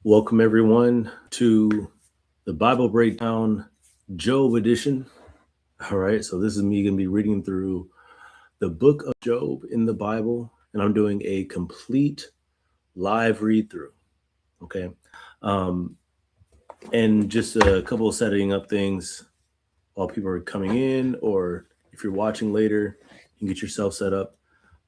Welcome, everyone, to the Bible Breakdown Job edition. All right, so this is me going to be reading through the book of Job in the Bible, and I'm doing a complete live read through. Okay, um, and just a couple of setting up things while people are coming in, or if you're watching later, you can get yourself set up.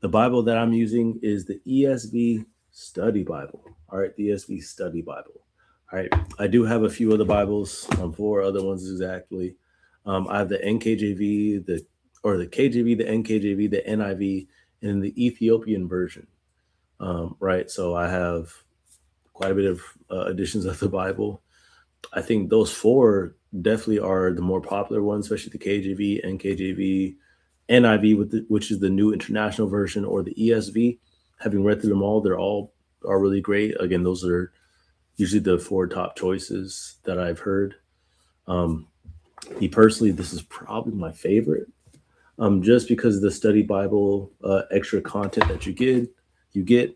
The Bible that I'm using is the ESV Study Bible. All right, the ESV Study Bible. All right, I do have a few other Bibles, four other ones exactly. I have the NKJV, the KJV, the NKJV, the NIV, and the Ethiopian version. Right, so I have quite a bit of editions of the Bible. I think those four definitely are the more popular ones, especially the KJV, NKJV, NIV, which is the New International Version, or the ESV. Having read through them all, they're all are really great. Again, those are usually the four top choices that I've heard. Um, Me personally, this is probably my favorite, just because of the study Bible extra content that you get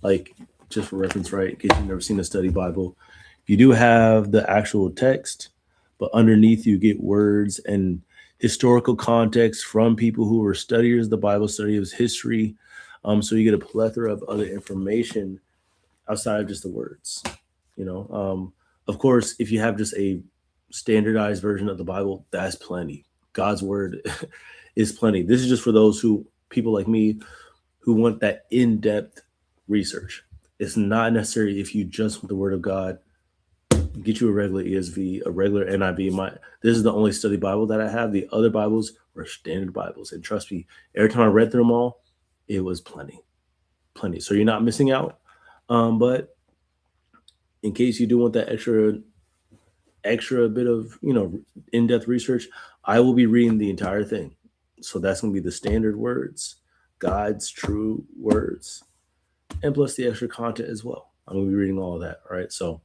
like just for reference, right? In case you've never seen a study Bible, you do have the actual text, but underneath you get words and historical context from people who were studiers of the Bible, studiers of history. So you get a plethora of other information outside of just the words. You know, of course, if you have just a standardized version of the Bible, that's plenty. God's word is plenty. This is just for those who people like me who want that in-depth research. It's not necessary if you just want the word of God. Get you a regular ESV, a regular NIV. This is the only study Bible that I have. The other Bibles were standard Bibles, and trust me, every time I read through them all, it was plenty. So you're not missing out. But in case you do want that extra bit of in-depth research, I will be reading the entire thing. So that's going to be the standard words, God's true words, and plus the extra content as well. I'm going to be reading all of that. All right. So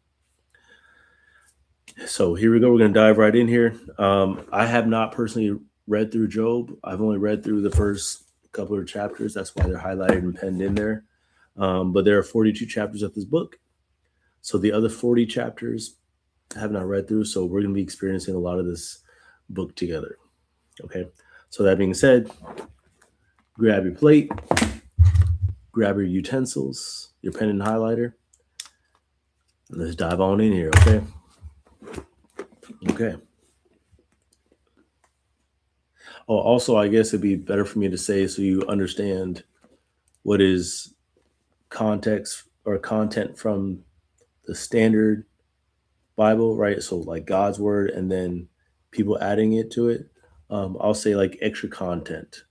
here we go. We're going to dive right in here. I have not personally read through Job. I've only read through the first couple of chapters. That's why they're highlighted and penned in there. But there are 42 chapters of this book. So the other 40 chapters I have not read through. So we're going to be experiencing a lot of this book together. Okay. So that being said, grab your plate, grab your utensils, your pen and highlighter. And let's dive on in here. Okay. Okay. Oh, also, I guess it'd be better for me to say so you understand what is context or content from the standard Bible, right? So like God's word, and then people adding it to it. I'll say like extra content,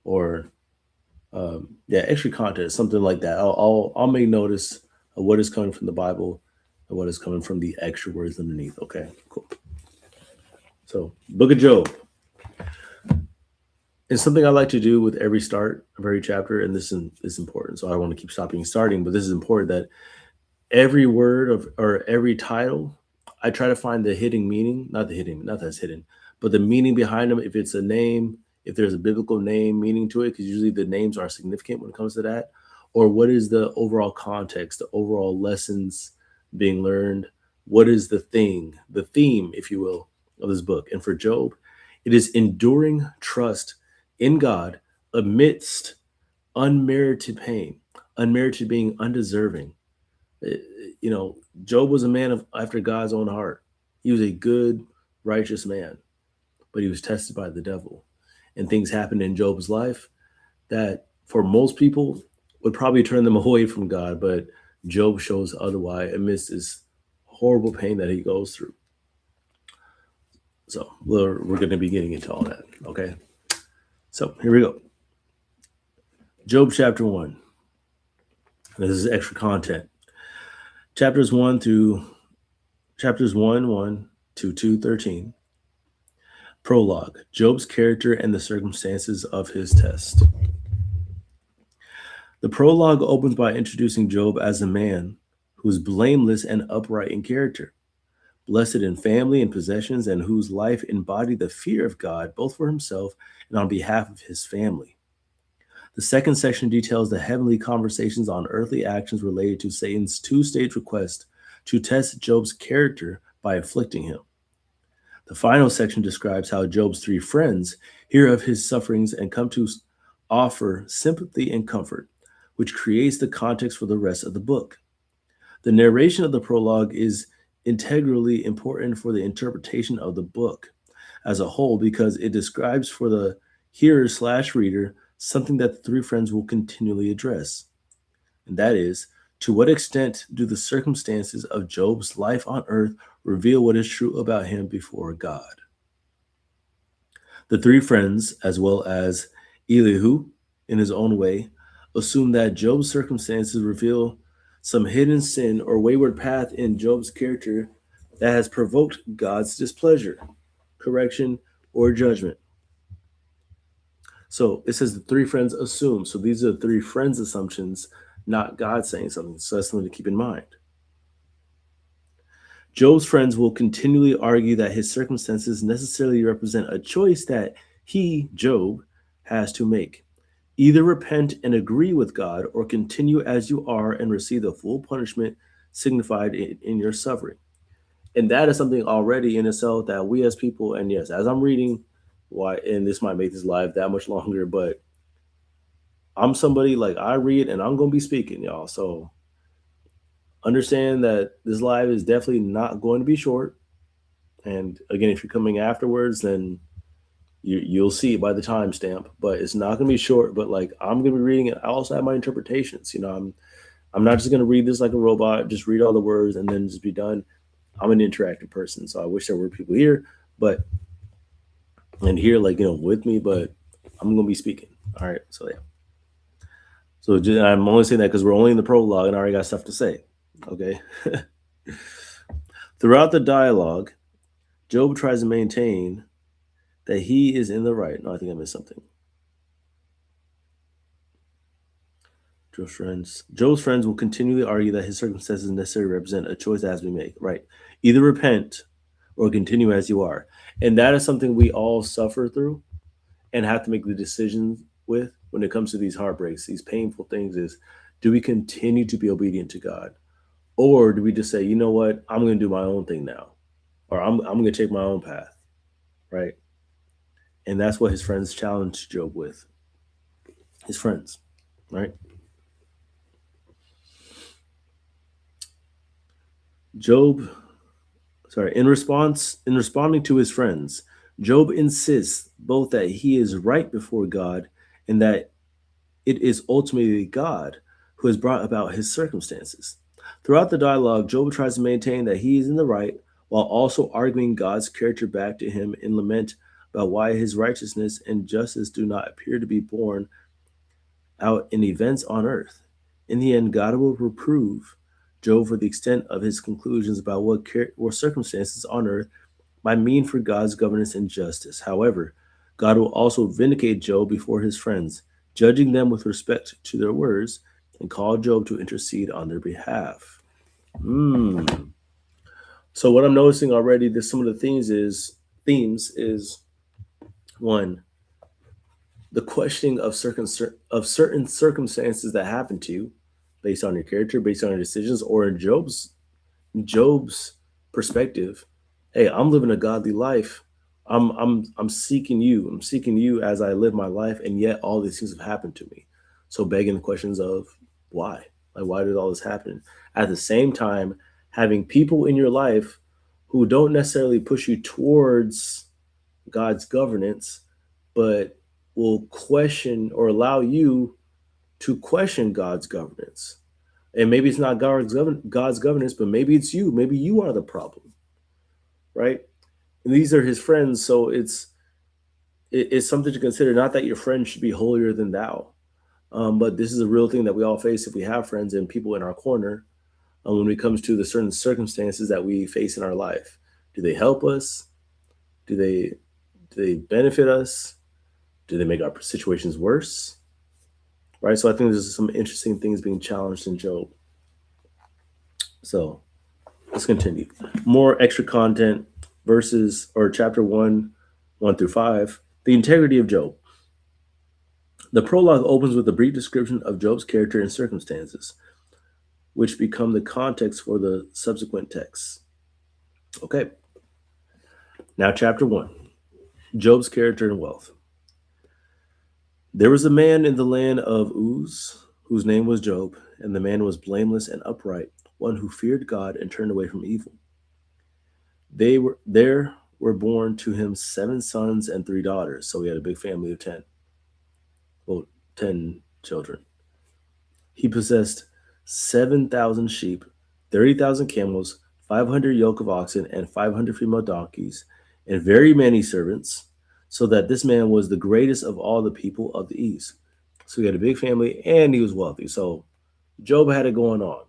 or extra content, something like that. I'll make notice of what is coming from the Bible and what is coming from the extra words underneath. Okay, cool. So, Book of Job. It's something I like to do with every start of every chapter, and this is important. So I don't want to keep stopping and starting, but this is important that every word of or every title, I try to find the hidden meaning, not that's hidden, but the meaning behind them. If it's a name, if there's a biblical name meaning to it, because usually the names are significant when it comes to that, or what is the overall context, the overall lessons being learned, what is the theme, if you will, of this book. And for Job, it is enduring trust in God amidst unmerited pain, unmerited being undeserving. Job was a man after God's own heart. He was a good, righteous man, but he was tested by the devil. And things happened in Job's life that for most people would probably turn them away from God, but Job shows otherwise amidst this horrible pain that he goes through. So we're going to be getting into all that. Okay. So here we go. Job chapter 1. This is extra content. Chapters 1 to 1 to 2:13. Prologue. Job's character and the circumstances of his test. The prologue opens by introducing Job as a man who is blameless and upright in character, blessed in family and possessions, and whose life embodied the fear of God, both for himself and on behalf of his family. The second section details the heavenly conversations on earthly actions related to Satan's two-stage request to test Job's character by afflicting him. The final section describes how Job's three friends hear of his sufferings and come to offer sympathy and comfort, which creates the context for the rest of the book. The narration of the prologue is integrally important for the interpretation of the book as a whole because it describes for the hearer/reader something that the three friends will continually address. And that is, to what extent do the circumstances of Job's life on earth reveal what is true about him before God? The three friends, as well as Elihu, in his own way, assume that Job's circumstances reveal some hidden sin or wayward path in Job's character that has provoked God's displeasure, correction, or judgment. So it says the three friends assume. So these are the three friends' assumptions, not God saying something. So that's something to keep in mind. Job's friends will continually argue that his circumstances necessarily represent a choice that he, Job, has to make. Either repent and agree with God or continue as you are and receive the full punishment signified in your suffering. And that is something already in itself that we as people, and yes, as I'm reading, why, and this might make this live that much longer, but I'm somebody like I read and I'm going to be speaking, y'all. So understand that this live is definitely not going to be short. And again, if you're coming afterwards, then you'll see it by the timestamp, but it's not going to be short. But like I'm going to be reading it. I also have my interpretations. I'm not just going to read this like a robot, just read all the words and then just be done. I'm an interactive person, so I wish there were people here, and here, like, with me, but I'm going to be speaking. All right, so yeah. So I'm only saying that because we're only in the prologue and I already got stuff to say. Okay. Throughout the dialogue, Job tries to maintain that he is in the right. No, I think I missed something. Job's friends will continually argue that his circumstances necessarily represent a choice that has to be made. Right. Either repent or continue as you are. And that is something we all suffer through and have to make the decisions with when it comes to these heartbreaks, these painful things is, do we continue to be obedient to God? Or do we just say, you know what, I'm going to do my own thing now, or I'm going to take my own path, right? And that's what his friends challenged Job with. His friends, right? In responding to his friends, Job insists both that he is right before God and that it is ultimately God who has brought about his circumstances. Throughout the dialogue, Job tries to maintain that he is in the right while also arguing God's character back to him in lament about why his righteousness and justice do not appear to be borne out in events on earth. In the end, God will reprove Job for the extent of his conclusions about what circumstances on earth might mean for God's governance and justice. However, God will also vindicate Job before his friends, judging them with respect to their words, and call Job to intercede on their behalf. So what I'm noticing already, some of the themes is one, the questioning of certain circumstances that happen to you based on your character, based on your decisions, or in Job's perspective. Hey, I'm living a godly life. I'm seeking you. I'm seeking you as I live my life, and yet all these things have happened to me. So begging the questions of why? Like, why did all this happen? At the same time, having people in your life who don't necessarily push you towards God's governance, but will question or allow you to question God's governance. And maybe it's not God's governance, but maybe it's you. Maybe you are the problem, right? And these are his friends, so it's something to consider. Not that your friend should be holier than thou, but this is a real thing that we all face if we have friends and people in our corner when it comes to the certain circumstances that we face in our life. Do they help us? Do they benefit us? Do they make our situations worse? Right? So I think there's some interesting things being challenged in Job. So let's continue. More extra content, chapter 1-5, the integrity of Job. The prologue opens with a brief description of Job's character and circumstances. which become the context for the subsequent texts. Okay, now chapter 1, Job's character and wealth. There was a man in the land of Uz, whose name was Job, and the man was blameless and upright, one who feared God and turned away from evil. There were born to him 7 sons and 3 daughters, so he had a big family of 10. Well, 10 children. He possessed 7,000 sheep, 30,000 camels, 500 yoke of oxen, and 500 female donkeys, and very many servants, so that this man was the greatest of all the people of the east. So he had a big family and he was wealthy. So Job had it going on.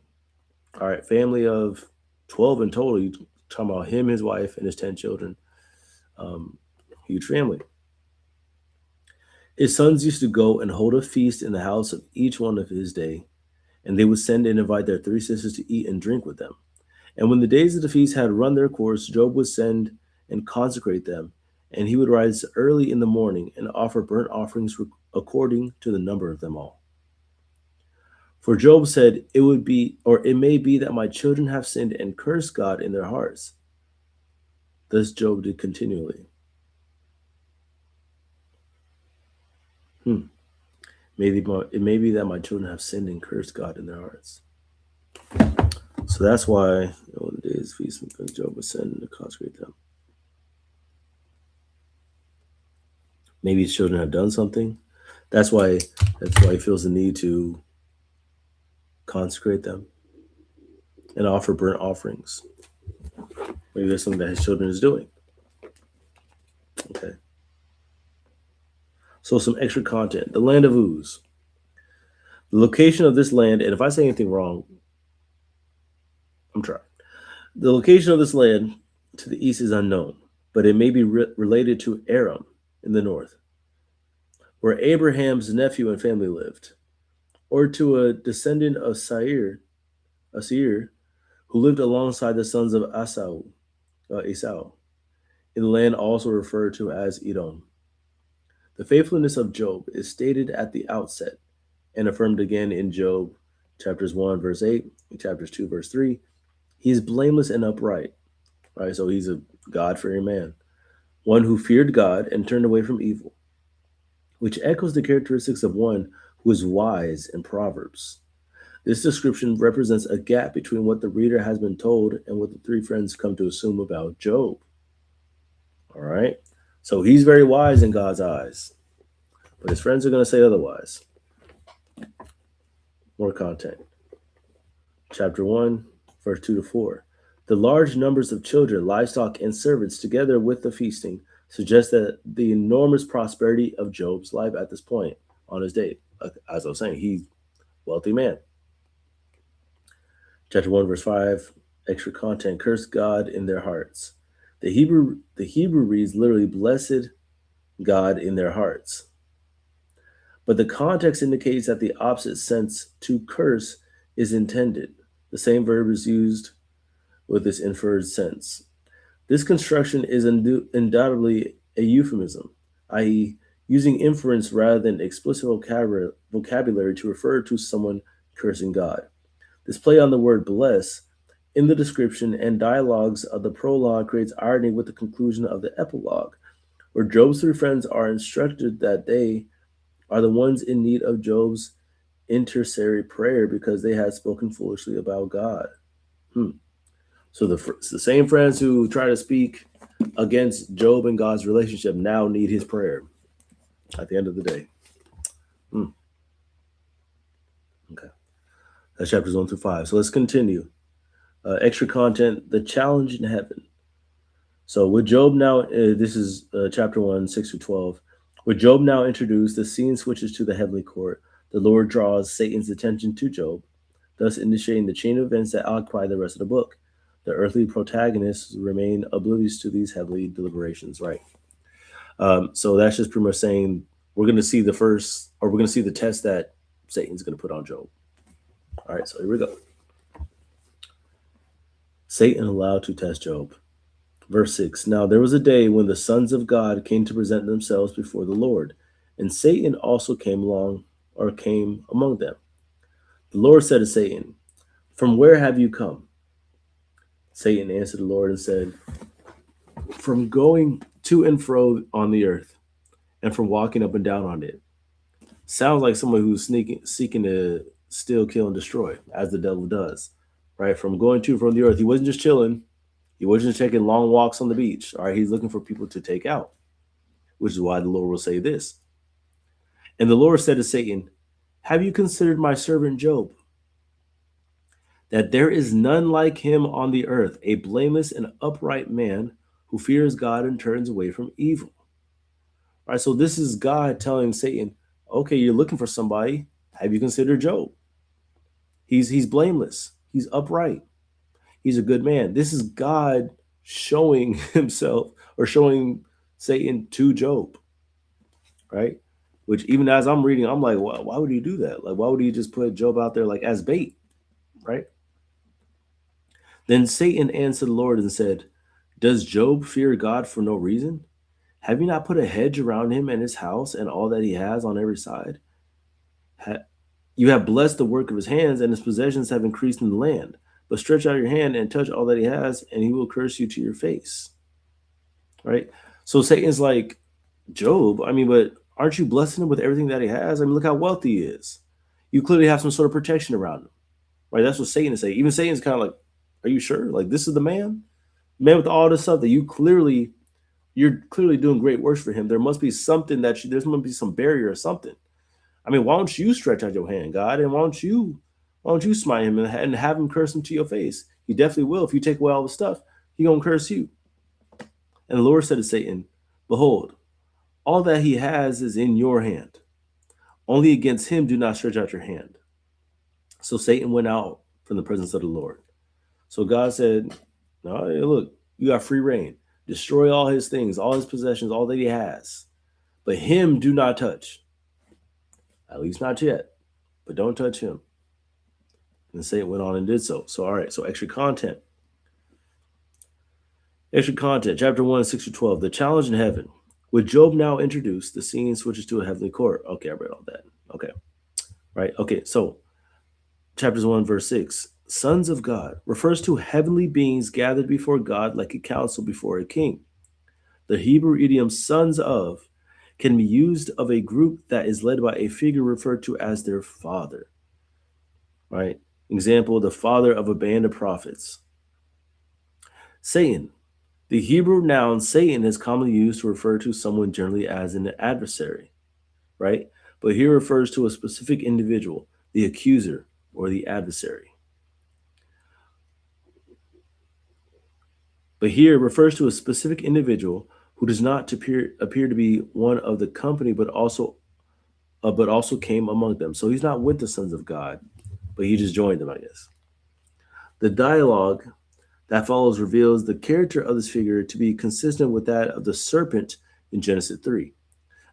All right, family of 12 in total. You're talking about him, his wife, and his 10 children. Huge family. His sons used to go and hold a feast in the house of each one of his day, and they would send and invite their 3 sisters to eat and drink with them. And when the days of the feast had run their course, Job would send and consecrate them, and he would rise early in the morning and offer burnt offerings according to the number of them all. For Job said, it may be that my children have sinned and cursed God in their hearts. Thus Job did continually. It may be that my children have sinned and cursed God in their hearts. So that's why when the days of feast, Job was sent to consecrate them. Maybe his children have done something. That's why he feels the need to consecrate them and offer burnt offerings. Maybe there's something that his children is doing. Okay. So some extra content. The land of Uz. The location of this land, and if I say anything wrong, I'm trying. The location of this land to the east is unknown, but it may be related to Aram in the north, where Abraham's nephew and family lived, or to a descendant of Seir, who lived alongside the sons of Esau, in the land also referred to as Edom. The faithfulness of Job is stated at the outset and affirmed again in Job chapters 1, verse 8, and chapters 2, verse 3. He is blameless and upright, right? So he's a God-fearing man, one who feared God and turned away from evil, which echoes the characteristics of one who is wise in Proverbs. This description represents a gap between what the reader has been told and what the 3 friends come to assume about Job. All right? So he's very wise in God's eyes, but his friends are going to say otherwise. More content. Chapter 1, verse 2 to 4. The large numbers of children, livestock, and servants, together with the feasting, suggest that the enormous prosperity of Job's life at this point on his day. As I was saying, he's a wealthy man. Chapter 1, verse 5, extra content, curse God in their hearts. The Hebrew reads literally, blessed God in their hearts. But the context indicates that the opposite sense, to curse, is intended. The same verb is used with this inferred sense. This construction is undoubtedly a euphemism, i.e., using inference rather than explicit vocabulary to refer to someone cursing God. This play on the word bless in the description and dialogues of the prologue creates irony with the conclusion of the epilogue, where Job's 3 friends are instructed that they are the ones in need of Job's intercessory prayer because they had spoken foolishly about God. So the same friends who try to speak against Job and God's relationship now need his prayer at the end of the day. Okay. That's chapters 1 through 5. So let's continue. Extra content, the challenge in heaven. So with Job now, this is chapter 1, 6 through 12. With Job now introduced, the scene switches to the heavenly court. The Lord draws Satan's attention to Job, thus initiating the chain of events that occupy the rest of the book. The earthly protagonists remain oblivious to these heavenly deliberations, right? So that's just pretty much saying we're going to see we're going to see the test that Satan's going to put on Job. All right, so here we go. Satan allowed to test Job. Verse 6, now there was a day when the sons of God came to present themselves before the Lord, and Satan also came among them. The Lord said to Satan, From where have you come? Satan answered the Lord and said, from going to and fro on the earth, and from walking up and down on it. Sounds like someone who's seeking to steal, kill, and destroy, as the devil does. Right? From going to and from the earth. He wasn't just chilling. He wasn't just taking long walks on the beach. All right, he's looking for people to take out, which is why the Lord will say this. And the Lord said to Satan, have you considered my servant Job? That there is none like him on the earth, a blameless and upright man who fears God and turns away from evil. All right, so this is God telling Satan, okay, you're looking for somebody. Have you considered Job? He's blameless. He's upright. He's a good man. This is God showing himself or showing Satan to Job, right? Which even as I'm reading, I'm like, why would he do that? Like, why would he just put Job out there like as bait, right? Then Satan answered the Lord and said, does Job fear God for no reason? Have you not put a hedge around him and his house and all that he has on every side? You have blessed the work of his hands, and his possessions have increased in the land. But stretch out your hand and touch all that he has, and he will curse you to your face. Right? So Satan's like, Job, I mean, but aren't you blessing him with everything that he has? I mean, look how wealthy he is. You clearly have some sort of protection around him. Right? That's what Satan is saying. Even Satan's kind of like, are you sure? Like, this is the man? Man with all this stuff that you're clearly doing great works for him. There must be something there must be some barrier or something. I mean, why don't you stretch out your hand, God, and why don't you smite him and have him curse him to your face? He definitely will. If you take away all the stuff, he gonna curse you. And the Lord said to Satan, behold, all that he has is in your hand. Only against him do not stretch out your hand. So Satan went out from the presence of the Lord. So God said, no, look, you got free reign. Destroy all his things, all his possessions, all that he has. But him do not touch. At least not yet. But don't touch him. And Satan went on and did so. So, all right. So extra content. Chapter 1, 6 to 12. The challenge in heaven. With Job now introduced, the scene switches to a heavenly court. Okay, I read all that. Okay. Right. Okay. So, chapters 1, verse 6. Sons of God refers to heavenly beings gathered before God like a council before a king. The Hebrew idiom sons of can be used of a group that is led by a figure referred to as their father. Right? Example, the father of a band of prophets. Satan. The Hebrew noun Satan is commonly used to refer to someone generally as an adversary, right? But here refers to a specific individual, the accuser or the adversary. But here refers to a specific individual who does not appear to be one of the company, but also came among them. So he's not with the sons of God, but he just joined them, I guess. The dialogue that follows reveals the character of this figure to be consistent with that of the serpent in Genesis 3,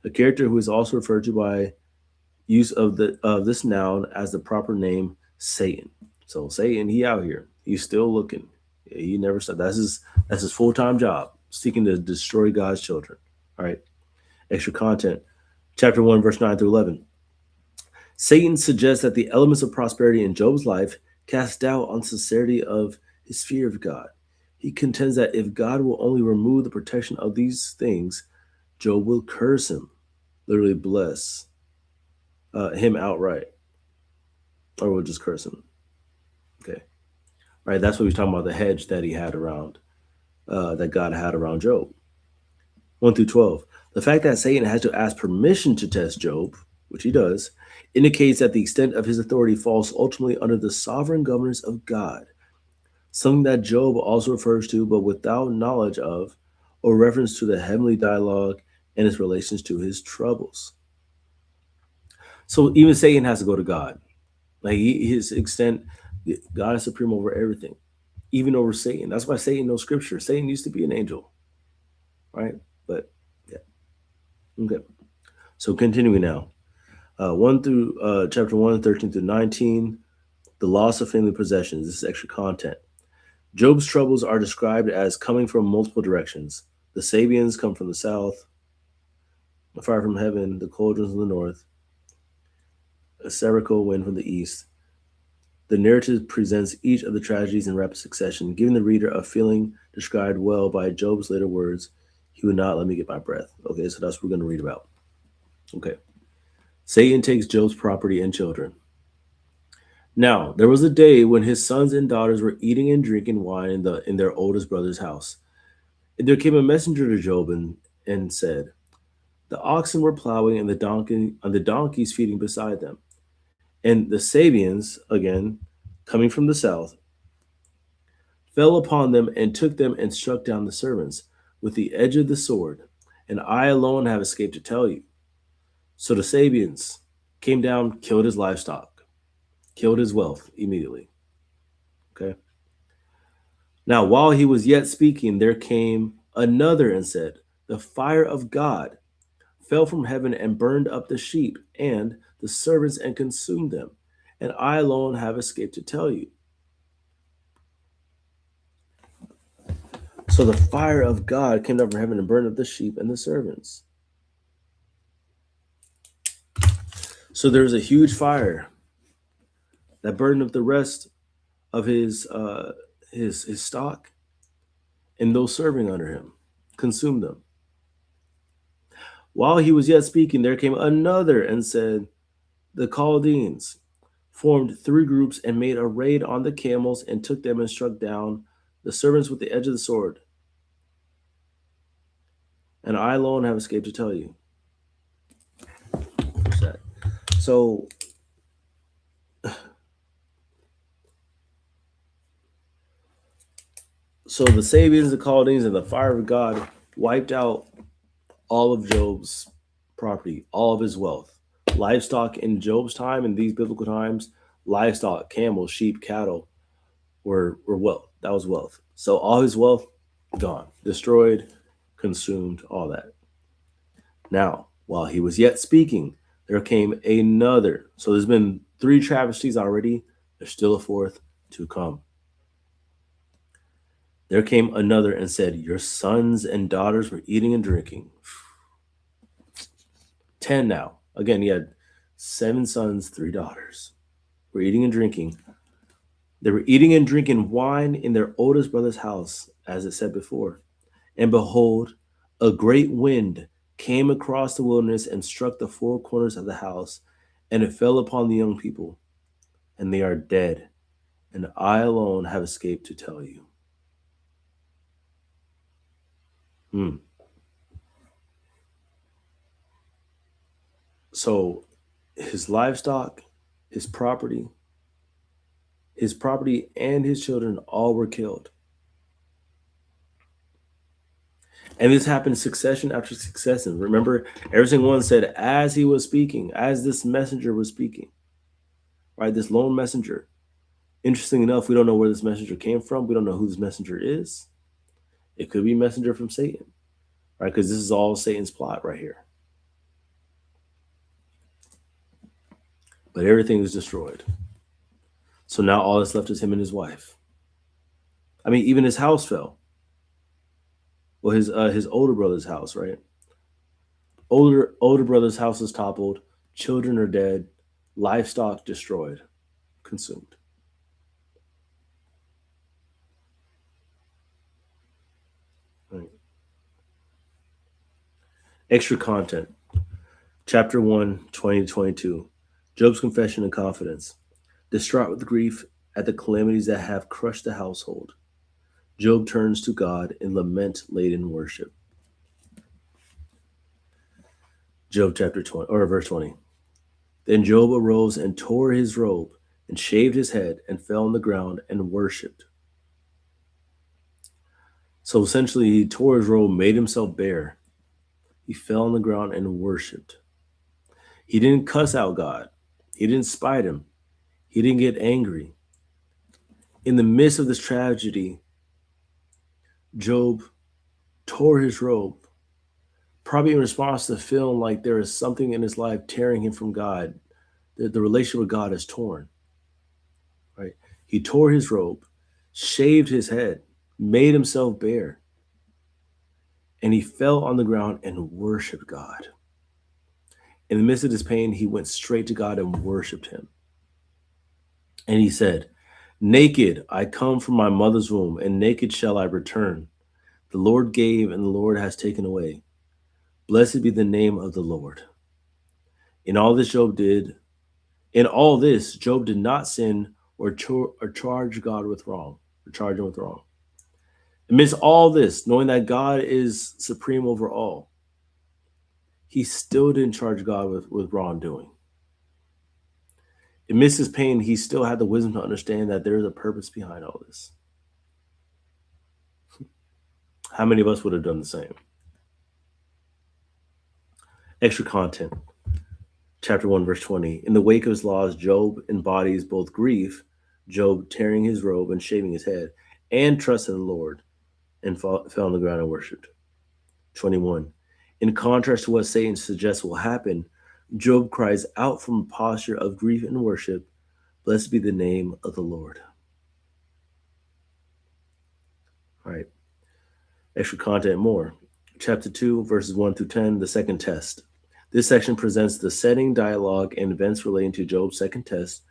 a character who is also referred to by use of this noun as the proper name Satan. So Satan, he out here, he's still looking. He never stopped. That's his full-time job, seeking to destroy God's children. All right. Extra content. Chapter 1, verse 9 through 11. Satan suggests that the elements of prosperity in Job's life cast doubt on sincerity of his fear of God. He contends that if God will only remove the protection of these things, Job will curse him, literally bless him outright, or will just curse him. Okay. Right, that's what he's talking about, the hedge that he had around, that God had around Job. 1 through 12. The fact that Satan has to ask permission to test Job, which he does, indicates that the extent of his authority falls ultimately under the sovereign governance of God, something that Job also refers to, but without knowledge of or reference to the heavenly dialogue and its relations to his troubles. So even Satan has to go to God. Like his extent, God is supreme over everything, even over Satan. That's why Satan knows scripture. Satan used to be an angel, right? But yeah. Okay. So continuing now. 1 through chapter 1, 13 through 19, the loss of family possessions. This is extra content. Job's troubles are described as coming from multiple directions. The Sabians come from the south, the fire from heaven, the cauldrons from the north, a Seraco wind from the east. The narrative presents each of the tragedies in rapid succession, giving the reader a feeling described well by Job's later words, "He would not let me get my breath." Okay, so that's what we're going to read about. Okay. Satan takes Job's property and children. Now, there was a day when his sons and daughters were eating and drinking wine in their oldest brother's house. And there came a messenger to Job and said, "The oxen were plowing and the donkeys feeding beside them. And the Sabians, again, coming from the south, fell upon them and took them and struck down the servants with the edge of the sword. And I alone have escaped to tell you." So the Sabians came down, killed his livestock, killed his wealth immediately. Okay. Now, while he was yet speaking, there came another and said, "The fire of God fell from heaven and burned up the sheep and the servants and consumed them. And I alone have escaped to tell you." So the fire of God came down from heaven and burned up the sheep and the servants. So there was a huge fire that burned up the rest of his stock, and those serving under him consumed them. While he was yet speaking, there came another and said, "The Chaldeans formed 3 groups and made a raid on the camels and took them and struck down the servants with the edge of the sword. And I alone have escaped to tell you." What's that? So the Sabians, the Chaldeans, and the fire of God wiped out all of Job's property, all of his wealth. Livestock in Job's time, in these biblical times, livestock, camels, sheep, cattle were wealth. That was wealth. So all his wealth gone, destroyed, consumed, all that. Now, while he was yet speaking, there came another. So there's been 3 travesties already. There's still a 4th to come. There came another and said, "Your sons and daughters were eating and drinking." 10 now. Again, he had 7 sons, 3 daughters. Were eating and drinking. They were eating and drinking wine in their oldest brother's house, as it said before. And behold, a great wind came across the wilderness and struck the 4 corners of the house, and it fell upon the young people, and they are dead, and I alone have escaped to tell you. So his livestock, his property and his children all were killed. And this happened succession after succession. Remember, everything one said as he was speaking, as this messenger was speaking, right? This lone messenger. Interesting enough, we don't know where this messenger came from. We don't know who this messenger is. It could be a messenger from Satan, right? Because this is all Satan's plot right here. But everything is destroyed. So now all that's left is him and his wife. I mean, even his house fell. Well, his older brother's house, right? Older brother's house is toppled. Children are dead. Livestock destroyed, consumed. Right. Extra content. Chapter 1, 20-22. Job's confession and confidence. Distraught with grief at the calamities that have crushed the household, Job turns to God in lament-laden worship. Job chapter 20, or verse 20. Then Job arose and tore his robe and shaved his head and fell on the ground and worshipped. So essentially, he tore his robe, made himself bare. He fell on the ground and worshipped. He didn't cuss out God. He didn't spite him. He didn't get angry. In the midst of this tragedy, Job tore his robe, probably in response to feeling like there is something in his life tearing him from God. The relationship with God is torn, right? He tore his robe, shaved his head, made himself bare, and he fell on the ground and worshiped God. In the midst of his pain, he went straight to God and worshiped him. And he said, naked I come from my mother's womb, and naked shall I return. The Lord gave, and the Lord has taken away. Blessed be the name of the Lord. In all this Job did, in all this Job did not sin or charge God with wrong, or charge him with wrong. Amidst all this, knowing that God is supreme over all, he still didn't charge God with wrongdoing. Amidst his pain, he still had the wisdom to understand that there is a purpose behind all this. How many of us would have done the same? Extra content. Chapter 1, verse 20. In the wake of his loss, Job embodies both grief, Job tearing his robe and shaving his head, and trust in the Lord, and fell on the ground and worshipped. 21. In contrast to what Satan suggests will happen, Job cries out from a posture of grief and worship, blessed be the name of the Lord. All right. Extra content more. Chapter 2, verses 1 through 10, the second test. This section presents the setting, dialogue, and events relating to Job's second test,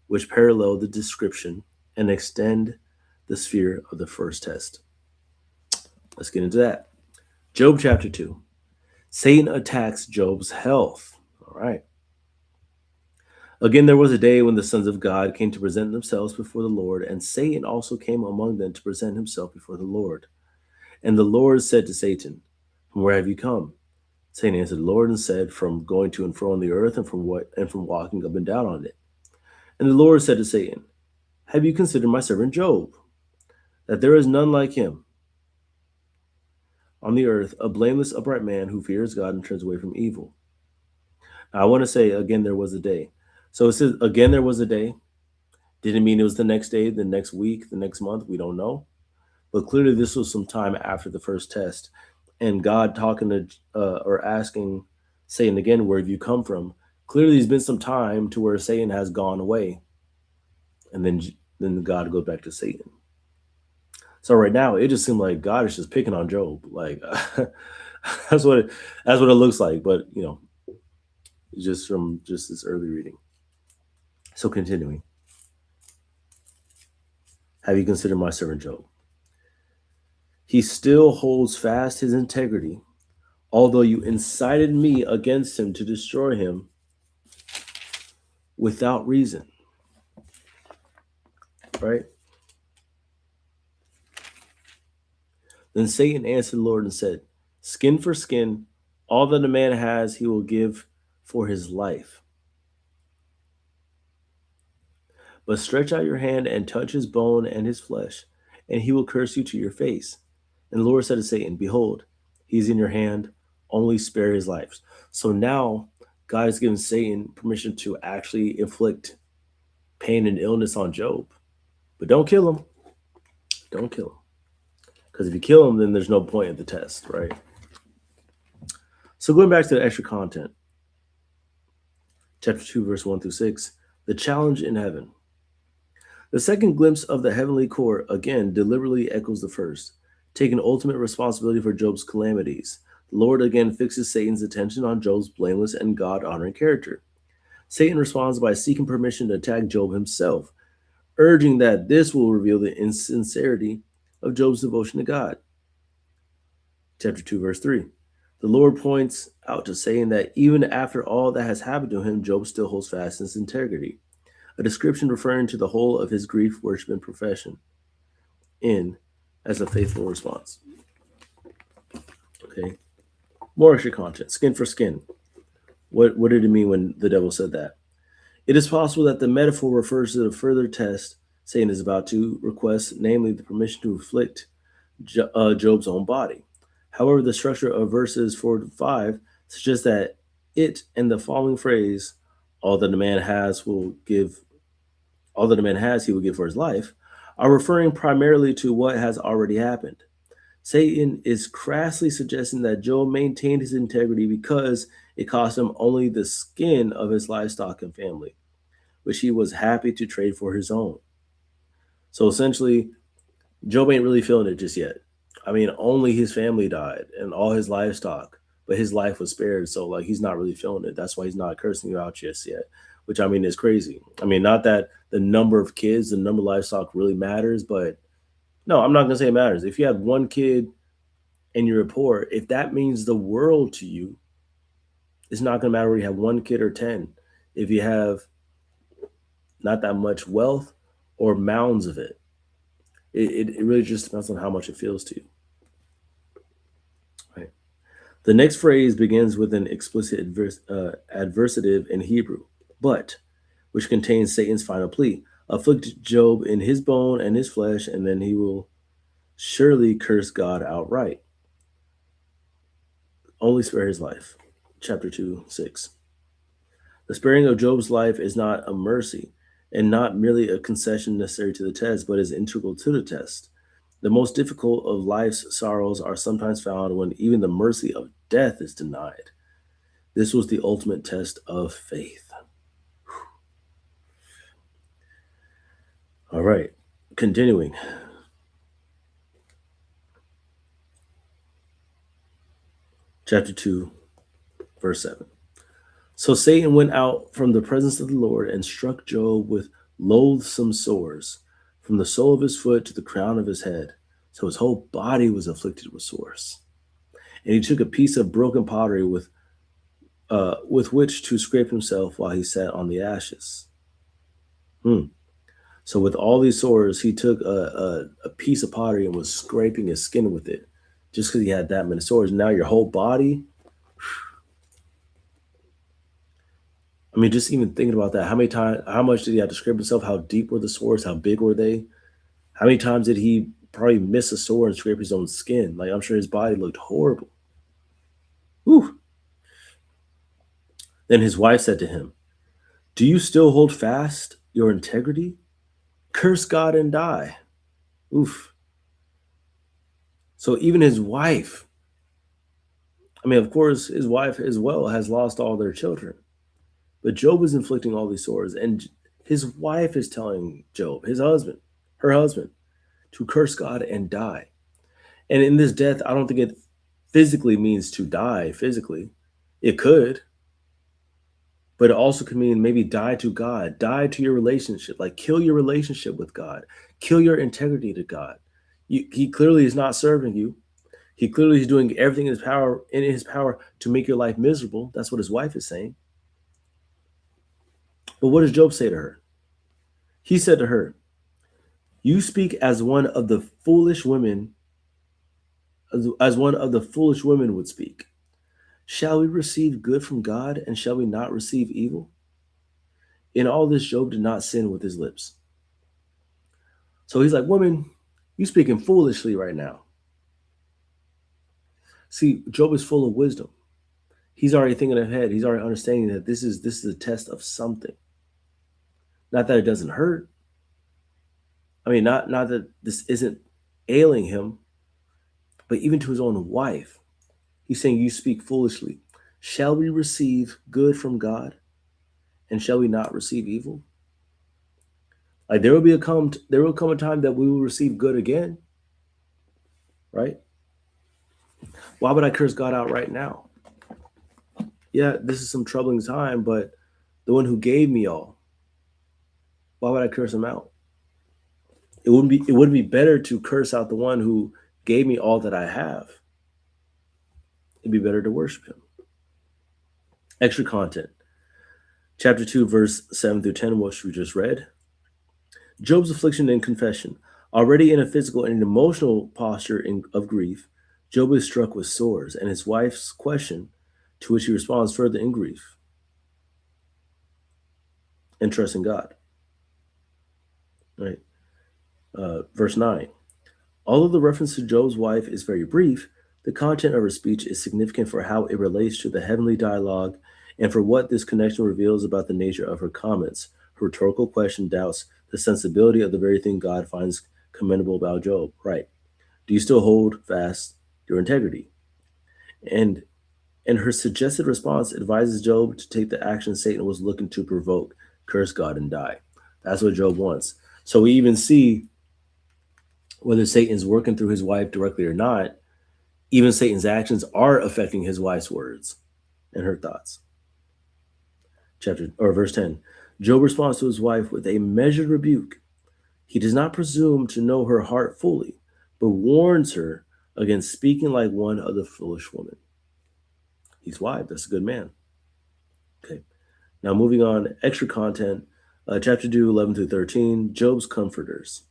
which parallel the description and extend the sphere of the first test. Let's get into that. Job chapter 2. Satan attacks Job's health. All right. Again, there was a day when the sons of God came to present themselves before the Lord, and Satan also came among them to present himself before the Lord. And the Lord said to Satan, from where have you come? Satan answered the Lord and said, from going to and fro on the earth, and from walking up and down on it. And the Lord said to Satan, have you considered my servant Job, that there is none like him on the earth, a blameless, upright man who fears God and turns away from evil? Now, I want to say, again, there was a day. So it says, again, there was a day. Didn't mean it was the next day, the next week, the next month. We don't know. But clearly this was some time after the first test. And God talking to or asking Satan again, where have you come from? Clearly there's been some time to where Satan has gone away. And then God goes back to Satan. So right now it just seemed like God is just picking on Job. Like that's what it looks like. But just from just this early reading. So continuing. Have you considered my servant Job? He still holds fast his integrity, although you incited me against him to destroy him without reason. Right? Then Satan answered the Lord and said, skin for skin, all that a man has he will give for his life. But stretch out your hand and touch his bone and his flesh, and he will curse you to your face. And the Lord said to Satan, behold, he's in your hand, only spare his life. So now God has given Satan permission to actually inflict pain and illness on Job. But don't kill him. Don't kill him. Because if you kill him, then there's no point in the test, right? So going back to the extra content, chapter 2, verse 1 through 6, the challenge in heaven. The second glimpse of the heavenly court, again, deliberately echoes the first, taking ultimate responsibility for Job's calamities. The Lord again fixes Satan's attention on Job's blameless and God-honoring character. Satan responds by seeking permission to attack Job himself, urging that this will reveal the insincerity of Job's devotion to God. Chapter 2, verse 3. The Lord points out to Satan that even after all that has happened to him, Job still holds fast his integrity, a description referring to the whole of his grief, worship, and profession as a faithful response. Okay. More extra content. Skin for skin. What did it mean when the devil said that? It is possible that the metaphor refers to the further test Satan is about to request, namely the permission to afflict Job's own body. However, the structure of verses 4 to 5 suggests that it and the following phrase, all that a man has he will give for his life, are referring primarily to what has already happened. Satan is crassly suggesting that Job maintained his integrity because it cost him only the skin of his livestock and family, which he was happy to trade for his own. So essentially, Job ain't really feeling it just yet. I mean, only his family died and all his livestock, but his life was spared. So like, he's not really feeling it. That's why he's not cursing you out just yet, which I mean is crazy. I mean, not that the number of kids, the number of livestock really matters. But no, I'm not going to say it matters. If you have one kid and you're poor, if that means the world to you, it's not going to matter whether you have one kid or 10. If you have not that much wealth or mounds of it, it really just depends on how much it feels to you. Right. The next phrase begins with an explicit adversative in Hebrew, but, which contains Satan's final plea. Afflict Job in his bone and his flesh, and then he will surely curse God outright. Only spare his life. Chapter 2:6. The sparing of Job's life is not a mercy and not merely a concession necessary to the test, but is integral to the test. The most difficult of life's sorrows are sometimes found when even the mercy of death is denied. This was the ultimate test of faith. All right, continuing. Chapter 2, verse 7. So Satan went out from the presence of the Lord and struck Job with loathsome sores, from the sole of his foot to the crown of his head. So his whole body was afflicted with sores. And he took a piece of broken pottery with which to scrape himself while he sat on the ashes. So with all these sores, he took a piece of pottery and was scraping his skin with it, just because he had that many sores. Now your whole body. I mean, just even thinking about that, how much did he have to scrape himself? How deep were the sores? How big were they? How many times did he probably miss a sore and scrape his own skin? Like, I'm sure his body looked horrible. Whew. Then his wife said to him, "Do you still hold fast your integrity? Curse God and die." Oof. So even his wife, I mean, of course, his wife as well has lost all their children. But Job is inflicting all these sores, and his wife is telling Job, her husband, to curse God and die. And in this death, I don't think it physically means to die physically. It could, but it also could mean maybe die to God, die to your relationship, like kill your relationship with God, kill your integrity to God. He clearly is not serving you. He clearly is doing everything in his power to make your life miserable. That's what his wife is saying. But what does Job say to her? He said to her, "You speak as one of the foolish women, as one of the foolish women would speak. Shall we receive good from God, and shall we not receive evil?" In all this, Job did not sin with his lips. So he's like, "Woman, you speaking foolishly right now." See, Job is full of wisdom. He's already thinking ahead. He's already understanding that this is a test of something. Not that it doesn't hurt. I mean, not that this isn't ailing him, but even to his own wife, he's saying, "You speak foolishly. Shall we receive good from God, and shall we not receive evil?" Like there will come a time that we will receive good again, right? Why would I curse God out right now? Yeah, this is some troubling time, but the one who gave me all, why would I curse him out? It wouldn't be better to curse out the one who gave me all that I have. It'd be better to worship him. Extra content. Chapter 2, verse 7 through 10, which we just read. Job's affliction and confession. Already in a physical and emotional posture of grief, Job is struck with sores, and his wife's question, to which he responds further in grief and trust in God. Right. Verse 9. Although the reference to Job's wife is very brief, the content of her speech is significant for how it relates to the heavenly dialogue and for what this connection reveals about the nature of her comments. Her rhetorical question doubts the sensibility of the very thing God finds commendable about Job. Right. Do you still hold fast your integrity? And her suggested response advises Job to take the action Satan was looking to provoke, curse God and die. That's what Job wants. So we even see whether Satan's working through his wife directly or not, even Satan's actions are affecting his wife's words and her thoughts. Verse 10. Job responds to his wife with a measured rebuke. He does not presume to know her heart fully, but warns her against speaking like one of the foolish women. He's wise. That's a good man. Okay. Now moving on, extra content, chapter 2, 11 through 13, Job's comforters.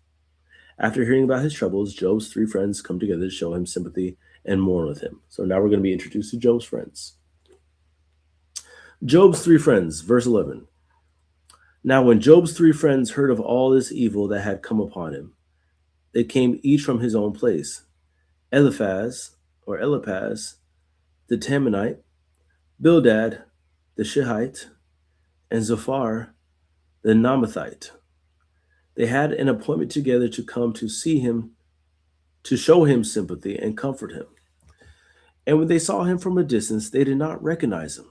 After hearing about his troubles, Job's 3 friends come together to show him sympathy and mourn with him. So now we're going to be introduced to Job's friends. Job's 3 friends, verse 11. Now when Job's 3 friends heard of all this evil that had come upon him, they came each from his own place. Eliphaz, the Temanite, Bildad, the Shihite, and Zophar, the Naamathite. They had an appointment together to come to see him, to show him sympathy and comfort him. And when they saw him from a distance, they did not recognize him.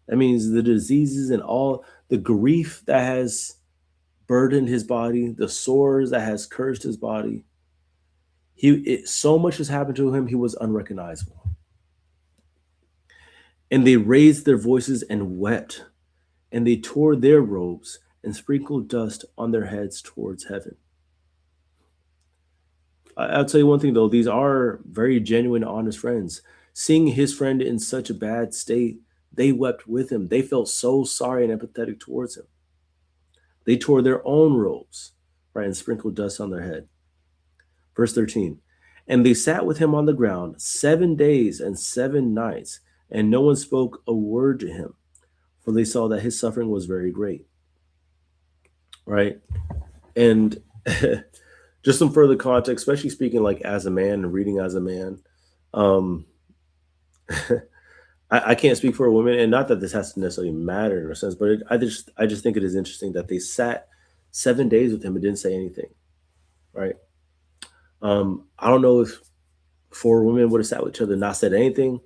That means the diseases and all the grief that has burdened his body, the sores that has cursed his body. So much has happened to him, he was unrecognizable. And they raised their voices and wept, and they tore their robes and sprinkled dust on their heads towards heaven. I'll tell you one thing, though. These are very genuine, honest friends. Seeing his friend in such a bad state, they wept with him. They felt so sorry and empathetic towards him. They tore their own robes, right, and sprinkled dust on their head. Verse 13, and they sat with him on the ground 7 days and 7 nights, and no one spoke a word to him, for they saw that his suffering was very great. Right? And just some further context, especially speaking like as a man and reading as a man. I can't speak for a woman, and not that this has to necessarily matter in a sense, but I just think it is interesting that they sat 7 days with him and didn't say anything. Right? I don't know if 4 women would have sat with each other and not said anything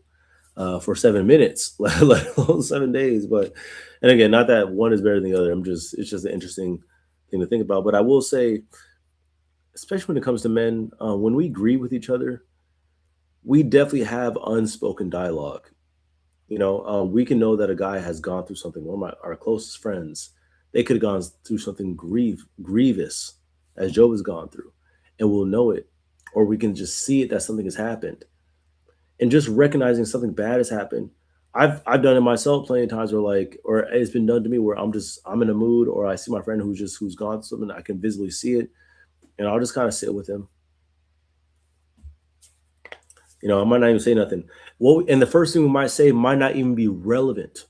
for 7 minutes, let alone 7 days. But, and again, not that one is better than the other. It's just an interesting thing to think about. But I will say, especially when it comes to men, when we grieve with each other, we definitely have unspoken dialogue. We can know that a guy has gone through something. One of our closest friends, they could have gone through something grievous, as Job has gone through, and we'll know it, or we can just see it that something has happened, and just recognizing something bad has happened. I've done it myself plenty of times where or it's been done to me where I'm in a mood, or I see my friend who's gone through something, I can visibly see it, and I'll just kind of sit with him. I might not even say nothing. And the first thing we might say might not even be relevant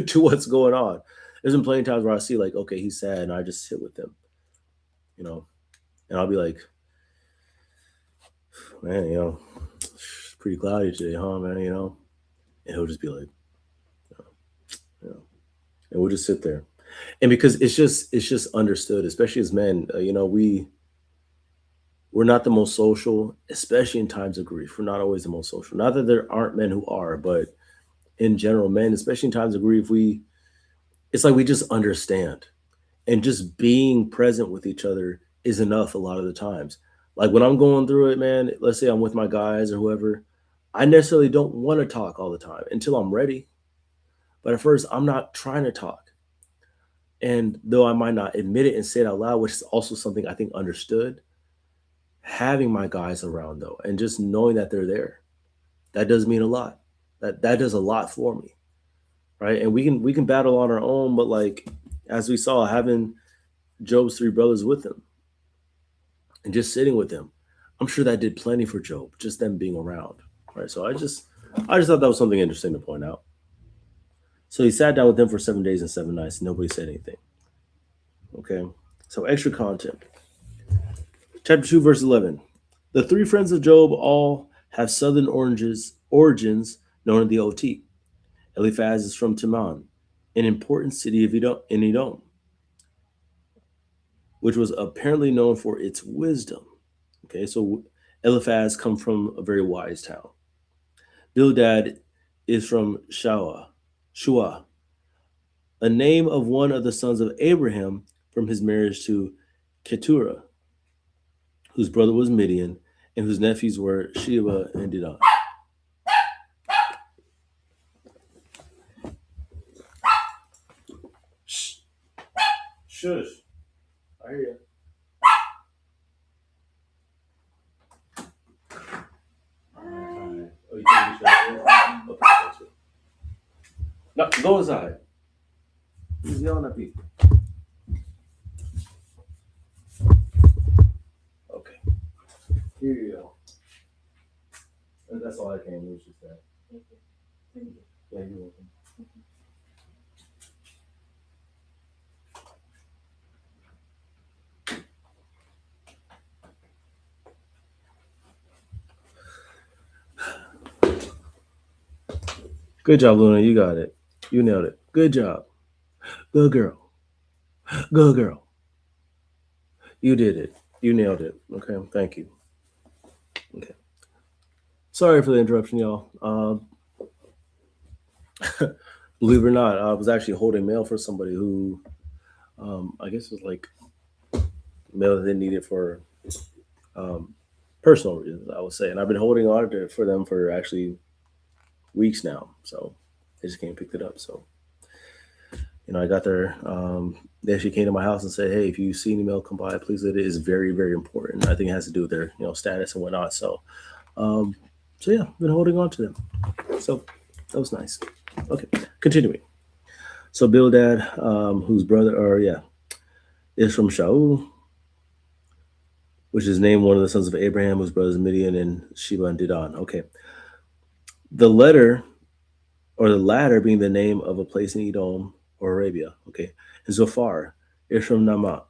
to what's going on. There's been plenty of times where I see okay, he's sad, and I just sit with him, and I'll be like, man, it's pretty cloudy today, huh, man, and he'll just be like, and we'll just sit there. And because it's just understood, especially as men, we're not the most social, especially in times of grief. We're not always the most social. Not that there aren't men who are, but in general, men, especially in times of grief, it's like we just understand. And just being present with each other is enough a lot of the times. Like when I'm going through it, man, let's say I'm with my guys or whoever, I necessarily don't want to talk all the time until I'm ready. But at first, I'm not trying to talk. And though I might not admit it and say it out loud, which is also something I think understood, having my guys around though, and just knowing that they're there, that does mean a lot. That does a lot for me, right? And we can battle on our own, but as we saw, having Job's 3 brothers with him and just sitting with them, I'm sure that did plenty for Job, just them being around, right? So I just thought that was something interesting to point out. So he sat down with them for 7 days and 7 nights. Nobody said anything. Okay, so extra content. Chapter 2, verse 11. The 3 friends of Job all have southern origins known in the OT. Eliphaz is from Teman, an important city in Edom, which was apparently known for its wisdom. Okay, so Eliphaz comes from a very wise town. Bildad is from Shua, a name of one of the sons of Abraham from his marriage to Keturah, whose brother was Midian, and whose nephews were Sheba and Dedan. No, go inside. He's yelling at people. Okay. Here you go. That's all I came. It was just that. Thank you. Yeah, you're welcome. Good job, Luna. You got it. You nailed it. Good job. Good girl. Good girl. You did it. You nailed it. Okay. Thank you. Okay. Sorry for the interruption, y'all. Believe it or not, I was actually holding mail for somebody who, I guess, was like mail that they needed for personal reasons, I would say. And I've been holding on to it for them for actually weeks now. So they just came and picked it up. So, I got there. They actually came to my house and said, "Hey, if you see any mail come by, please let it is very, very important." I think it has to do with their, status and whatnot. So, yeah, been holding on to them. So that was nice. Okay, continuing. So Bildad, whose brother, is from Shaul, which is named one of the sons of Abraham, whose brothers Midian and Sheba and Dedan. Okay. The latter being the name of a place in Edom or Arabia. Okay. And Zophar is from Nama,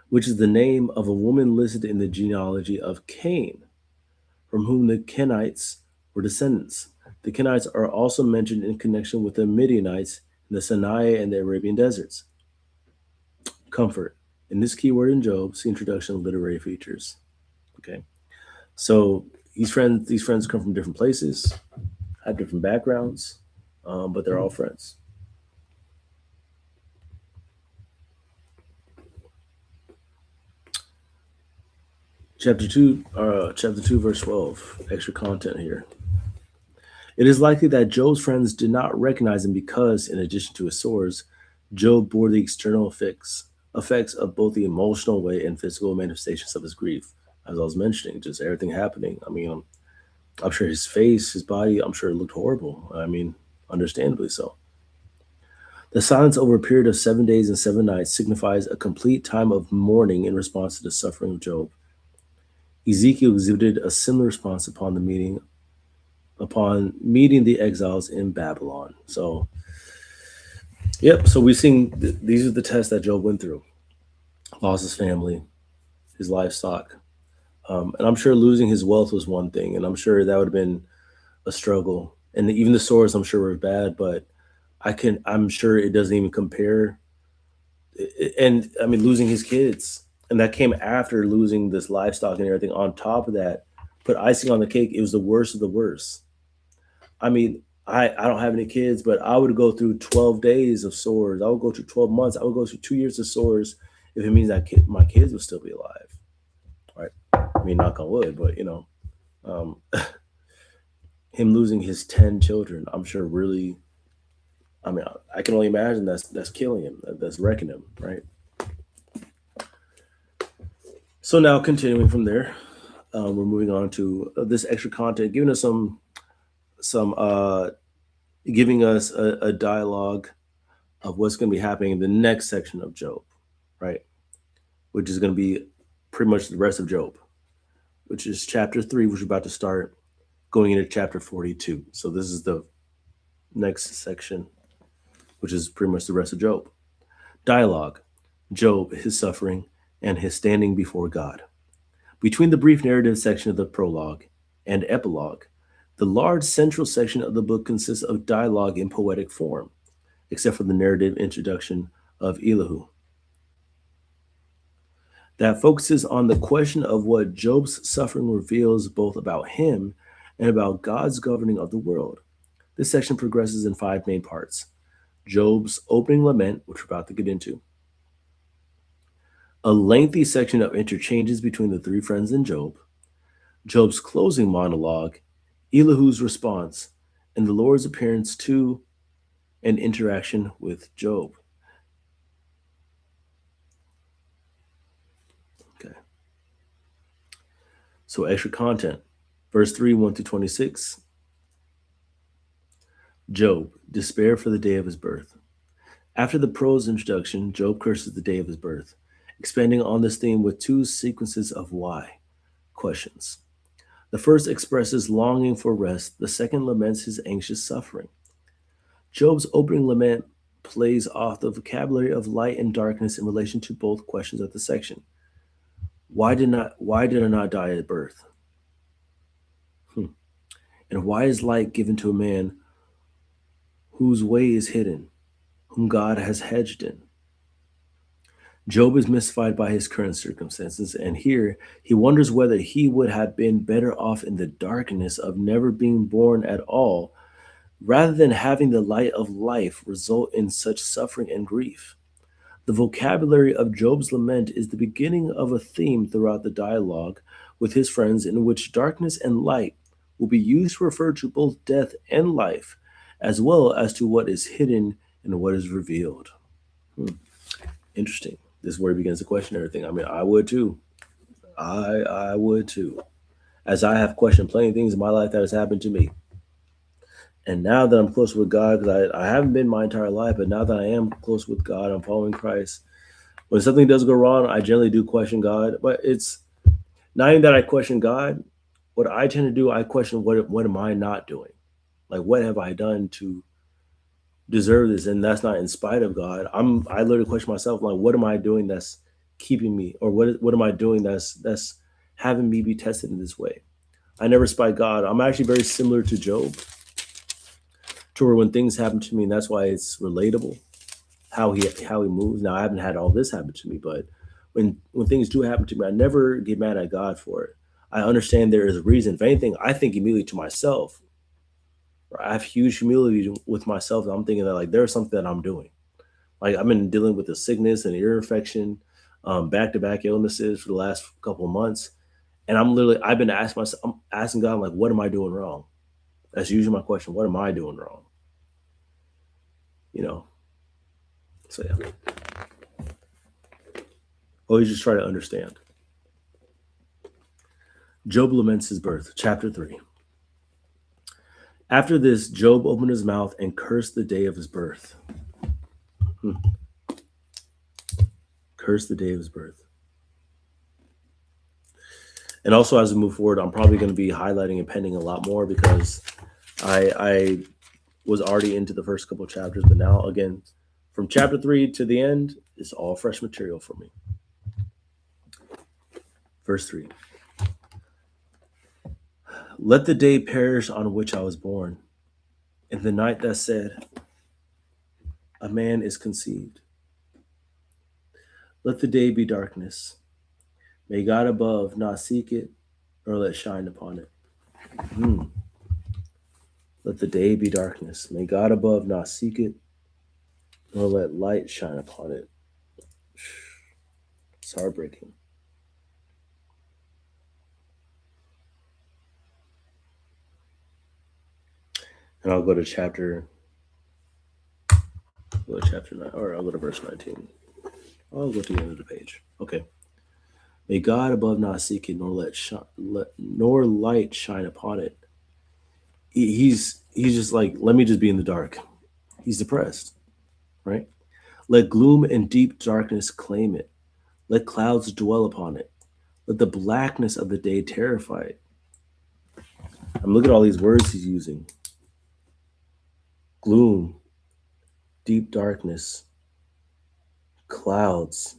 which is the name of a woman listed in the genealogy of Cain, from whom the Kenites were descendants. The Kenites are also mentioned in connection with the Midianites in the Sinai and the Arabian deserts. Comfort. In this keyword in Job, see introduction of literary features. Okay. So these friends come from different places, have different backgrounds, but they're all friends. Chapter 2, verse 12, extra content here. It is likely that Job's friends did not recognize him because, in addition to his sores, Job bore the external effects of both the emotional way and physical manifestations of his grief. As I was mentioning, just everything happening. I mean, I'm sure his face, his body, I'm sure it looked horrible. I mean, understandably so. The silence over a period of 7 days and 7 nights signifies a complete time of mourning in response to the suffering of Job. Ezekiel exhibited a similar response upon meeting the exiles in Babylon. So, yep. So we've seen these are the tests that Job went through: lost his family, his livestock, and I'm sure losing his wealth was one thing, and I'm sure that would have been a struggle. And even the sores, I'm sure, were bad, but I'm sure it doesn't even compare. And I mean, losing his kids, and that came after losing this livestock and everything. On top of that, put icing on the cake, it was the worst of the worst. I mean, I don't have any kids, but I would go through 12 days of sores. I would go through 12 months. I would go through 2 years of sores if it means that my kids would still be alive. Right? I mean, knock on wood, but um, him losing his 10 children, I'm sure really. I mean, I can only imagine that's killing him. That's wrecking him, right? So now, continuing from there, we're moving on to this extra content, giving us giving us a dialogue of what's going to be happening in the next section of Job, right? Which is going to be pretty much the rest of Job, which is chapter 3, which we're about to start, going into chapter 42. So this is the next section, which is pretty much the rest of Job. Dialogue: Job, his suffering, and his standing before God. Between the brief narrative section of the prologue and epilogue, the large central section of the book consists of dialogue in poetic form, except for the narrative introduction of Elihu, that focuses on the question of what Job's suffering reveals both about him and about God's governing of the world. This section progresses in 5 main parts: Job's opening lament, which we're about to get into, a lengthy section of interchanges between the 3 friends and Job's closing monologue, Elihu's response, and the Lord's appearance to and interaction with Job. Okay. So extra content. Verse 3, 1 through 26. Job, despair for the day of his birth. After the prose introduction, Job curses the day of his birth, expanding on this theme with two sequences of why questions. The first expresses longing for rest, the second laments his anxious suffering. Job's opening lament plays off the vocabulary of light and darkness in relation to both questions of the section. Why did I not die at birth? And why is light given to a man whose way is hidden, whom God has hedged in? Job is mystified by his current circumstances, and here he wonders whether he would have been better off in the darkness of never being born at all, rather than having the light of life result in such suffering and grief. The vocabulary of Job's lament is the beginning of a theme throughout the dialogue with his friends in which darkness and light will be used to refer to both death and life, as well as to what is hidden and what is revealed. Interesting. This is where he begins to question everything. I mean, I would too. I would too. As I have questioned plenty of things in my life that has happened to me. And now that I'm close with God, because I haven't been my entire life, but now that I am close with God, I'm following Christ. When something does go wrong, I generally do question God. But it's not even that I question God. What I tend to do, I question what am I not doing? Like, what have I done to deserve this? And that's not in spite of God. I literally question myself, like, what am I doing that's keeping me, or what am I doing that's having me be tested in this way? I never spite God. I'm actually very similar to Job, to where when things happen to me, and that's why it's relatable how he moves. Now I haven't had all this happen to me, but when things do happen to me, I never get mad at God for it. I understand there is a reason. If anything, I think immediately to myself. I have huge humility with myself. And I'm thinking that, like, there's something that I'm doing. Like, I've been dealing with a sickness and ear infection, back-to-back illnesses for the last couple of months, and I've been asking myself, I'm asking God, like, what am I doing wrong? That's usually my question. What am I doing wrong? You know. So yeah. Always just try to understand. Job laments his birth, chapter 3. After this, Job opened his mouth and cursed the day of his birth. Cursed the day of his birth. And also, as we move forward, I'm probably going to be highlighting and penning a lot more, because I was already into the first couple of chapters, but now, again, from chapter 3 to the end, it's all fresh material for me. Verse 3. Let the day perish on which I was born, and the night that said, a man is conceived. Let the day be darkness. May God above not seek it, nor let shine upon it. Let the day be darkness. May God above not seek it, nor let light shine upon it. It's heartbreaking. And I'll go to chapter 9, or I'll go to verse 19. I'll go to the end of the page. Okay. May God above not seek it, nor light shine upon it. He's just like, let me just be in the dark. He's depressed, right? Let gloom and deep darkness claim it. Let clouds dwell upon it. Let the blackness of the day terrify it. I'm looking at all these words he's using. Gloom, deep darkness, clouds,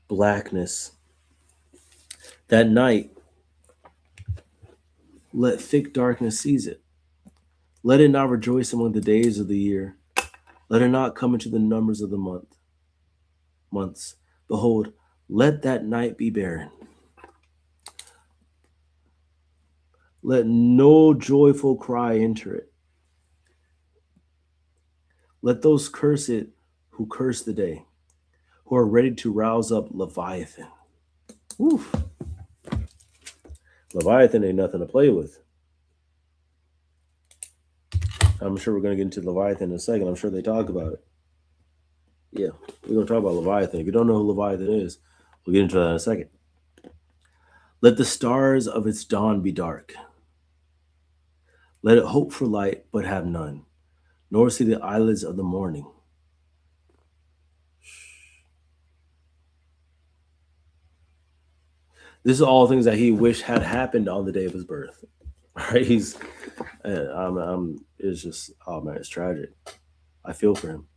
blackness. That night, let thick darkness seize it. Let it not rejoice among the days of the year. Let it not come into the numbers of the months. Behold, let that night be barren. Let no joyful cry enter it. Let those curse it who curse the day, who are ready to rouse up Leviathan. Oof. Leviathan ain't nothing to play with. I'm sure we're going to get into Leviathan in a second. I'm sure they talk about it. Yeah, we're going to talk about Leviathan. If you don't know who Leviathan is, we'll get into that in a second. Let the stars of its dawn be dark. Let it hope for light, but have none. nor see the eyelids of the morning. This is all things that he wished had happened on the day of his birth. Right? It's just, oh man, it's tragic. I feel for him.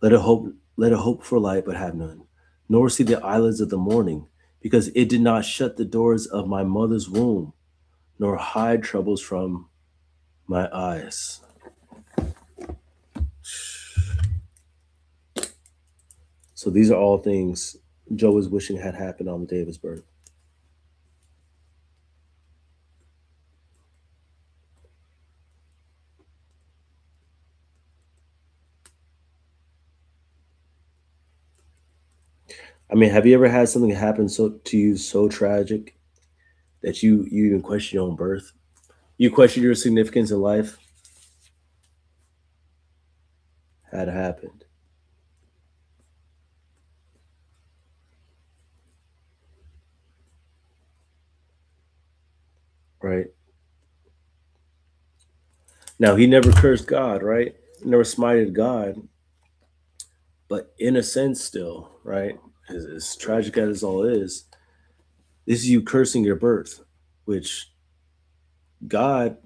Let it hope for light, but have none, nor see the eyelids of the morning, because it did not shut the doors of my mother's womb, nor hide troubles from my eyes. So these are all things Job is wishing had happened on the day of his birth. I mean, have you ever had something happen to you so tragic that you even question your own birth? You question your significance in life? Had happened. Right? Now he never cursed God, right? Never smited God, but in a sense, still, right? As tragic as all is, this is you cursing your birth, which God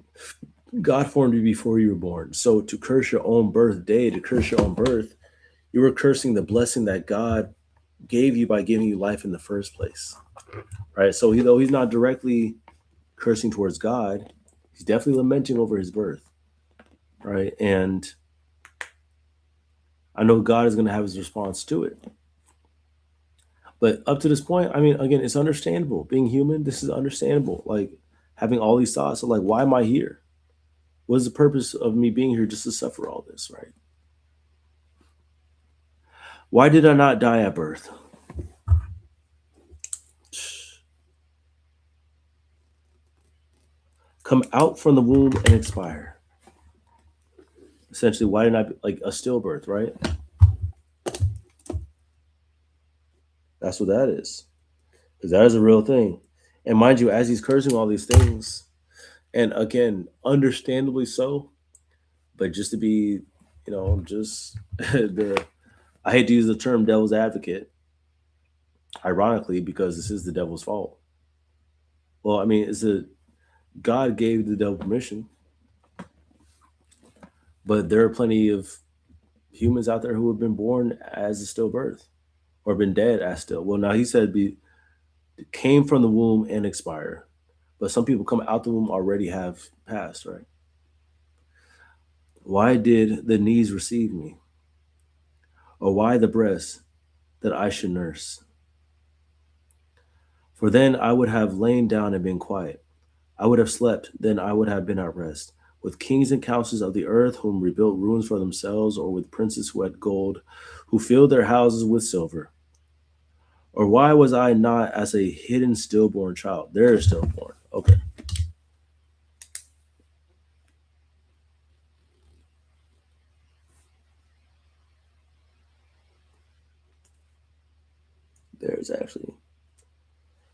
God formed you before you were born. So to curse your own birthday, to curse your own birth, you were cursing the blessing that God gave you by giving you life in the first place, right? So though he's not directly cursing towards God, he's definitely lamenting over his birth, right? And I know God is going to have his response to it. But up to this point, I mean, again, it's understandable. Being human, this is understandable. Like having all these thoughts of like, why am I here? What is the purpose of me being here just to suffer all this, right? Why did I not die at birth? Come out from the womb and expire. Essentially, why didn't I like a stillbirth, right? That's what that is. Because that is a real thing. And mind you, as he's cursing all these things, and again, understandably so, but just to be, just the I hate to use the term devil's advocate, ironically, because this is the devil's fault. Well, I mean, God gave the devil permission, but there are plenty of humans out there who have been born as a stillbirth or been dead as still. Well, now he said came from the womb and expire, but some people come out the womb already have passed, right? Why did the knees receive me, or why the breast that I should nurse? For then I would have lain down and been quiet. I would have slept, then I would have been at rest, with kings and counselors of the earth whom rebuilt ruins for themselves, or with princes who had gold, who filled their houses with silver. Or why was I not as a hidden stillborn child? They're stillborn. Okay. There's actually.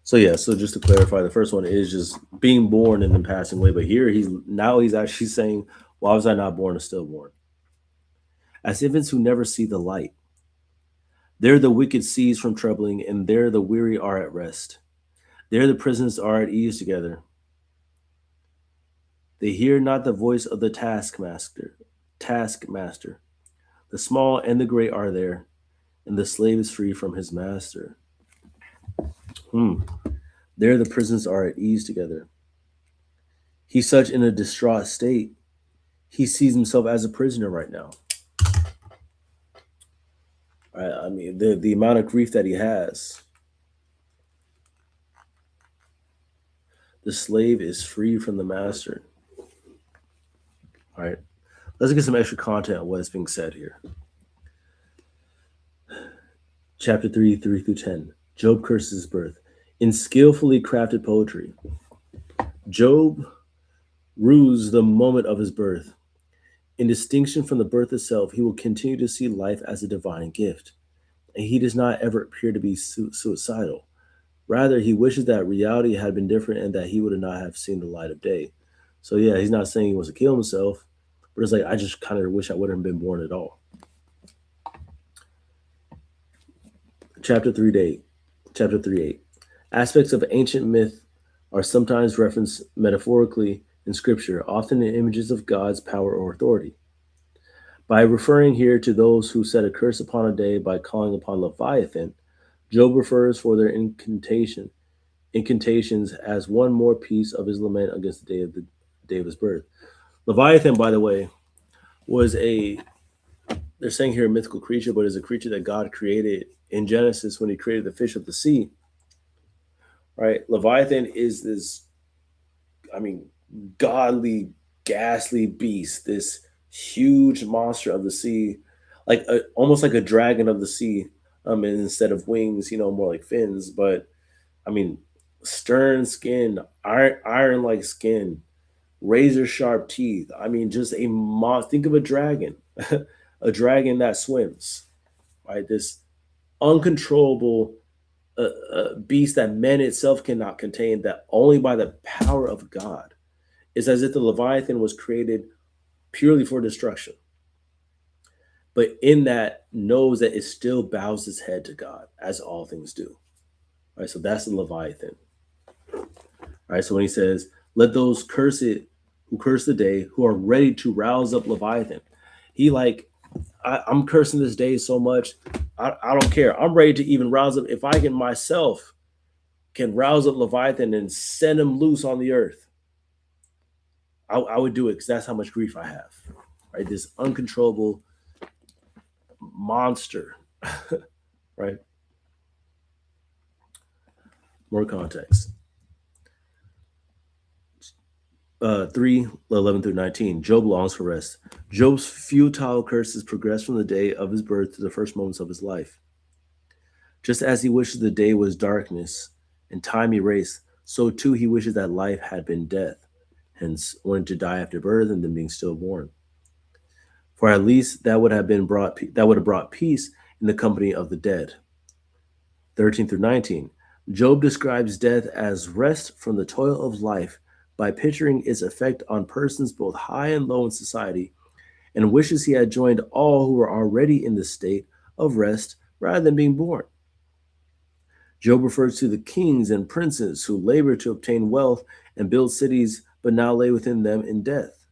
So yeah, so just to clarify, the first one is just being born and then passing away. But here he's actually saying, why was I not born a stillborn? As infants who never see the light. There the wicked cease from troubling, and there the weary are at rest. There the prisoners are at ease together. They hear not the voice of the taskmaster. Taskmaster. The small and the great are there, and the slave is free from his master. There the prisoners are at ease together. He's such in a distraught state. He sees himself as a prisoner right now. Right? I mean, the amount of grief that he has. The slave is free from the master. All right. Let's get some extra content on what is being said here. Chapter 3, 3 through 10. Job curses his birth. In skillfully crafted poetry, Job rues the moment of his birth. In distinction from the birth itself, he will continue to see life as a divine gift, and he does not ever appear to be suicidal. Rather, he wishes that reality had been different and that he would not have seen the light of day. So yeah, he's not saying he wants to kill himself, But it's like I just kind of wish I wouldn't have been born at all. Chapter 3:8. Chapter 3:8. Aspects of ancient myth are sometimes referenced metaphorically in Scripture, often in images of God's power or authority. By referring here to those who set a curse upon a day by calling upon Leviathan, Job refers for their incantations as one more piece of his lament against the day of his birth. Leviathan, by the way, was they're saying here a mythical creature, but is a creature that God created in Genesis when he created the fish of the sea. Right? Leviathan is this, I mean, godly, ghastly beast, this huge monster of the sea, almost like a dragon of the sea. And instead of wings, more like fins. But I mean, stern skin, iron like skin, razor sharp teeth. I mean, just a think of a dragon, a dragon that swims, right? This uncontrollable beast that man itself cannot contain, that only by the power of God. It's as if the Leviathan was created purely for destruction, but in that knows that it still bows its head to God, as all things do. Right, so that's the Leviathan. Right, so when he says, "Let those curse it who curse the day, who are ready to rouse up Leviathan," he I'm cursing this day so much, I don't care. I'm ready to even rouse up if I can myself can rouse up Leviathan and send him loose on the earth. I would do it because that's how much grief I have. Right, this uncontrollable monster. Right. More context. 3:11-19. Job longs for rest. Job's futile curses progress from the day of his birth to the first moments of his life. Just as he wishes the day was darkness and time erased, so too he wishes that life had been death, hence wanting to die after birth and then being stillborn. For at least that would have brought peace in the company of the dead. 13-19. Job describes death as rest from the toil of life by picturing its effect on persons both high and low in society, and wishes he had joined all who were already in the state of rest rather than being born. Job refers to the kings and princes who labored to obtain wealth and build cities, but now lay within them in death.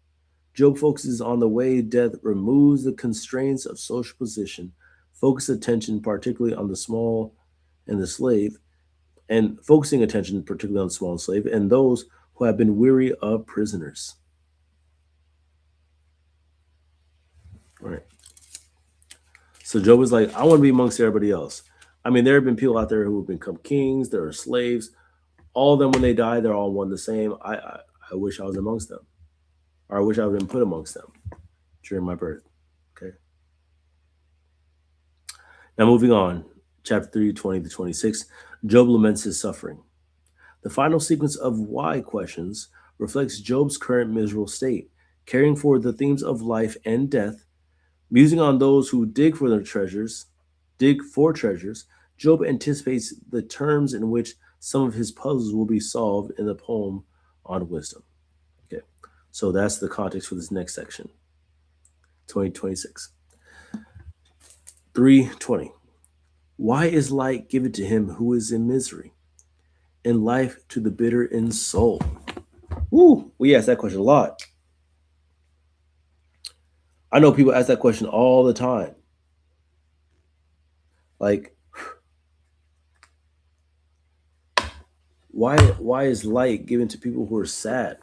Job focuses on the way death removes the constraints of social position, focused attention particularly on the small and the slave, and focusing attention particularly on the small and slave, and those who have been weary of prisoners. All right. So Job was like, I want to be amongst everybody else. I mean, there have been people out there who have become kings, there are slaves. All of them, when they die, they're all one the same. I wish I was amongst them. Or I wish I would have been put amongst them during my birth. Okay. Now moving on, chapter 3:20-26, Job laments his suffering. The final sequence of why questions reflects Job's current miserable state, carrying forward the themes of life and death, musing on those who dig for treasures. Job anticipates the terms in which some of his puzzles will be solved in the poem on wisdom. Okay, so that's the context for this next section. 20:26. 3:20. Why is light given to him who is in misery, and life to the bitter in soul? Ooh, we ask that question a lot. I know people ask that question all the time. Like, why is light given to people who are sad?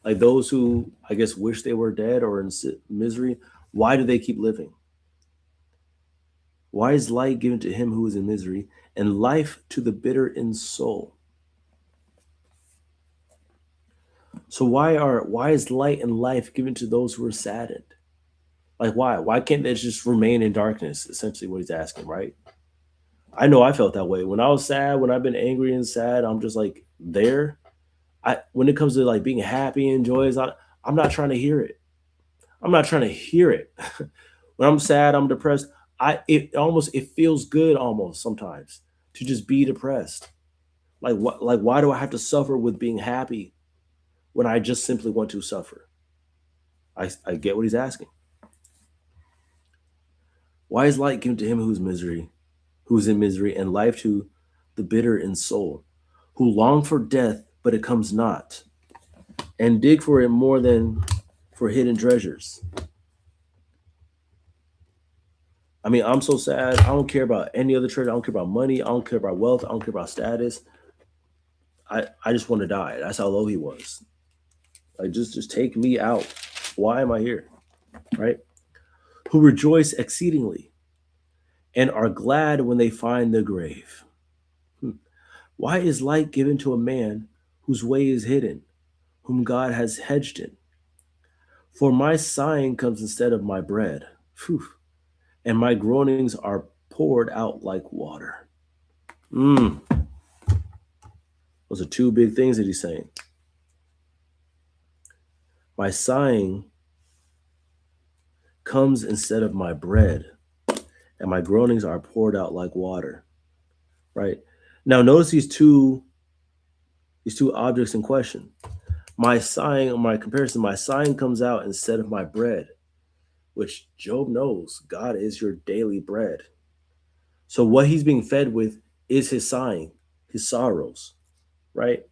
Like those who, I guess, wish they were dead or in misery. Why do they keep living? Why is light given to him who is in misery, and life to the bitter in soul? So why is light and life given to those who are saddened? Like why? Why can't they just remain in darkness? Essentially what he's asking, right? I know I felt that way. When I was sad, when I've been angry and sad, I'm just like there. When it comes to like being happy and joyous, I'm not trying to hear it. I'm not trying to hear it. When I'm sad, I'm depressed. It feels good almost sometimes to just be depressed. Why do I have to suffer with being happy when I just simply want to suffer? I get what he's asking. Why is light given to him who's in misery, and life to the bitter in soul, who long for death, but it comes not, and dig for it more than for hidden treasures? I mean, I'm so sad. I don't care about any other treasure. I don't care about money. I don't care about wealth. I don't care about status. I just want to die. That's how low he was. Like, just take me out. Why am I here? Right? Who rejoice exceedingly and are glad when they find the grave. Why is light given to a man whose way is hidden, whom God has hedged in? For my sighing comes instead of my bread, and my groanings are poured out like water. Those are two big things that he's saying. My sighing comes instead of my bread, and my groanings are poured out like water. Right? Now notice these two objects in question. My sighing comes out instead of my bread, which Job knows God is your daily bread. So what he's being fed with is his sighing, his sorrows, right?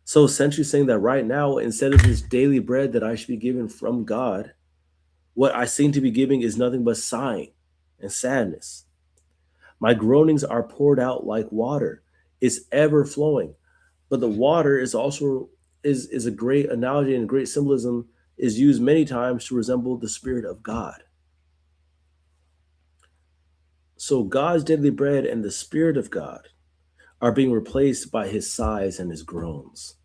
So essentially saying that right now, instead of this daily bread that I should be given from God, what I seem to be giving is nothing but sighing and sadness. My groanings are poured out like water. It's ever flowing. But the water is also is a great analogy and a great symbolism, is used many times to resemble the Spirit of God. So God's daily bread and the Spirit of God are being replaced by his sighs and his groans.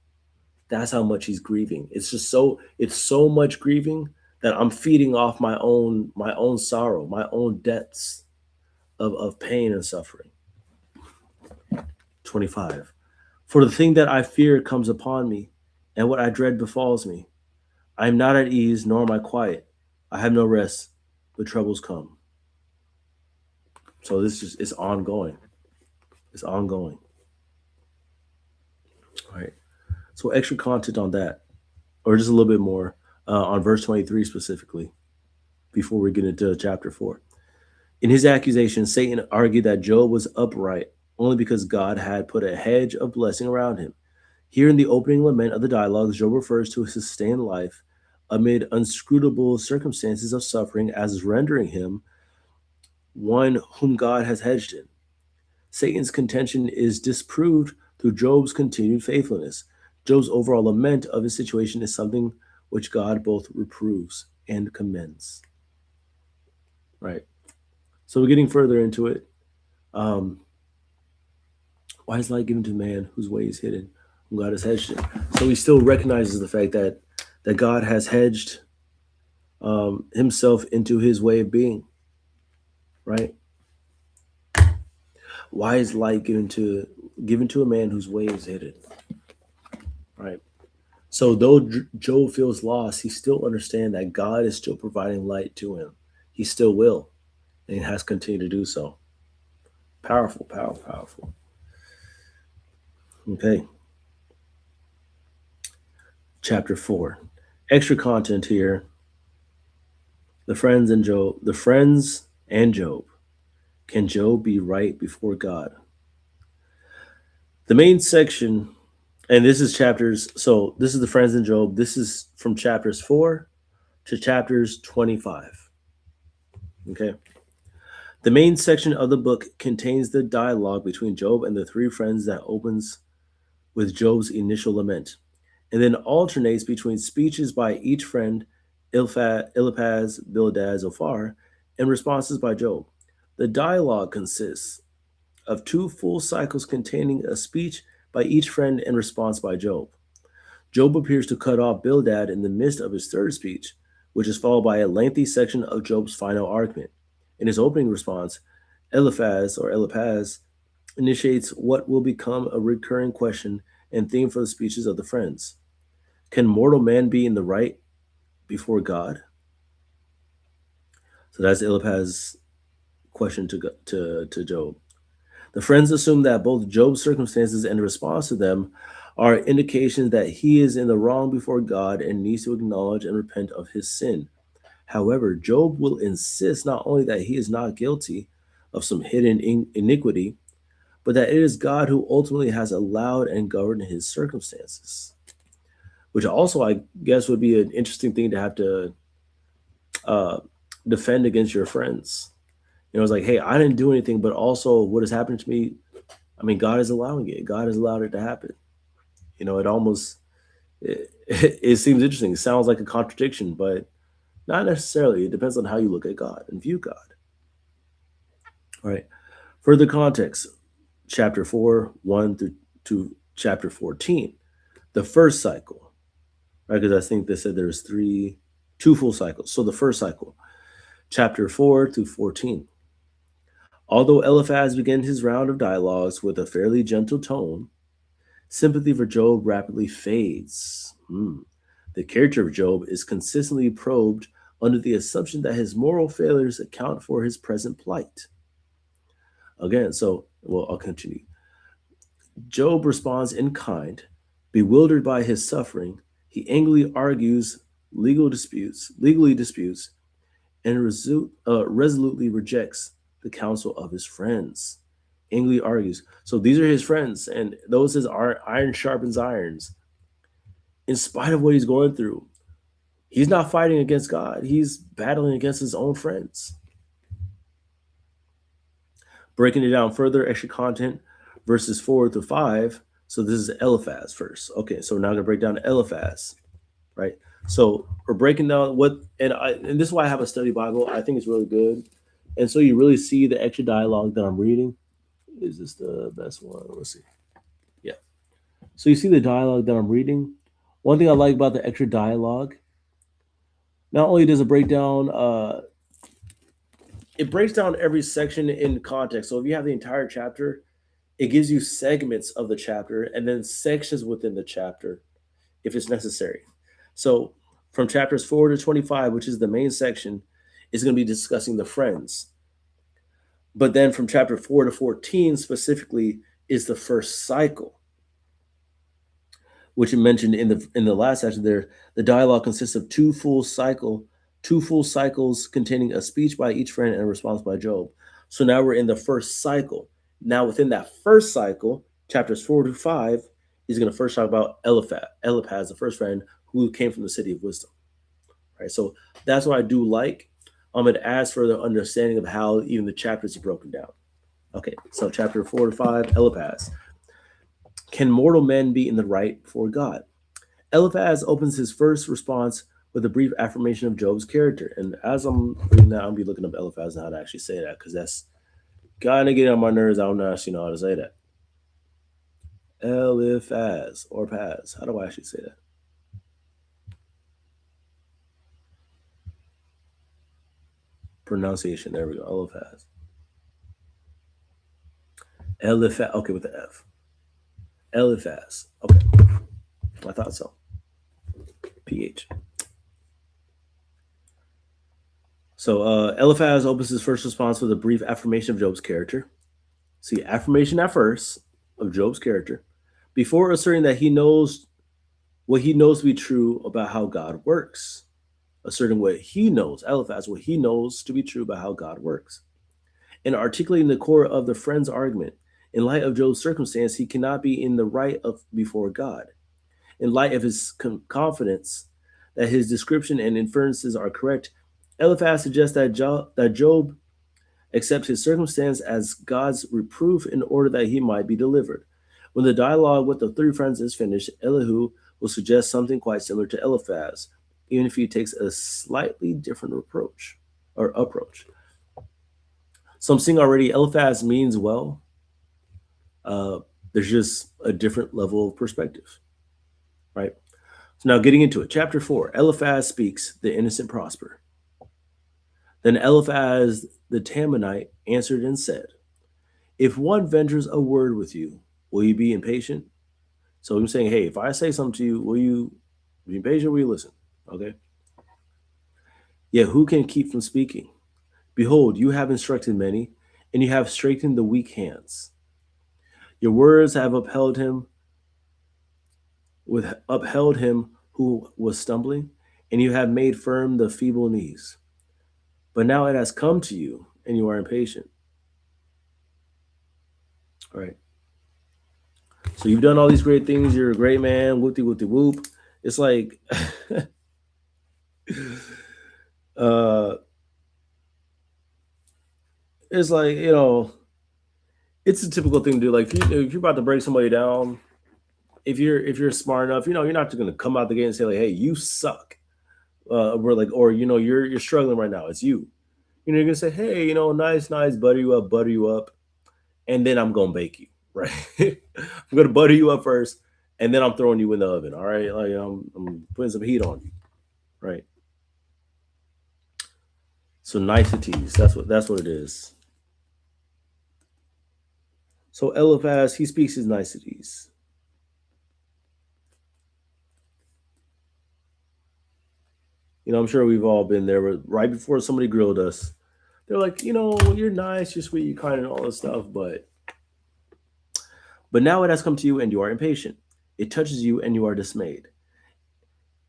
That's how much he's grieving. It's so much grieving that I'm feeding off my own sorrow, my own depths of pain and suffering. 25. For the thing that I fear comes upon me, and what I dread befalls me. I am not at ease, nor am I quiet. I have no rest, but troubles come. So this is ongoing. It's ongoing. All right. So extra content on that, or just a little bit more on verse 23 specifically, before we get into chapter 4. In his accusation, Satan argued that Job was upright only because God had put a hedge of blessing around him. Here in the opening lament of the dialogues, Job refers to a sustained life amid unscrutable circumstances of suffering as rendering him one whom God has hedged in. Satan's contention is disproved through Job's continued faithfulness. Job's overall lament of his situation is something which God both reproves and commends. Right. So we're getting further into it. Why is light given to man whose way is hidden, whom God has hedged in? So he still recognizes the fact that God has hedged himself into his way of being. Right. Why is light given to a man whose way is hidden? Right. So though Job feels lost, he still understands that God is still providing light to him. He still will, and he has continued to do so. Powerful, powerful, powerful. Okay. Chapter 4. Extra content here. The friends and Job. Can Job be right before God? The main section, and this is chapters, so this is the friends and Job. This is from chapters 4 to chapters 25. Okay. The main section of the book contains the dialogue between Job and the three friends that opens with Job's initial lament, and then alternates between speeches by each friend, Eliphaz, Bildad, Zophar, and responses by Job. The dialogue consists of 2 full cycles containing a speech by each friend and response by Job. Job appears to cut off Bildad in the midst of his third speech, which is followed by a lengthy section of Job's final argument. In his opening response, Eliphaz initiates what will become a recurring question and theme for the speeches of the friends. Can mortal man be in the right before God? So that's Eliphaz's question to Job. The friends assume that both Job's circumstances and the response to them are indications that he is in the wrong before God and needs to acknowledge and repent of his sin. However, Job will insist not only that he is not guilty of some hidden iniquity, but that it is God who ultimately has allowed and governed his circumstances. Which also, I guess, would be an interesting thing to have to uh, defend against your friends. It's like, hey, I didn't do anything, but also what has happened to me, I mean, God is allowing it. God has allowed it to happen. It almost, it seems interesting. It sounds like a contradiction, but not necessarily. It depends on how you look at God and view God. All right. Further context, chapter 4, 1 through to chapter 14, the first cycle, right? Because I think they said there's two full cycles. So the first cycle, chapter 4 through 14. Although Eliphaz began his round of dialogues with a fairly gentle tone, sympathy for Job rapidly fades. The character of Job is consistently probed under the assumption that his moral failures account for his present plight. Again, I'll continue. Job responds in kind. Bewildered by his suffering, he angrily argues legally disputes, and resolutely rejects the counsel of his friends. Angrily argues. So these are his friends, and those his iron sharpens irons. In spite of what he's going through, he's not fighting against God. He's battling against his own friends. Breaking it down further, extra content, verses 4 to 5. So this is Eliphaz first. Okay, so we're now going to break down Eliphaz, right? So we're breaking down and this is why I have a study Bible. I think it's really good. And so you really see the extra dialogue that I'm reading. Is this the best one? Let's see. Yeah. So you see the dialogue that I'm reading. One thing I like about the extra dialogue, not only does it break down every section in context. So if you have the entire chapter, it gives you segments of the chapter and then sections within the chapter if it's necessary. So from chapters 4 to 25, which is the main section, is going to be discussing the friends. But then from chapter 4 to 14 specifically is the first cycle, which you mentioned in the last section there. The dialogue consists of two full cycles containing a speech by each friend and a response by Job. So now we're in the first cycle. Now within that first cycle, chapters 4 to 5 is going to first talk about Eliphaz, the first friend who came from the city of wisdom. Right. So that's what I do like. It adds further understanding of how even the chapters are broken down. Okay, so chapter 4 to 5, Eliphaz. Can mortal men be in the right before God? Eliphaz opens his first response with a brief affirmation of Job's character. And as I'm reading that, I'll be looking up Eliphaz and how to actually say that, because that's kind of getting on my nerves. I don't actually know how to say that. Eliphaz or Paz. How do I actually say that? Pronunciation. There we go. Eliphaz. Eliphaz. Okay, with the F. Eliphaz. Okay. I thought so. PH. So Eliphaz opens his first response with a brief affirmation of Job's character. See, affirmation at first of Job's character, before asserting that he knows what he knows to be true about how God works. Asserting what he knows, Eliphaz, what he knows to be true about how God works. And articulating the core of the friend's argument. In light of Job's circumstance, he cannot be in the right of before God. In light of his confidence that his description and inferences are correct, Eliphaz suggests that Job accepts his circumstance as God's reproof in order that he might be delivered. When the dialogue with the three friends is finished, Elihu will suggest something quite similar to Eliphaz, even if he takes a slightly different approach. So I'm seeing already Eliphaz means well. There's just a different level of perspective, right? So now getting into it. Chapter 4, Eliphaz speaks, the innocent prosper. Then Eliphaz the Temanite answered and said, if one ventures a word with you, will you be impatient? So I'm saying, hey, if I say something to you, will you be impatient or will you listen? Okay. Yet who can keep from speaking? Behold, you have instructed many, and you have strengthened the weak hands. Your words have upheld him with upheld him who was stumbling, and you have made firm the feeble knees. But now it has come to you, and you are impatient. All right. So you've done all these great things. You're a great man. Whoopty whoopty whoop. It's like, uh, it's like it's a typical thing to do. Like if you're about to break somebody down, if you're smart enough, you're not just gonna come out the gate and say like, "Hey, you suck," or you're struggling right now. It's you. You're gonna say, "Hey, nice, butter you up, and then I'm gonna bake you." Right? I'm gonna butter you up first, and then I'm throwing you in the oven. All right, like I'm putting some heat on you. Right? So niceties. That's what it is. So Eliphaz, he speaks his niceties. I'm sure we've all been there. Right before somebody grilled us, they're like, you're nice, you're sweet, you're kind, and all this stuff, but now it has come to you, and you are impatient. It touches you, and you are dismayed.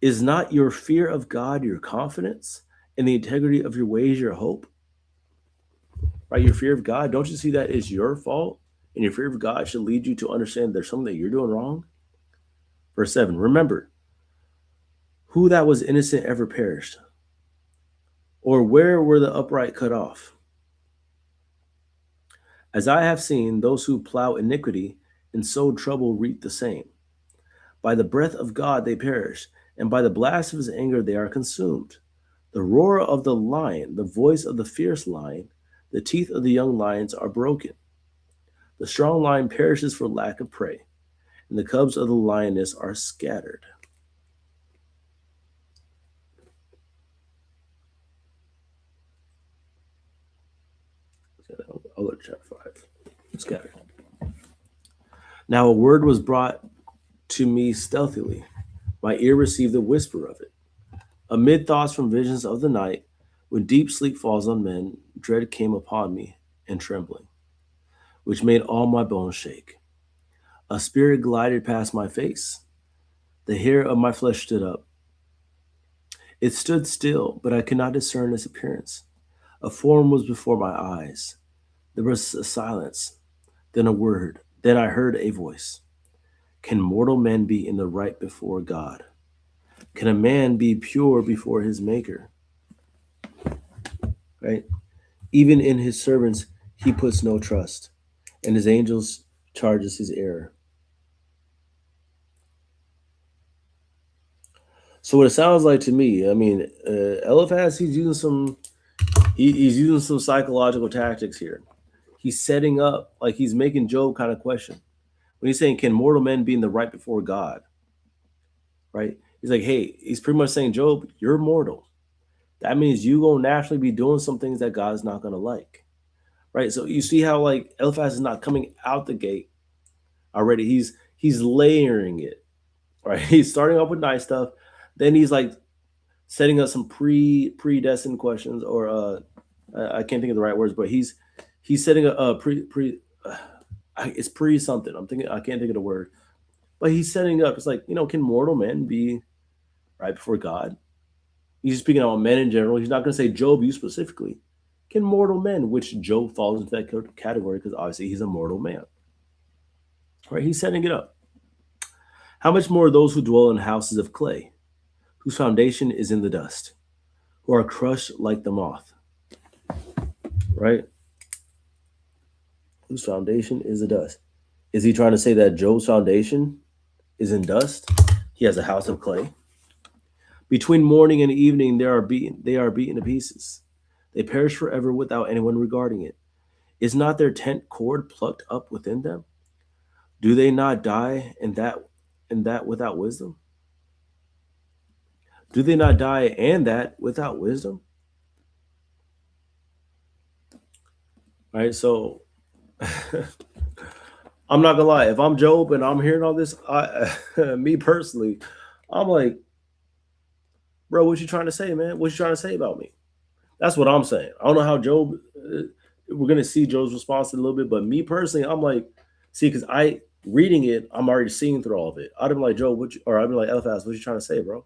Is not your fear of God your confidence, and the integrity of your ways your hope? Right, your fear of God. Don't you see that is your fault, and your fear of God should lead you to understand there's something that you're doing wrong? Verse 7. Remember, who that was innocent ever perished, or where were the upright cut off? As I have seen, those who plow iniquity and sow trouble reap the same. By the breath of God they perish, and by the blast of his anger they are consumed. The roar of the lion, the voice of the fierce lion, the teeth of the young lions are broken. The strong lion perishes for lack of prey, and the cubs of the lioness are scattered. I'll go to chapter 5. Scattered. Now a word was brought to me stealthily. My ear received the whisper of it. Amid thoughts from visions of the night, when deep sleep falls on men, dread came upon me and trembling, which made all my bones shake. A spirit glided past my face. The hair of my flesh stood up. It stood still, but I could not discern its appearance. A form was before my eyes. There was a silence, then a word. Then I heard a voice. Can mortal men be in the right before God? Can a man be pure before his maker? Right? Even in his servants, he puts no trust, and his angels charges his error. So what it sounds like to me, I mean, Eliphaz, he's using some psychological tactics here. He's setting up, like he's making Job kind of question. When he's saying, can mortal men be in the right before God? Right? He's like, hey, he's pretty much saying, Job, you're mortal. That means you gonna naturally be doing some things that God's not gonna like. Right? So you see how like Eliphaz is not coming out the gate already. He's layering it. Right? He's starting off with nice stuff. Then he's like setting up some predestined questions, or I can't think of the right words, but he's setting a it's pre something. I can't think of the word, but he's setting up. It's like, can mortal men be right before God? He's speaking about men in general. He's not going to say Job, you specifically. Can mortal men, which Job falls into that category because obviously he's a mortal man. Right? He's setting it up. How much more those who dwell in houses of clay, whose foundation is in the dust, who are crushed like the moth. Right? Whose foundation is the dust. Is he trying to say that Job's foundation is in dust? He has a house of clay. Between morning and evening, they are beaten to pieces. They perish forever without anyone regarding it. Is not their tent cord plucked up within them? Do they not die in that without wisdom? Do they not die and that without wisdom? All right, so I'm not gonna lie. If I'm Job and I'm hearing all this, me personally, I'm like, bro, what you trying to say, man? What you trying to say about me? That's what I'm saying. I don't know how Job. We're gonna see Job's response in a little bit, but me personally, I'm like, see, because reading it, I'm already seeing through all of it. I'd be like, Joe, or I'd be like, Eliphaz, what you trying to say, bro?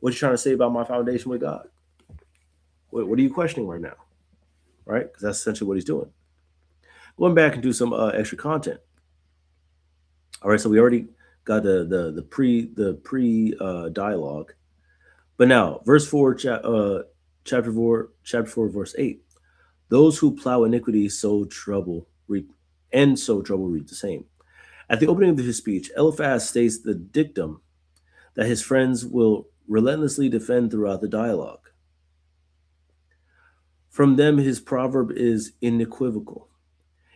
What you trying to say about my foundation with God? What are you questioning right now? Right? Because that's essentially what he's doing. Going back and do some extra content. All right, so we already got the pre dialogue, but now verse 4, chapter 4, verse 8. Those who plow iniquity sow trouble, reap, and sow trouble reap the same. At the opening of his speech, Eliphaz states the dictum that his friends will relentlessly defend throughout the dialogue. From them, his proverb is unequivocal.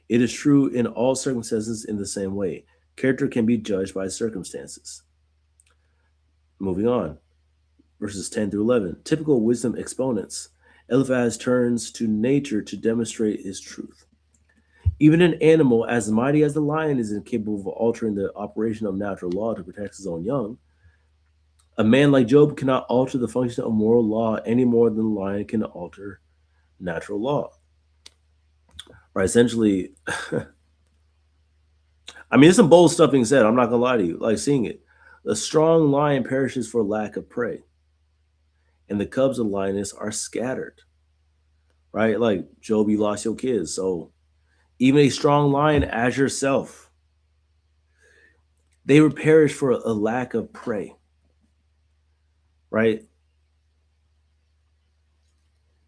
It is true in all circumstances in the same way. Character can be judged by circumstances. Moving on, verses 10 through 11. Typical wisdom exponents. Eliphaz turns to nature to demonstrate his truth. Even an animal as mighty as the lion is incapable of altering the operation of natural law to protect his own young. A man like Job cannot alter the function of moral law any more than the lion can alter natural law. Right, essentially, I mean, there's some bold stuff being said. I'm not gonna lie to you. Like seeing it, the strong lion perishes for lack of prey, and the cubs of lioness are scattered. Right, like Job, you lost your kids, so even a strong lion as yourself, they would perish for a lack of prey. Right,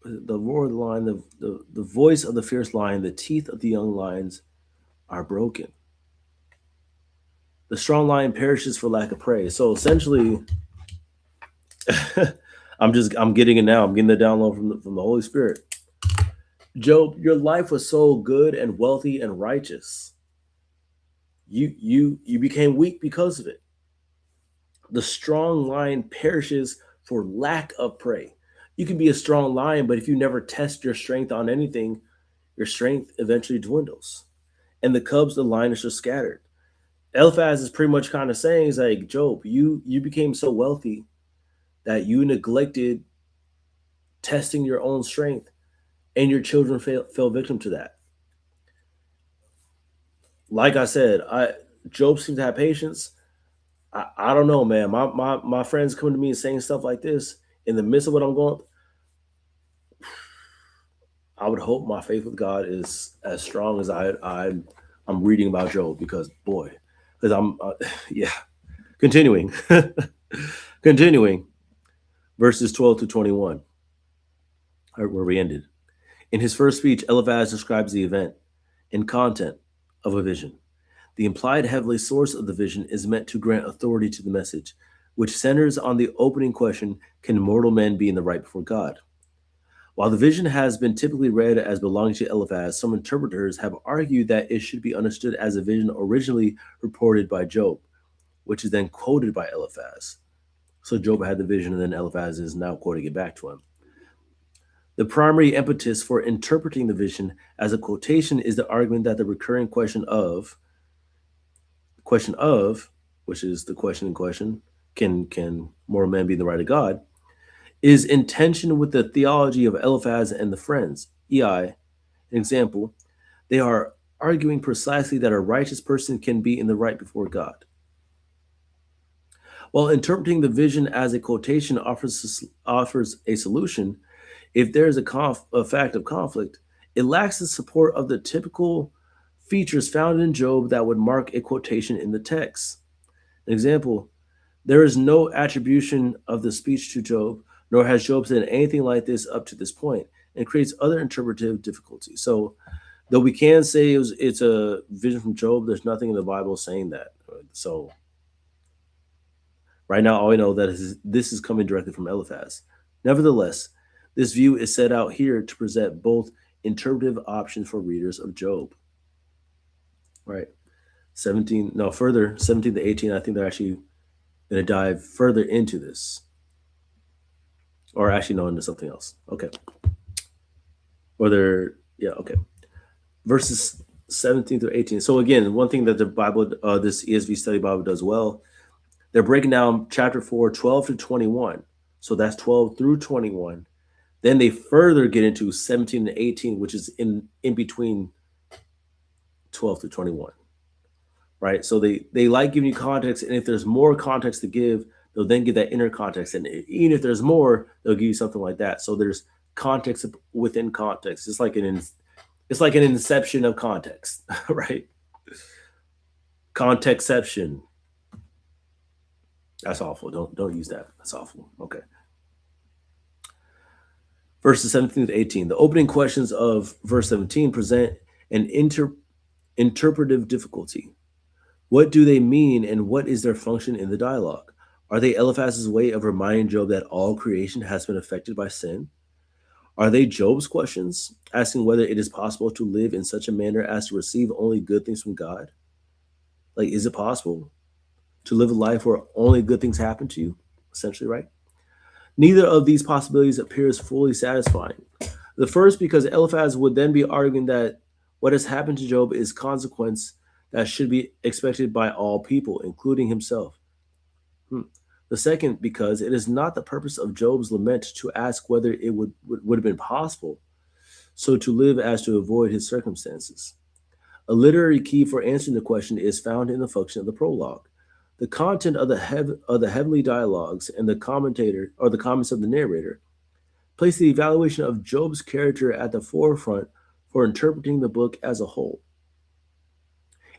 the roar of the lion, the voice of the fierce lion, the teeth of the young lions are broken. The strong lion perishes for lack of prey. So essentially, I'm getting it now. I'm getting the download from the Holy Spirit. Job, your life was so good and wealthy and righteous. You became weak because of it. The strong lion perishes for lack of prey. You can be a strong lion, but if you never test your strength on anything, your strength eventually dwindles. And the cubs, the lioness, are scattered. Eliphaz is pretty much kind of saying, is like, Job, you became so wealthy that you neglected testing your own strength, and your children fell victim to that. Like I said, Job seems to have patience. I don't know, man. My friends coming to me and saying stuff like this in the midst of what I'm going. I would hope my faith with God is as strong as I'm reading about Job, because boy, because I'm yeah. Continuing, continuing, verses 12 to 21, where we ended. In his first speech, Eliphaz describes the event and content of a vision. The implied heavenly source of the vision is meant to grant authority to the message, which centers on the opening question, can mortal men be in the right before God? While the vision has been typically read as belonging to Eliphaz, some interpreters have argued that it should be understood as a vision originally reported by Job, which is then quoted by Eliphaz. So Job had the vision, and then Eliphaz is now quoting it back to him. The primary impetus for interpreting the vision as a quotation is the argument that the recurring question of, which is the question in question, can mortal men be in the right of God, is in tension with the theology of Eliphaz and the friends. An example, they are arguing precisely that a righteous person can be in the right before God. While interpreting the vision as a quotation offers a solution, if there is a fact of conflict, it lacks the support of the typical features found in Job that would mark a quotation in the text. An example, there is no attribution of the speech to Job, nor has Job said anything like this up to this point, and creates other interpretive difficulties. So, though we can say it's a vision from Job, there's nothing in the Bible saying that. So, right now, all we know that this is coming directly from Eliphaz. Nevertheless, this view is set out here to present both interpretive options for readers of Job. Right. 17 to 18, I think they're actually going to dive further into this. Or actually, no, into something else. Okay. Okay. Verses 17 through 18. So again, one thing that the Bible, this ESV Study Bible does well, they're breaking down chapter 4, 12 to 21. So that's 12 through 21. Then they further get into 17 and 18, which is in between 12 to 21. right? So they like giving you context, and if there's more context to give, they'll then give that inner context, and even if there's more, they'll give you something like that. So there's context within context. It's like an inception of context, right? Contextception. That's awful. Don't use that. That's awful. Okay. Verses 17 to 18. The opening questions of verse 17 present an interpretive difficulty. What do they mean, and what is their function in the dialogue? Are they Eliphaz's way of reminding Job that all creation has been affected by sin? Are they Job's questions, asking whether it is possible to live in such a manner as to receive only good things from God? Like, is it possible to live a life where only good things happen to you? Essentially, right? Neither of these possibilities appears fully satisfying. The first, because Eliphaz would then be arguing that what has happened to Job is consequence that should be expected by all people, including himself. The second, because it is not the purpose of Job's lament to ask whether it would have been possible so to live as to avoid his circumstances. A literary key for answering the question is found in the function of the prologue. The content of the heavenly dialogues and the commentator or the comments of the narrator place the evaluation of Job's character at the forefront for interpreting the book as a whole.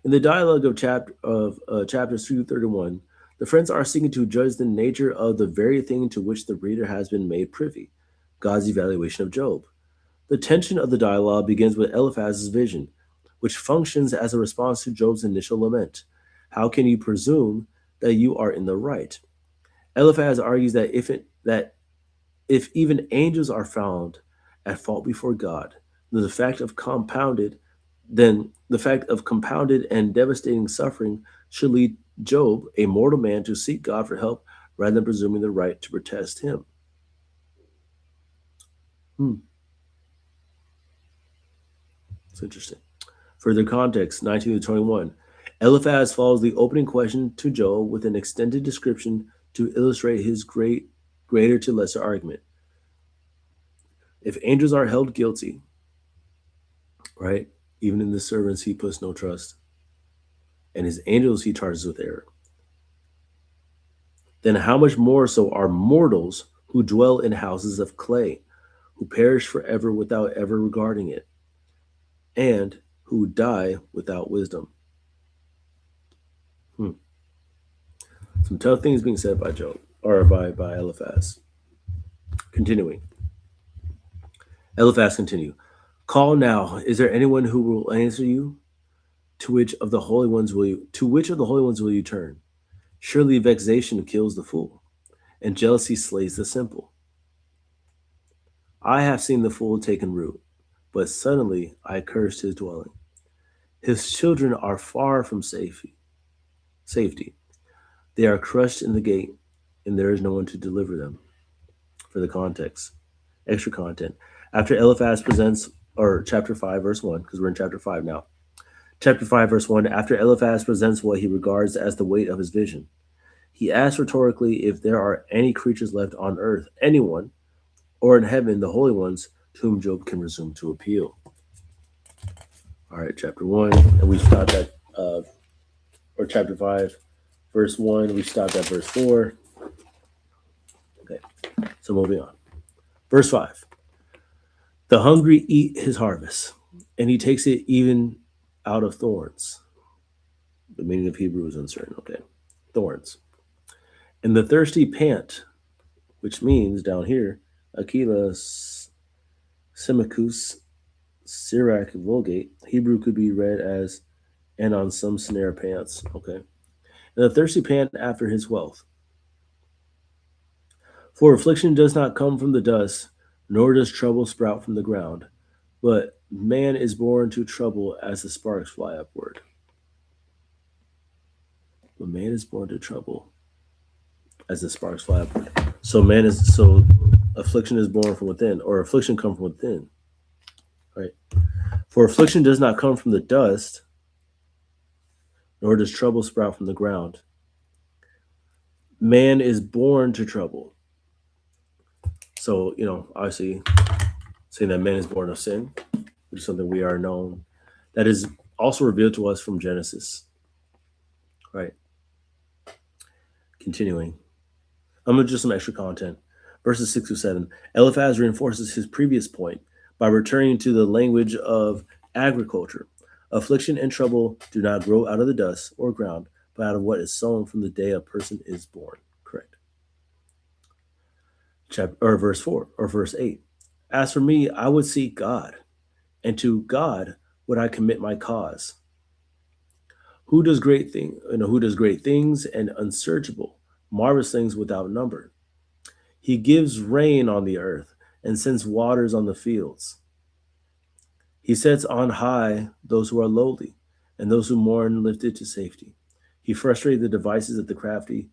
In the dialogue of chapters 2 to 31, the friends are seeking to judge the nature of the very thing to which the reader has been made privy, God's evaluation of Job. The tension of the dialogue begins with Eliphaz's vision, which functions as a response to Job's initial lament. How can you presume that you are in the right? Eliphaz argues that if even angels are found at fault before God, then the fact of compounded and devastating suffering should lead Job, a mortal man, to seek God for help rather than presuming the right to protest him. It's interesting. Further context, 19 to 21. Eliphaz follows the opening question to Job with an extended description to illustrate his greater to lesser argument. If angels are held guilty, right, even in the servants he puts no trust, and his angels he charges with error, then how much more so are mortals who dwell in houses of clay, who perish forever without ever regarding it, and who die without wisdom. Some tough things being said by Job, or by Eliphaz. Continuing. Eliphaz continue. Call now. Is there anyone who will answer you? To which of the holy ones will you turn? Surely vexation kills the fool, and jealousy slays the simple. I have seen the fool taken root, but suddenly I cursed his dwelling. His children are far from safety. They are crushed in the gate, and there is no one to deliver them. For the context, extra content. After Eliphaz presents, or chapter 5, verse 1, because we're in chapter 5 now. Chapter 5, verse 1, after Eliphaz presents what he regards as the weight of his vision, he asks rhetorically if there are any creatures left on earth, anyone, or in heaven, the holy ones, to whom Job can resume to appeal. All right, chapter 1, and we stopped at, or chapter 5, verse 1, we stopped at verse 4. Okay, so moving on. Verse 5. The hungry eat his harvest, and he takes it even out of thorns. The meaning of Hebrew is uncertain. Okay, thorns. And the thirsty pant, which means down here, Akilas, Simikus, Sirach, Vulgate. Hebrew could be read as, and on some snare pants. Okay. And the thirsty pant after his wealth. For affliction does not come from the dust, nor does trouble sprout from the ground, but man is born to trouble as the sparks fly upward. But man is born to trouble as the sparks fly upward. So affliction is born from within, or affliction comes from within. Right? For affliction does not come from the dust, nor does trouble sprout from the ground. Man is born to trouble. So, obviously, saying that man is born of sin, which is something we are known, that is also revealed to us from Genesis. Right. Continuing. I'm going to do some extra content. Verses 6 through 7. Eliphaz reinforces his previous point by returning to the language of agriculture. Affliction and trouble do not grow out of the dust or ground, but out of what is sown from the day a person is born. Correct. Verse 4 or verse 8. As for me, I would seek God, and to God would I commit my cause. Who does great things and unsearchable, marvelous things without number? He gives rain on the earth and sends waters on the fields. He sets on high those who are lowly, and those who mourn lifted to safety. He frustrates the devices of the crafty,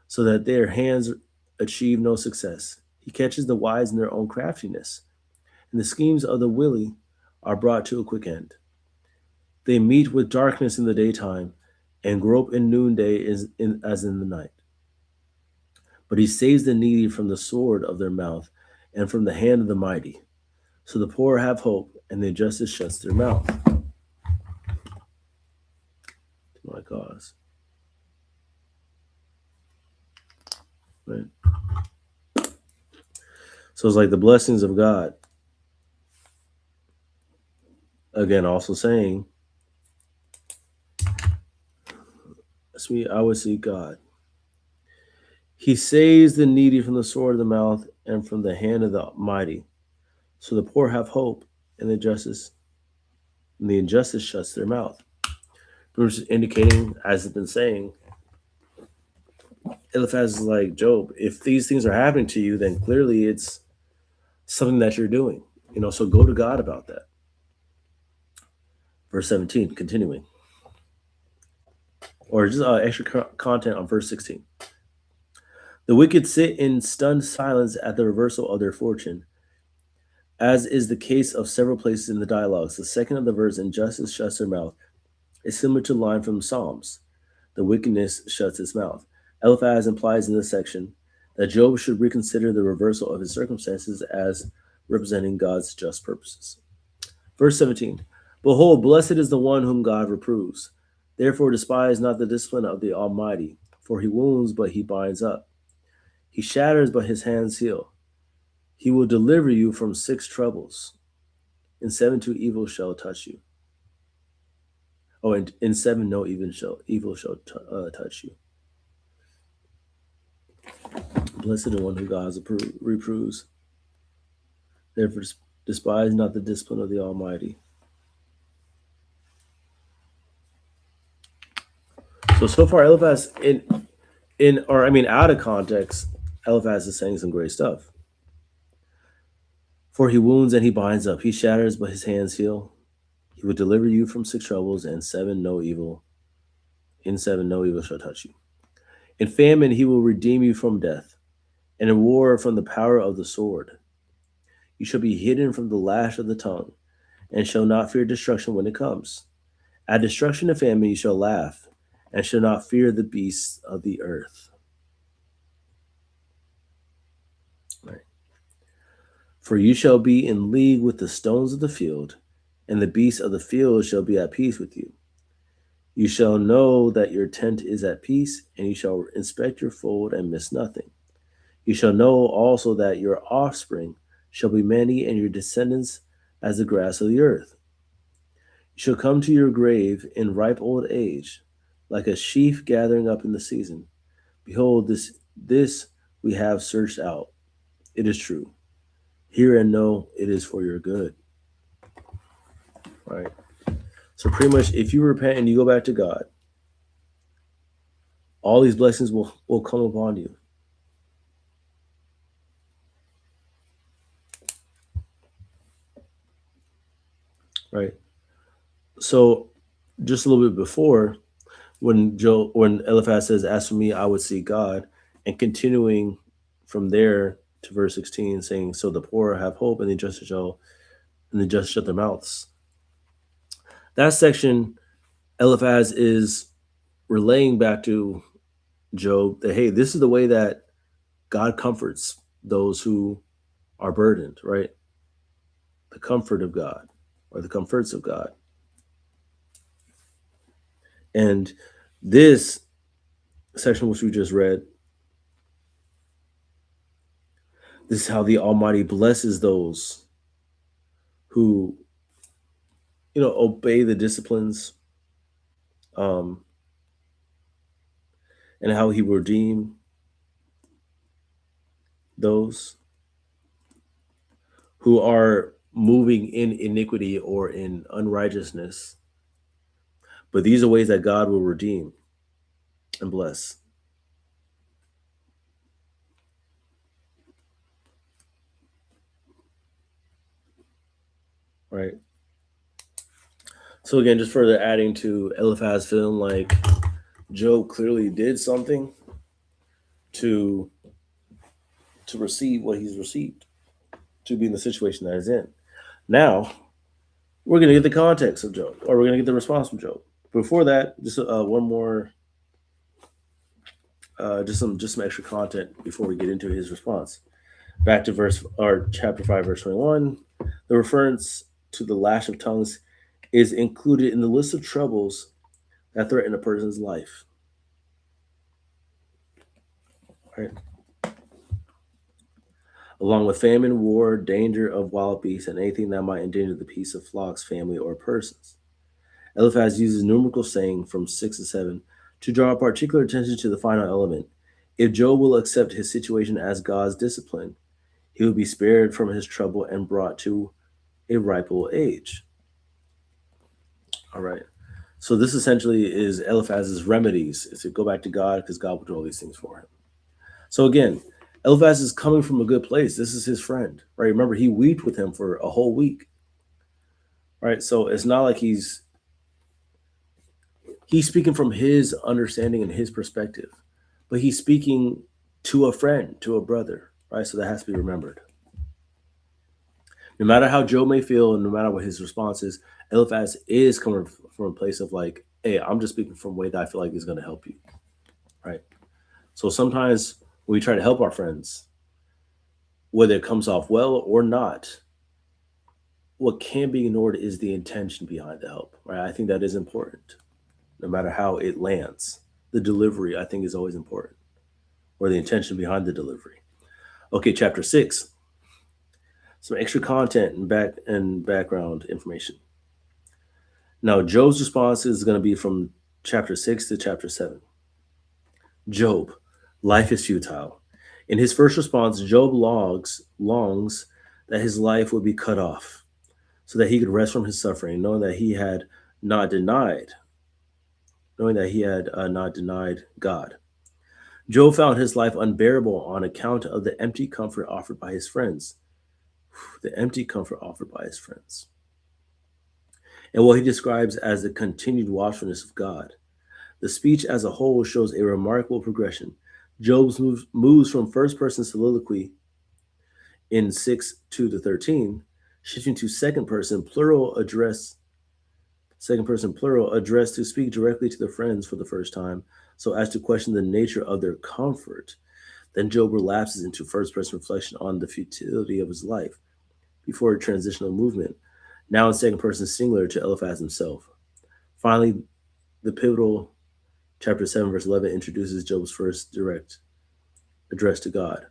so that their hands achieve no success. He catches the wise in their own craftiness, and the schemes of the wily are brought to a quick end. They meet with darkness in the daytime, and grope in noonday as in the night. But he saves the needy from the sword of their mouth, and from the hand of the mighty. So the poor have hope, and the justice shuts their mouth. To my cause. Right? So it's like the blessings of God. Again, also saying, as me, I would seek God. He saves the needy from the sword of the mouth and from the hand of the mighty. So the poor have hope, and the injustice shuts their mouth. Which is indicating, as it's been saying, Eliphaz is like, Job, if these things are happening to you, then clearly it's something that you're doing. So go to God about that. Verse 17, continuing. Or just extra content on verse 16. The wicked sit in stunned silence at the reversal of their fortune, as is the case of several places in the dialogues. The second of the verse, injustice shuts their mouth, is similar to the line from Psalms. The wickedness shuts its mouth. Eliphaz implies in this section that Job should reconsider the reversal of his circumstances as representing God's just purposes. Verse 17. Behold, blessed is the one whom God reproves. Therefore despise not the discipline of the Almighty, for he wounds, but he binds up. He shatters, but his hands heal. He will deliver you from 6 troubles. In 7 no evil shall touch you. Oh, and in 7 no evil shall touch you. Blessed is the one who God reproves. Therefore despise not the discipline of the Almighty. So far, Eliphaz out of context, Eliphaz is saying some great stuff. For he wounds and he binds up. He shatters, but his hands heal. He will deliver you from 6 troubles, and 7 no evil. In 7 no evil shall touch you. In famine he will redeem you from death, and in war from the power of the sword. You shall be hidden from the lash of the tongue, and shall not fear destruction when it comes. At destruction and famine you shall laugh, and shall not fear the beasts of the earth. Right. For you shall be in league with the stones of the field, and the beasts of the field shall be at peace with you. You shall know that your tent is at peace, and you shall inspect your fold and miss nothing. You shall know also that your offspring shall be many, and your descendants as the grass of the earth. You shall come to your grave in ripe old age, like a sheaf gathering up in the season. Behold, this we have searched out. It is true. Hear and know it is for your good. Right. So pretty much, if you repent and you go back to God, all these blessings will come upon you. Right. So just a little bit before, when Eliphaz says, "As for me, I would seek God," and continuing from there to verse 16, saying, "So the poor have hope, and the just shut their mouths." That section, Eliphaz is relaying back to Job that, hey, this is the way that God comforts those who are burdened, right? The comfort of God, or the comforts of God. And this section which we just read, this is how the Almighty blesses those who, obey the disciplines, um, and how He will redeem those who are moving in iniquity or in unrighteousness. But these are ways that God will redeem and bless. Right. So again, just further adding to Eliphaz feeling like Job clearly did something to receive what he's received, to be in the situation that he's in. Now, we're going to get the context of Job, or we're going to get the response from Job. Before that, just one more, just some extra content before we get into his response. Back to chapter 5, verse 21. The reference to the lash of tongues is included in the list of troubles that threaten a person's life. Right? Along with famine, war, danger of wild beasts, and anything that might endanger the peace of flocks, family, or persons. Eliphaz uses numerical saying from 6 to 7 to draw particular attention to the final element. If Job will accept his situation as God's discipline, he will be spared from his trouble and brought to a ripe old age. All right. So this essentially is Eliphaz's remedies, is to go back to God because God will do all these things for him. So again, Eliphaz is coming from a good place. This is his friend, right? Remember, he wept with him for a whole week, right? So it's not like he's speaking from his understanding and his perspective, but he's speaking to a friend, to a brother, right? So that has to be remembered. No matter how Job may feel and no matter what his response is, Eliphaz is coming from a place of like, hey, I'm just speaking from a way that I feel like is going to help you, right? So sometimes when we try to help our friends, whether it comes off well or not, what can be ignored is the intention behind the help, right? I think that is important, no matter how it lands. The delivery, I think, is always important, or the intention behind the delivery. Okay, chapter 6. Some extra content and background information. Now, Job's response is going to be from chapter 6 to chapter 7. Job, life is futile. In his first response, Job longs that his life would be cut off so that he could rest from his suffering, knowing that he had not denied God. Job found his life unbearable on account of the empty comfort offered by his friends. The empty comfort offered by his friends. And what he describes as the continued watchfulness of God. The speech as a whole shows a remarkable progression. Job moves from first-person soliloquy in 6:2 to 13, shifting to second-person plural address to speak directly to the friends for the first time, so as to question the nature of their comfort. Then Job relapses into first-person reflection on the futility of his life before a transitional movement, now in second-person singular to Eliphaz himself. Finally, the pivotal chapter 7, verse 11 introduces Job's first direct address to God,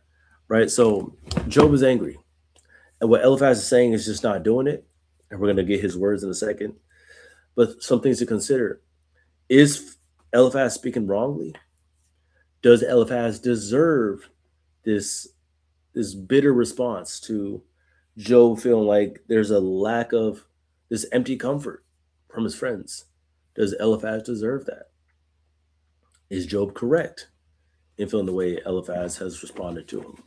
right? So Job is angry. And what Eliphaz is saying is just not doing it. And we're going to get his words in a second. But some things to consider. Is Eliphaz speaking wrongly? Does Eliphaz deserve this bitter response to Job feeling like there's a lack of this empty comfort from his friends? Does Eliphaz deserve that? Is Job correct in feeling the way Eliphaz has responded to him?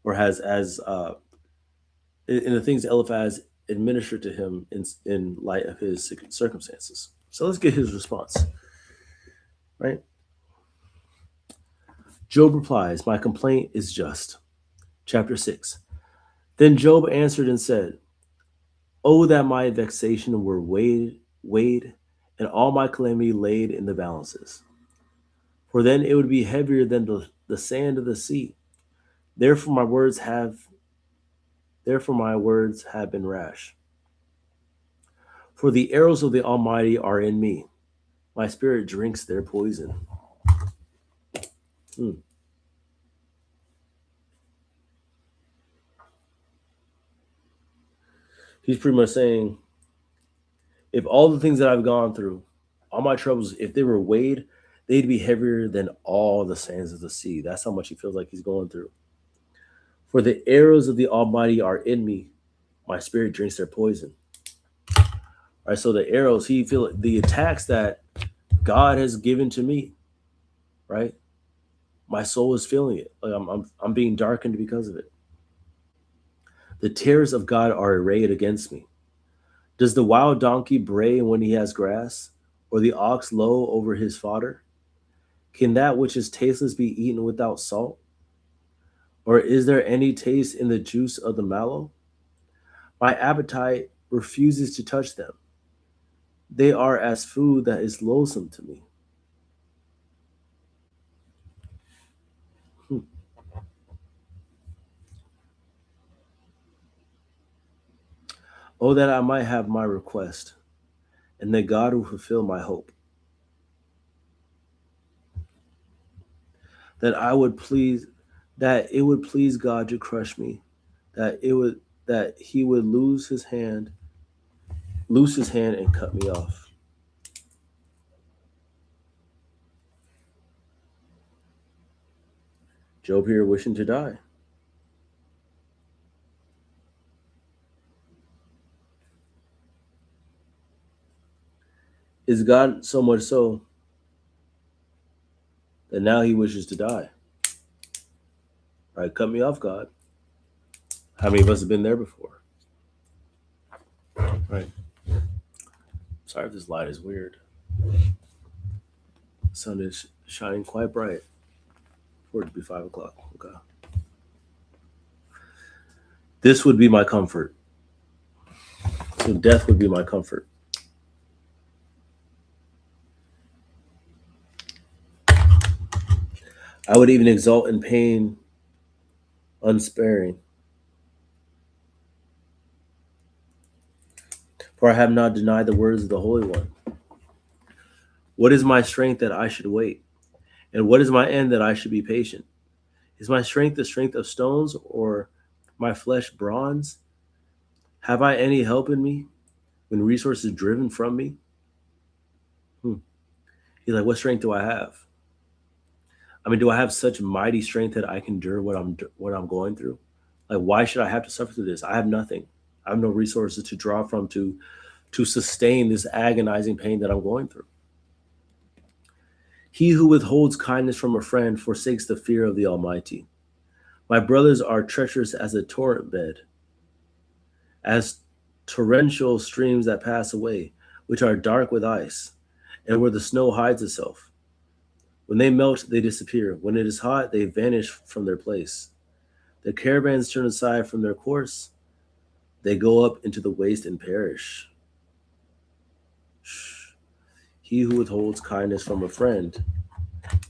Or has, in the things Eliphaz administered to him in light of his circumstances? So let's get his response, right? Job replies, my complaint is just. Chapter 6. Then Job answered and said, oh, that my vexation were weighed, and all my calamity laid in the balances. For then it would be heavier than the sand of the sea. Therefore my words have been rash. For the arrows of the Almighty are in me. My spirit drinks their poison. Hmm. He's pretty much saying, if all the things that I've gone through, all my troubles, if they were weighed, they'd be heavier than all the sands of the sea. That's how much he feels like he's going through. For the arrows of the Almighty are in me. My spirit drinks their poison. All right, so the arrows, he feel the attacks that God has given to me, right? My soul is feeling it. Like I'm being darkened because of it. The terrors of God are arrayed against me. Does the wild donkey bray when he has grass, or the ox low over his fodder? Can that which is tasteless be eaten without salt? Or is there any taste in the juice of the mallow? My appetite refuses to touch them. They are as food that is loathsome to me. Hmm. Oh, that I might have my request, and that God will fulfill my hope. That I would please, that it would please God to crush me, that he would loose his hand and cut me off. Job here wishing to die. Is God so much so that now he wishes to die? Right, cut me off, God. How many of us have been there before? Right. Sorry if this light is weird. The sun is shining quite bright for it to be 5 o'clock. Okay. This would be my comfort. So death would be my comfort. I would even exult in pain unsparing. For I have not denied the words of the Holy One. What is my strength that I should wait? And what is my end that I should be patient? Is my strength the strength of stones, or my flesh bronze? Have I any help in me when resources driven from me? He's like, what strength do I have? I mean, do I have such mighty strength that I can endure what I'm going through? Like, why should I have to suffer through this? I have nothing. I have no resources to draw from to sustain this agonizing pain that I'm going through. He who withholds kindness from a friend forsakes the fear of the Almighty. My brothers are treacherous as a torrent bed, as torrential streams that pass away, which are dark with ice, and where the snow hides itself. When they melt, they disappear. When it is hot, they vanish from their place. The caravans turn aside from their course. They go up into the waste and perish. He who withholds kindness from a friend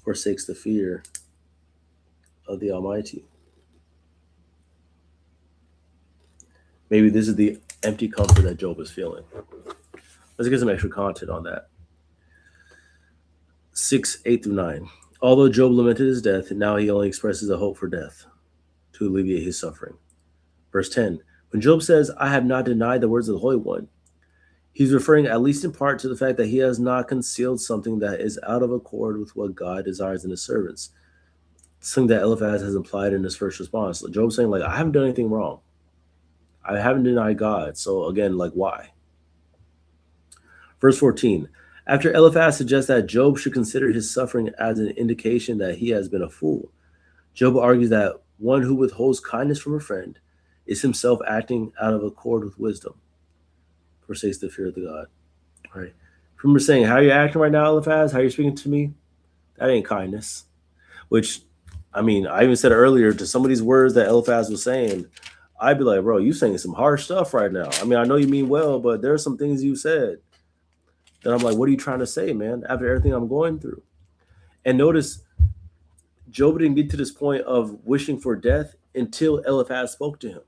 forsakes the fear of the Almighty. Maybe this is the empty comfort that Job is feeling. Let's get some extra content on that. 6:8-9. Although Job lamented his death, now he only expresses a hope for death to alleviate his suffering. Verse 10. When Job says, I have not denied the words of the Holy One, he's referring at least in part to the fact that he has not concealed something that is out of accord with what God desires in his servants. Something that Eliphaz has implied in his first response. So Job's saying, like, I haven't done anything wrong. I haven't denied God. So again, like, why? Verse 14. After Eliphaz suggests that Job should consider his suffering as an indication that he has been a fool, Job argues that one who withholds kindness from a friend is himself acting out of accord with wisdom, forsakes the fear of the God. All right. Remember saying, how are you acting right now, Eliphaz? How are you speaking to me? That ain't kindness. Which, I mean, I even said earlier, to some of these words that Eliphaz was saying, I'd be like, bro, you saying some harsh stuff right now. I mean, I know you mean well, but there are some things you said that I'm like, what are you trying to say, man, after everything I'm going through? And notice, Job didn't get to this point of wishing for death until Eliphaz spoke to him.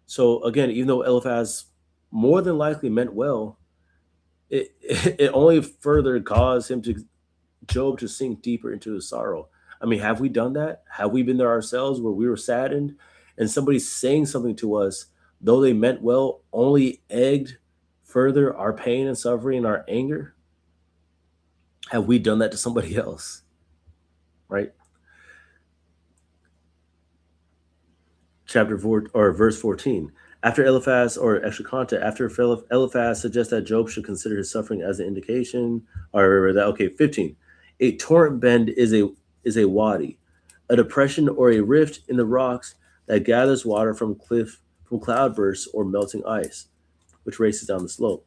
So again, even though Eliphaz more than likely meant well, it only further caused Job to sink deeper into his sorrow. I mean, have we done that? Have we been there ourselves where we were saddened and somebody's saying something to us, though they meant well, only egged further our pain and suffering and our anger? Have we done that to somebody else? Right? Chapter 4 or verse 14. After Eliphaz, or extra content, after Eliphaz suggests that Job should consider his suffering as an indication, or that, okay, 15. A torrent bend is a wadi, a depression or a rift in the rocks that gathers water from cloudbursts or melting ice, which races down the slope.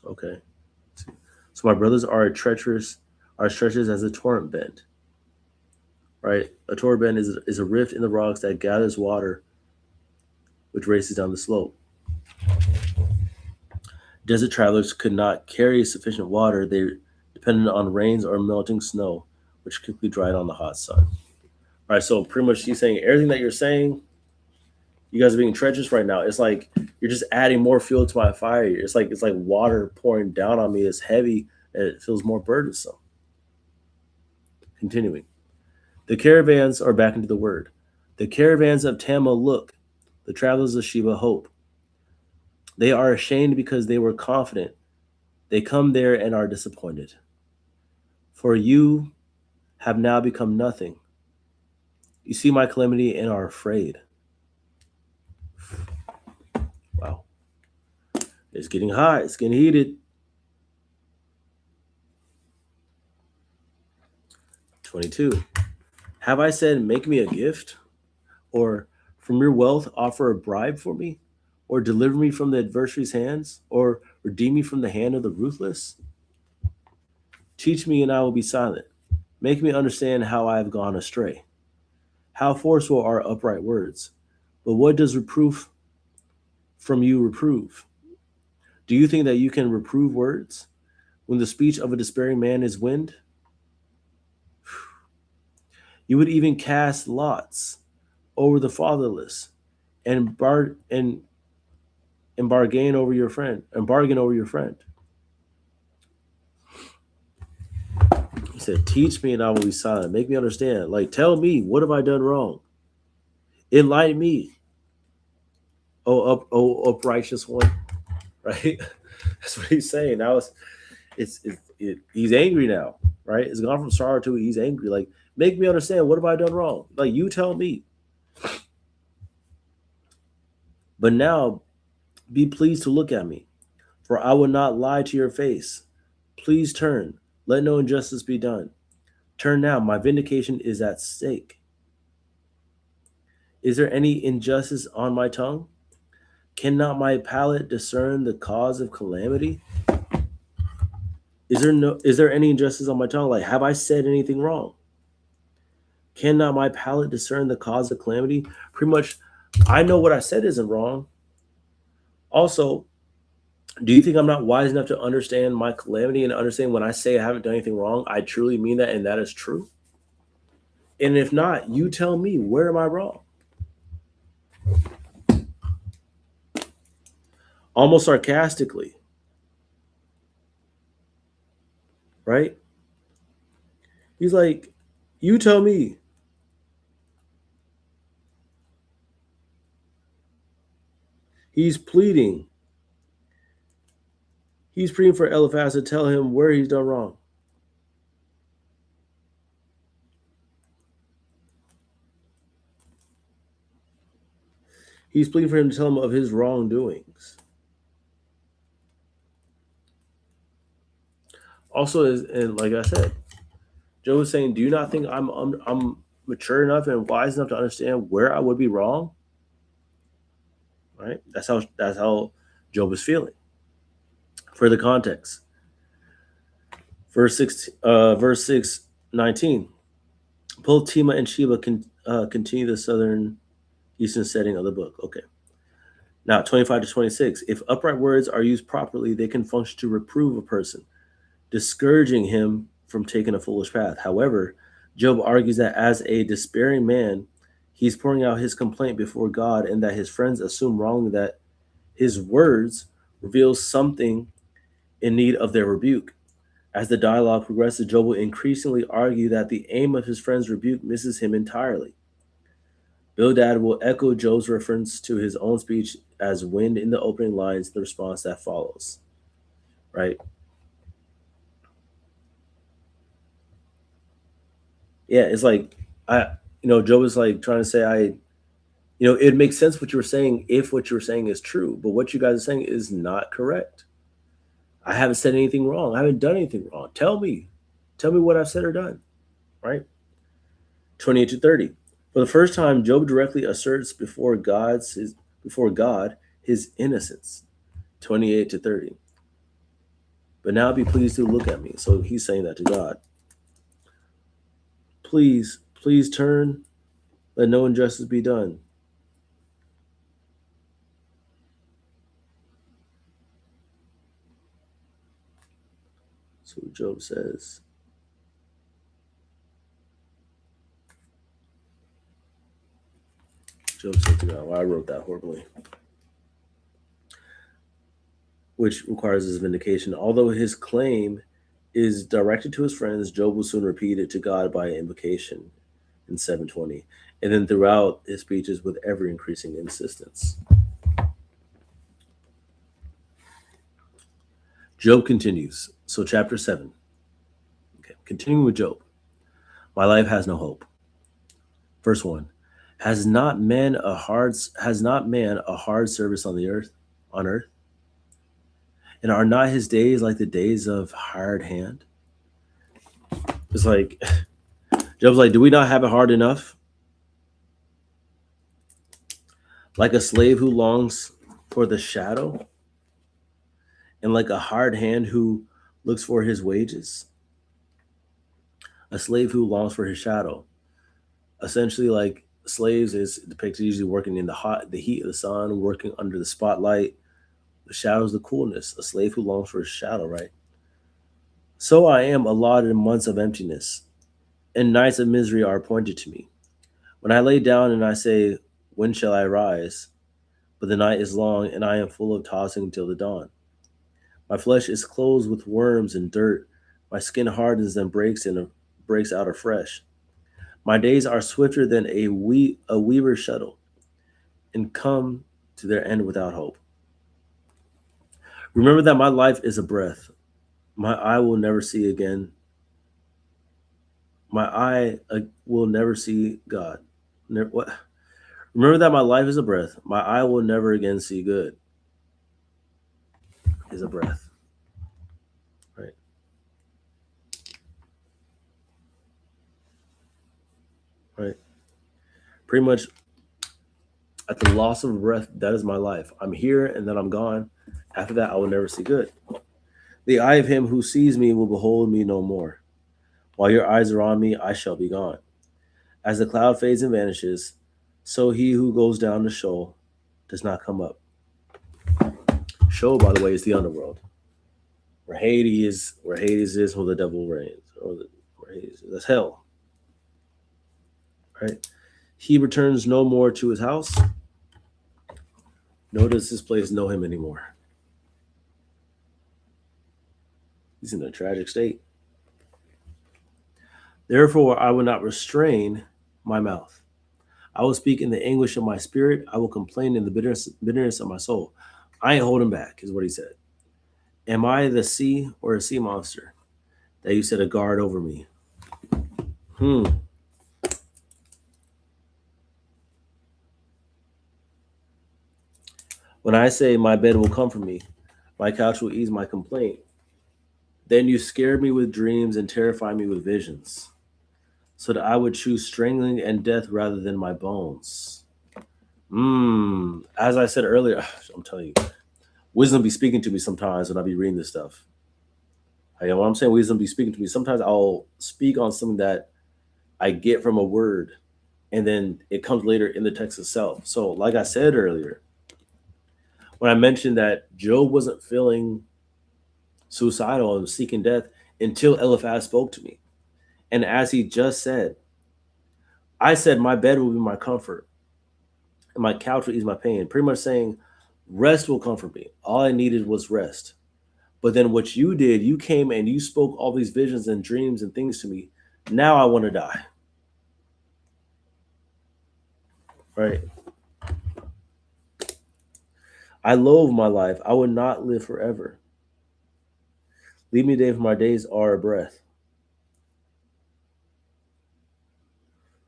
Okay. So my brothers are treacherous as a torrent bend. Right? A torrent bend is a rift in the rocks that gathers water, which races down the slope. Desert travelers could not carry sufficient water. They depended on rains or melting snow, which quickly dried on the hot sun. All right, so pretty much he's saying everything that you're saying, you guys are being treacherous right now. It's like you're just adding more fuel to my fire. It's like water pouring down on me. It's heavy and it feels more burdensome. Continuing. The caravans are back into the word. The caravans of Tama look, the travelers of Sheba hope. They are ashamed because they were confident. They come there and are disappointed. For you have now become nothing. You see my calamity and are afraid. Wow. It's getting hot. It's getting heated. 22. Have I said, make me a gift? Or from your wealth, offer a bribe for me? Or deliver me from the adversary's hands? Or redeem me from the hand of the ruthless? Teach me and I will be silent. Make me understand how I have gone astray. How forceful are upright words? But what does reproof from you reprove? Do you think that you can reprove words when the speech of a despairing man is wind? You would even cast lots over the fatherless and bargain over your friend. He said, "Teach me, and I will be silent. Make me understand. Like, tell me, what have I done wrong? Enlighten me, oh righteous one." Right? That's what he's saying. Now he's angry now. Right? It's gone from sorrow to he's angry. Like, make me understand. What have I done wrong? Like, you tell me. But now, be pleased to look at me, for I will not lie to your face. Please turn. Let no injustice be done. Turn now. My vindication is at stake. Is there any injustice on my tongue? Cannot my palate discern the cause of calamity? Is there any injustice on my tongue? Like, have I said anything wrong? Cannot my palate discern the cause of calamity? Pretty much, I know what I said isn't wrong. Also, do you think I'm not wise enough to understand my calamity and understand when I say I haven't done anything wrong, I truly mean that and that is true? And if not, you tell me, where am I wrong? Almost sarcastically. Right? He's like, you tell me. He's pleading. He's pleading for Eliphaz to tell him where he's done wrong. He's pleading for him to tell him of his wrongdoings. Also, and like I said, Job is saying, do you not think I'm mature enough and wise enough to understand where I would be wrong? Right? That's how Job is feeling. For the context. Verse 6:19. Both Tema and Sheba continue the southern eastern setting of the book. Okay. Now 25 to 26. If upright words are used properly, they can function to reprove a person, discouraging him from taking a foolish path. However, Job argues that as a despairing man, he's pouring out his complaint before God, and that his friends assume wrongly that his words reveal something in need of their rebuke. As the dialogue progresses, Job will increasingly argue that the aim of his friend's rebuke misses him entirely. Bildad will echo Job's reference to his own speech as wind in the opening lines in the response that follows. Right? Yeah, it's like Job is like trying to say it makes sense what you were saying if what you were saying is true, but what you guys are saying is not correct. I haven't said anything wrong. I haven't done anything wrong. Tell me what I've said or done. Right? 28 to 30. For the first time, Job directly asserts before God his innocence. 28 to 30. But now be pleased to look at me. So he's saying that to God. Please turn, let no injustice be done. So Job says, to God, well, I wrote that horribly, which requires his vindication. Although his claim is directed to his friends, Job will soon repeat it to God by invocation in 720, and then throughout his speeches with ever increasing insistence. Job continues. So chapter 7. Okay, continuing with Job. My life has no hope. Verse 1. Has not man a hard service on earth? And are not his days like the days of hired hand? It's like Job's like, do we not have it hard enough? Like a slave who longs for the shadow, and like a hired hand who looks for his wages. A slave who longs for his shadow. Essentially, like slaves is depicted usually working in the heat of the sun, working under the spotlight. The shadow is the coolness. A slave who longs for his shadow, right? So I am allotted in months of emptiness, and nights of misery are appointed to me. When I lay down and I say, when shall I rise? But the night is long, and I am full of tossing till the dawn. My flesh is clothed with worms and dirt. My skin hardens and breaks out afresh. My days are swifter than a weaver's shuttle, and come to their end without hope. Remember that my life is a breath. My eye will never see again. My eye will never see God. What? Remember that my life is a breath. My eye will never again see good. Is a breath. Right. Right. Pretty much at the loss of a breath, that is my life. I'm here and then I'm gone. After that, I will never see good. The eye of him who sees me will behold me no more. While your eyes are on me, I shall be gone. As the cloud fades and vanishes, so he who goes down to Sheol does not come up. Sheol, by the way, is the underworld. Where Hades is, where the devil reigns. Where Hades is. That's hell. Right? He returns no more to his house, nor does this place know him anymore. He's in a tragic state. Therefore, I will not restrain my mouth. I will speak in the anguish of my spirit. I will complain in the bitterness of my soul. I ain't holding back, is what he said. Am I the sea or a sea monster that you set a guard over me? When I say my bed will comfort me, my couch will ease my complaint, then you scare me with dreams and terrify me with visions, so that I would choose strangling and death rather than my bones. As I said earlier, I'm telling you, wisdom be speaking to me sometimes when I be reading this stuff. You know what I'm saying? Wisdom be speaking to me. Sometimes I'll speak on something that I get from a word, and then it comes later in the text itself. So, like I said earlier, when I mentioned that Job wasn't feeling suicidal and seeking death until Eliphaz spoke to me. And as he just said, I said, my bed will be my comfort, and my couch will ease my pain. Pretty much saying, rest will comfort me. All I needed was rest. But then what you did, you came and you spoke all these visions and dreams and things to me. Now I want to die. Right? I loathe my life. I would not live forever. Leave me today, for my days are a breath.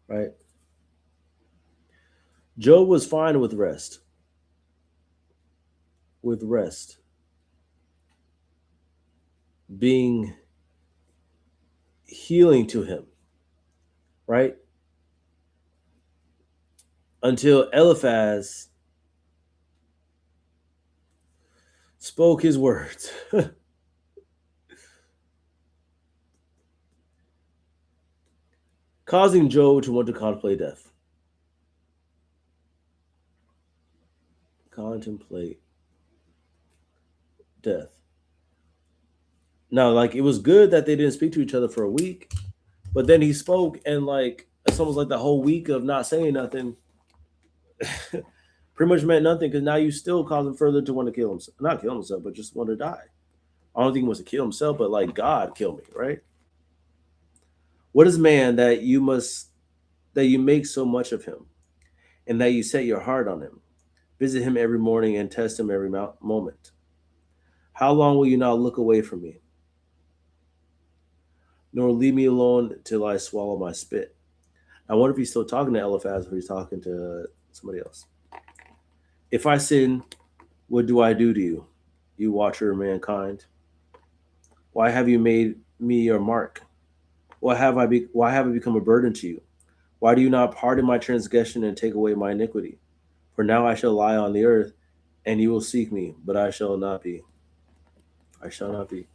Right? Job was fine with rest. With rest being healing to him. Right? Until Eliphaz spoke his words. Causing Job to want to contemplate death. Contemplate death. Now, like, it was good that they didn't speak to each other for a week, but then he spoke, and like it's almost like the whole week of not saying nothing pretty much meant nothing, because now you still cause him further to want to kill himself. Not kill himself, but just want to die. I don't think he wants to kill himself, but like, God, kill me, right? What is man that you make so much of him, and that you set your heart on him? Visit him every morning and test him every moment. How long will you not look away from me, nor leave me alone till I swallow my spit? I wonder if he's still talking to Eliphaz or he's talking to somebody else. If I sin, what do I do to you, you watcher of mankind? Why have you made me your mark? Why have I become a burden to you? Why do you not pardon my transgression and take away my iniquity? For now I shall lie on the earth, and you will seek me, but I shall not be. I shall not be.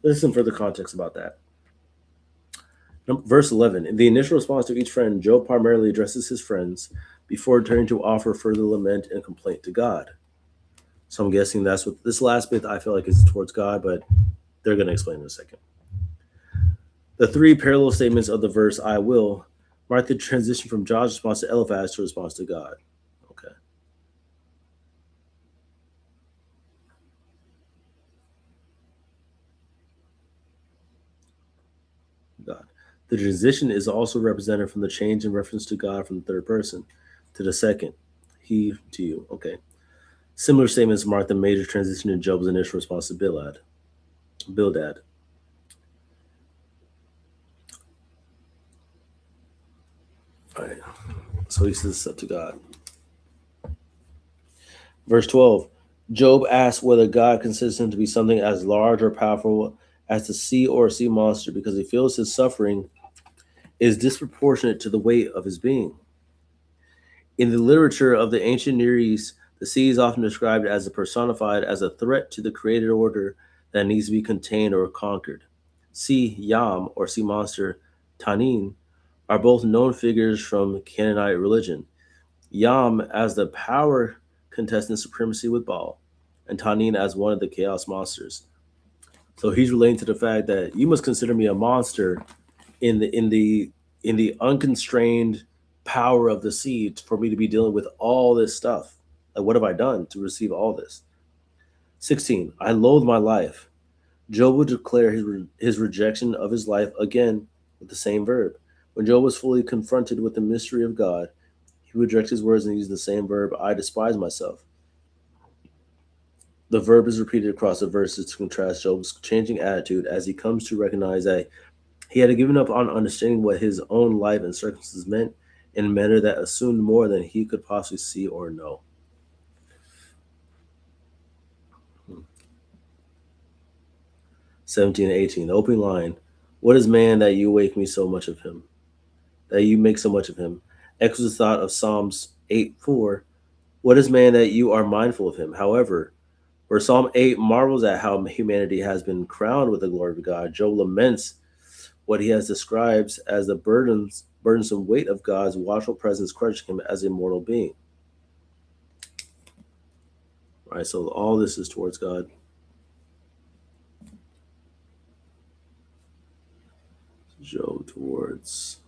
Listen further context about that. Verse 11. In the initial response to each friend, Job primarily addresses his friends before turning to offer further lament and complaint to God. So I'm guessing that's what this last bit I feel like is towards God, but they're going to explain in a second. The three parallel statements of the verse I will mark the transition from Job's response to Eliphaz to response to God. Okay. God. The transition is also represented from the change in reference to God from the third person to the second, he to you. Okay. Similar statements mark the major transition in Job's initial response to Bildad. All right. So he says this up to God. Verse 12. Job asks whether God considers him to be something as large or powerful as the sea or a sea monster, because he feels his suffering is disproportionate to the weight of his being. In the literature of the ancient Near East, the sea is often described as personified as a threat to the created order that needs to be contained or conquered. Sea Yam or sea monster Tanin are both known figures from Canaanite religion. Yam as the power contestant supremacy with Baal, and Tanin as one of the chaos monsters. So he's relating to the fact that you must consider me a monster in the unconstrained power of the sea for me to be dealing with all this stuff. Like, what have I done to receive all this? 16. I loathe my life. Job would declare his rejection of his life again with the same verb. When Job was fully confronted with the mystery of God, he would direct his words and use the same verb, I despise myself. The verb is repeated across the verses to contrast Job's changing attitude as he comes to recognize that he had given up on understanding what his own life and circumstances meant in a manner that assumed more than he could possibly see or know. 17 and 18, the opening line, what is man that you wake me so much of him? That you make so much of him? Echoes the thought of Psalms 8:4. What is man that you are mindful of him? However, where Psalm 8 marvels at how humanity has been crowned with the glory of God, Job laments what he has described as the burdensome weight of God's watchful presence crushing him as a mortal being. All right, so all this is towards God. Job towards.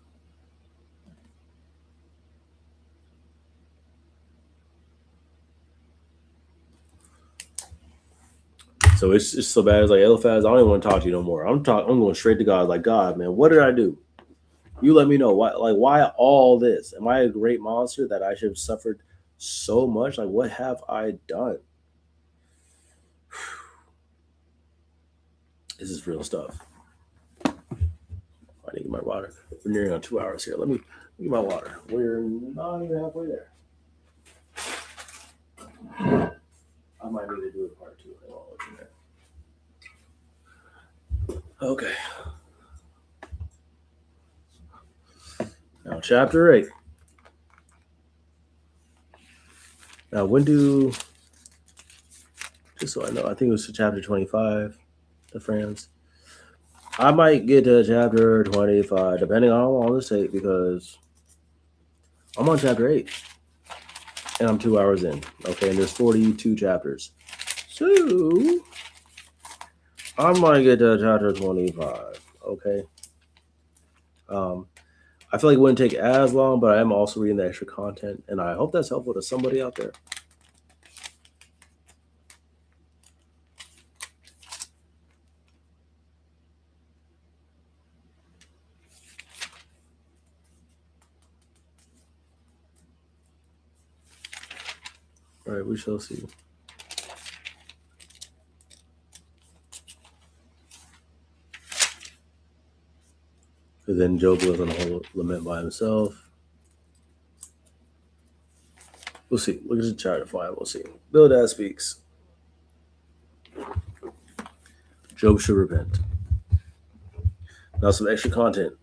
So it's just so bad. It's like, Eliphaz, I don't even want to talk to you no more. I'm going straight to God. Like, God, man, what did I do? You let me know. Why all this? Am I a great monster that I should have suffered so much? Like, what have I done? This is real stuff. I need to get my water. We're nearing on 2 hours here. Let me get my water. We're not even halfway there. I might need to do a part two. Okay. Now, chapter 8. Now, just so I know, I think it was chapter 25, the friends. I might get to chapter 25, depending on how long this takes, because I'm on chapter 8. And I'm 2 hours in. Okay, and there's 42 chapters. So, I might get to chapter 25. Okay. I feel like it wouldn't take as long, but I am also reading the extra content, and I hope that's helpful to somebody out there. All right, we shall see. And then Job goes on a whole lament by himself. We'll see. We'll just try to find. We'll see. Bildad speaks. Job should repent. Now some extra content.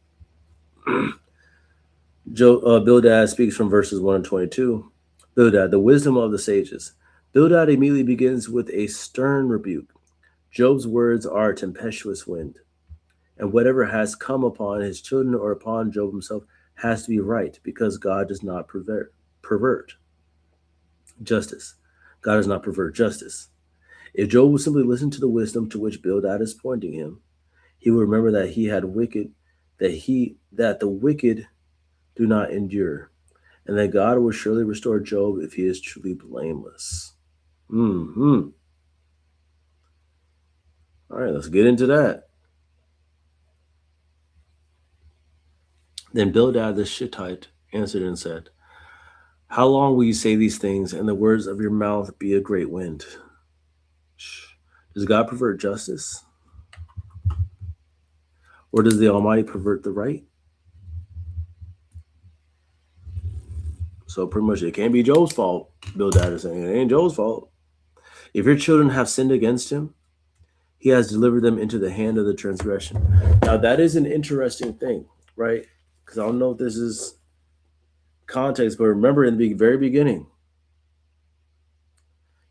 Bildad speaks from verses 1 and 22. Bildad, the wisdom of the sages. Bildad immediately begins with a stern rebuke. Job's words are a tempestuous wind, and whatever has come upon his children or upon Job himself has to be right, because God does not pervert justice. God does not pervert justice. If Job would simply listen to the wisdom to which Bildad is pointing him, he would remember that that the wicked do not endure, and that God will surely restore Job if he is truly blameless. All right, let's get into that. Then Bildad the Shittite answered and said, how long will you say these things, and the words of your mouth be a great wind? Does God pervert justice? Or does the Almighty pervert the right? So pretty much it can't be Job's fault, Bildad is saying. It ain't Job's fault. If your children have sinned against him, he has delivered them into the hand of the transgression. Now that is an interesting thing, right? Because I don't know if this is context, but remember in the very beginning,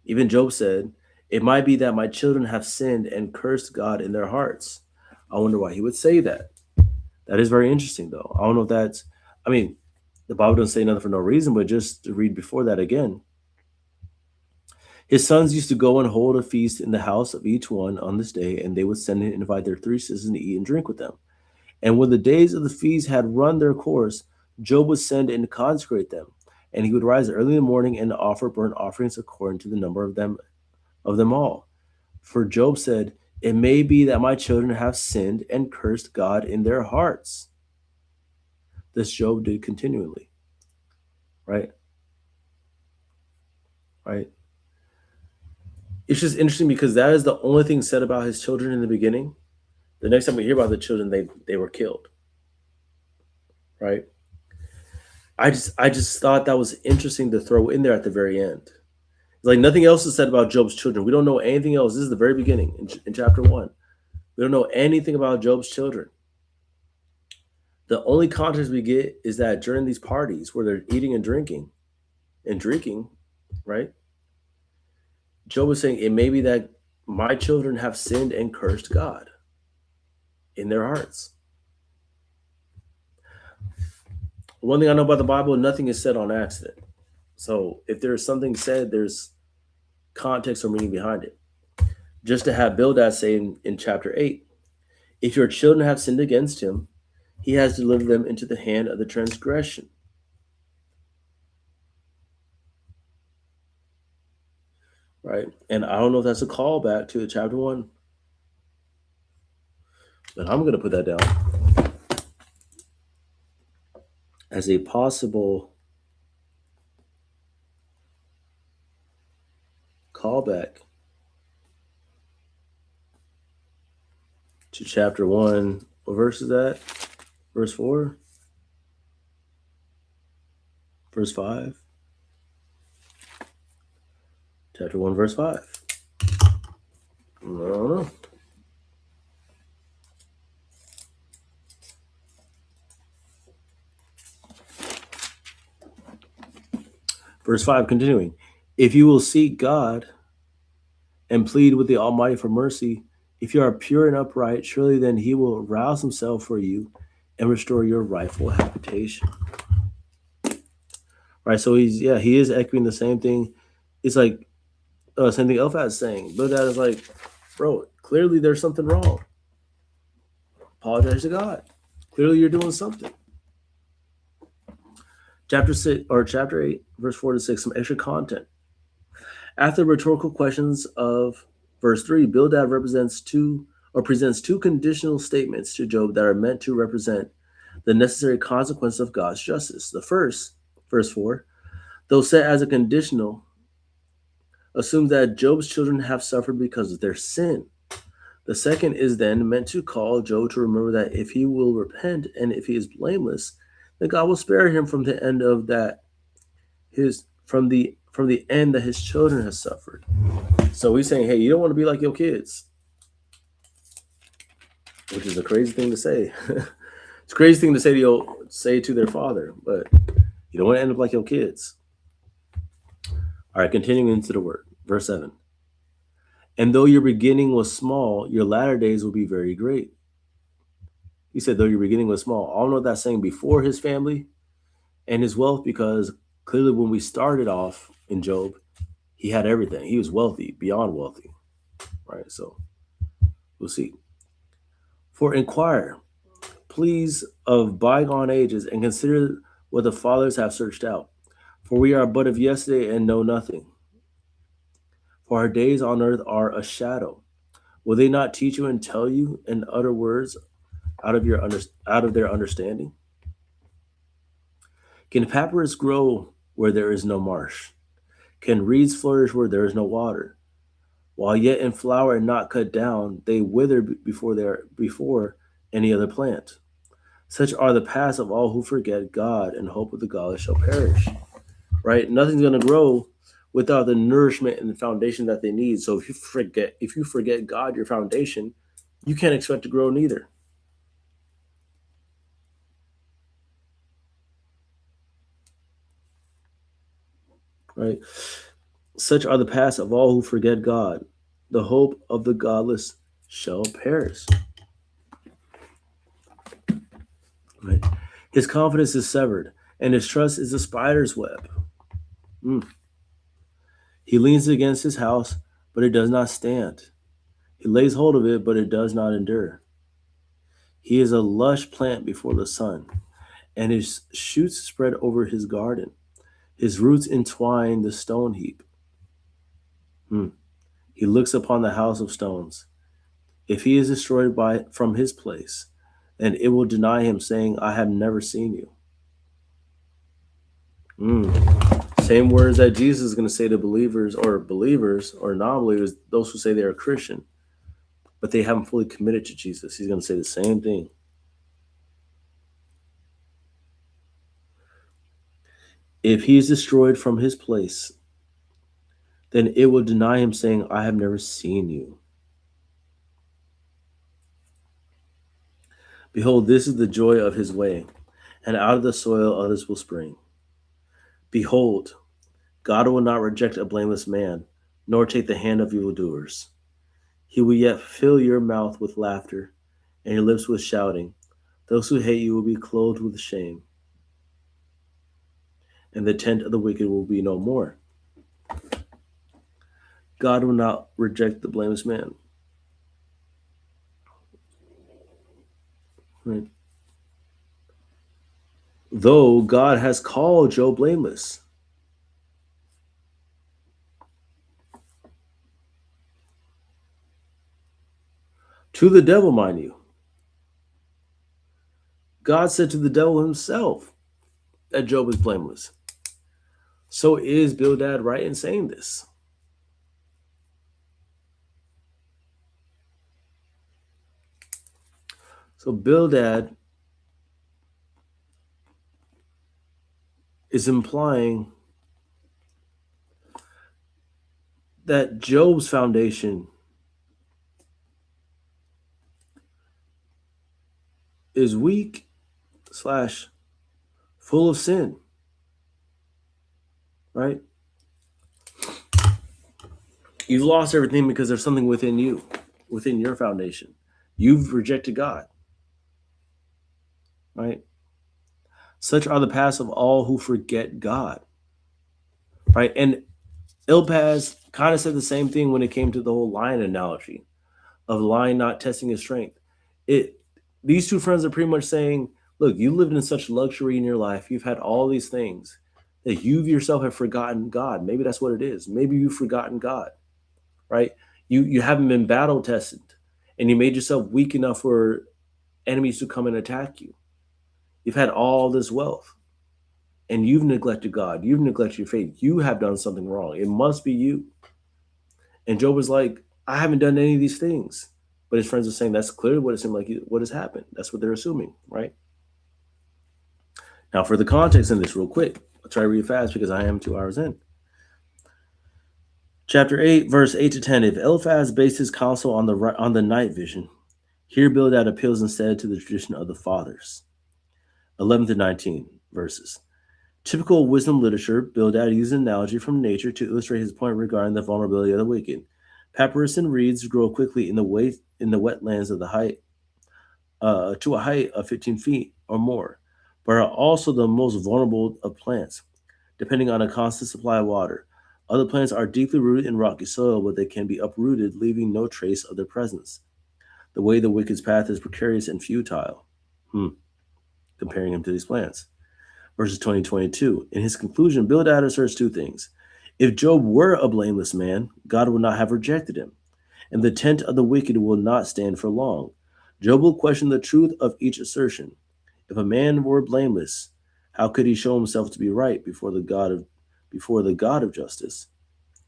even Job said, it might be that my children have sinned and cursed God in their hearts. I wonder why he would say that. That is very interesting, though. I don't know if that's, the Bible doesn't say nothing for no reason, but just to read before that again. His sons used to go and hold a feast in the house of each one on this day, and they would send and invite their three sisters to eat and drink with them. And when the days of the feast had run their course, Job would send and consecrate them, and he would rise early in the morning and offer burnt offerings according to the number of them all. For Job said, it may be that my children have sinned and cursed God in their hearts. This Job did continually. Right? It's just interesting because that is the only thing said about his children in the beginning. The next time we hear about the children, they were killed. Right? I just thought that was interesting to throw in there at the very end. Like nothing else is said about Job's children. We don't know anything else. This is the very beginning in chapter 1. We don't know anything about Job's children. The only context we get is that during these parties where they're eating and drinking, right? Job was saying, it may be that my children have sinned and cursed God in their hearts. One thing I know about the Bible, nothing is said on accident. So if there's something said, there's context or meaning behind it. Just to have Bildad say in chapter 8, if your children have sinned against him, he has delivered them into the hand of the transgression. Right? And I don't know if that's a callback to chapter 1, but I'm going to put that down as a possible callback to chapter 1. What verse is that? Verse 4? Verse 5? Chapter 1, verse 5. I don't know. Verse 5, continuing. If you will seek God and plead with the Almighty for mercy, if you are pure and upright, surely then he will rouse himself for you and restore your rightful habitation. Right, so he is echoing the same thing. It's like same thing Elphaz is saying. Bildad is like, bro, clearly there's something wrong. Apologize to God. Clearly you're doing something. Chapter 8, verse 4 to 6, some extra content. After the rhetorical questions of verse 3, Bildad presents two conditional statements to Job that are meant to represent the necessary consequence of God's justice. The first, verse 4, though set as a conditional, assumes that Job's children have suffered because of their sin. The second is then meant to call Job to remember that if he will repent and if he is blameless, then God will spare him from the end of that from the end that his children have suffered. So he's saying, hey, you don't want to be like your kids, which is a crazy thing to say. It's a crazy thing to say to their father, but you don't want to end up like your kids. All right, continuing into the word, verse 7. And though your beginning was small, your latter days will be very great. He said, though your beginning was small. I don't know what that's saying before his family and his wealth, because clearly when we started off in Job, he had everything. He was wealthy, beyond wealthy. Right, so we'll see. For inquire, please, of bygone ages, and consider what the fathers have searched out. For we are but of yesterday and know nothing. For our days on earth are a shadow. Will they not teach you and tell you and utter words out of their understanding? Can papyrus grow where there is no marsh? Can reeds flourish where there is no water? While yet in flower and not cut down, they wither before any other plant. Such are the paths of all who forget God, and hope of the godless shall perish. Right? Nothing's going to grow without the nourishment and the foundation that they need. So if you forget God, your foundation, you can't expect to grow neither. Right? Such are the paths of all who forget God. The hope of the godless shall perish. Right? His confidence is severed, and his trust is a spider's web. He leans against his house, but it does not stand. He lays hold of it, but it does not endure. He is a lush plant before the sun, and his shoots spread over his garden. His roots entwine the stone heap. He looks upon the house of stones. If he is destroyed from his place, then it will deny him, saying, I have never seen you. Same words that Jesus is going to say to believers or non-believers, those who say they are Christian, but they haven't fully committed to Jesus. He's going to say the same thing. If he is destroyed from his place, then it will deny him, saying, I have never seen you. Behold, this is the joy of his way, and out of the soil others will spring. Behold, God will not reject a blameless man, nor take the hand of evildoers. He will yet fill your mouth with laughter, and your lips with shouting. Those who hate you will be clothed with shame, and the tent of the wicked will be no more. God will not reject the blameless man. Right? Though God has called Job blameless. To the devil, mind you. God said to the devil himself that Job is blameless. So is Bildad right in saying this? So Bildad is implying that Job's foundation is weak / full of sin, right? You've lost everything because there's something within you, within your foundation. You've rejected God, right? Such are the paths of all who forget God, right? And Ilpaz kind of said the same thing when it came to the whole lion analogy of the lion not testing his strength. These two friends are pretty much saying, look, you lived in such luxury in your life. You've had all these things that you yourself have forgotten God. Maybe that's what it is. Maybe you've forgotten God, right? You haven't been battle tested, and you made yourself weak enough for enemies to come and attack you. You've had all this wealth, and you've neglected God. You've neglected your faith. You have done something wrong. It must be you. And Job was like, I haven't done any of these things. But his friends are saying that's clearly what it seemed like what has happened. That's what they're assuming, right? Now, for the context in this, real quick, I'll try to read fast because I am 2 hours in. Chapter 8, verse 8 to 10. If Eliphaz based his counsel on the night vision, here Bildad appeals instead to the tradition of the fathers. 11 to 19 verses. Typical wisdom literature, Bildad uses an analogy from nature to illustrate his point regarding the vulnerability of the wicked. Papyrus and reeds grow quickly in the wetlands of the height to a height of 15 feet or more, but are also the most vulnerable of plants, depending on a constant supply of water. Other plants are deeply rooted in rocky soil, but they can be uprooted, leaving no trace of their presence. The way the wicked's path is precarious and futile. Comparing him to these plants. Verses 20-22. In his conclusion, Bildad asserts two things. If Job were a blameless man, God would not have rejected him, and the tent of the wicked will not stand for long. Job will question the truth of each assertion. If a man were blameless, how could he show himself to be right before the God of justice?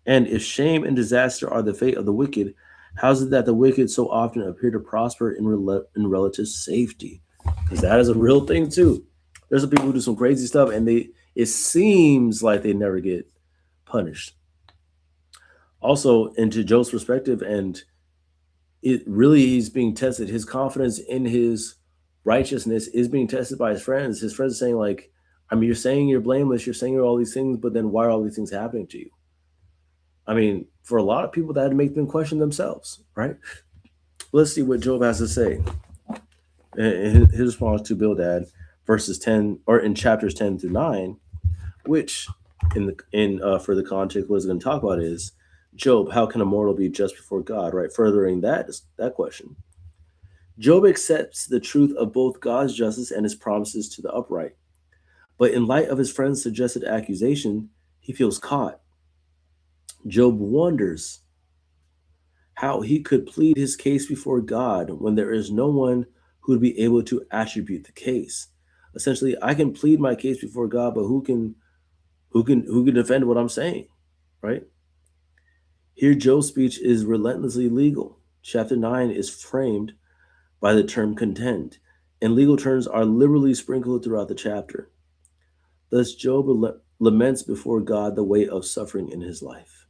And if shame and disaster are the fate of the wicked, how is it that the wicked so often appear to prosper in relative safety? Because that is a real thing too. There's some people who do some crazy stuff, and it seems like they never get punished. Also, into Job's perspective, and it really he's being tested. His confidence in his righteousness is being tested by his friends. His friends are saying, like, I mean, you're saying you're blameless, you're saying you're all these things, but then why are all these things happening to you? I mean, for a lot of people, that would make them question themselves, right? Let's see what Job has to say. His response to Bildad, verses 10, or in chapters 10 through 9, which for the context, what it's going to talk about is Job, how can a mortal be just before God, right? Furthering that question. Job accepts the truth of both God's justice and his promises to the upright. But in light of his friend's suggested accusation, he feels caught. Job wonders how he could plead his case before God when there is no one who would be able to attribute the case. Essentially, I can plead my case before God, but who can defend what I'm saying, right? Here, Job's speech is relentlessly legal. Chapter 9 is framed by the term contend, and legal terms are liberally sprinkled throughout the chapter. Thus, Job laments before God the weight of suffering in his life.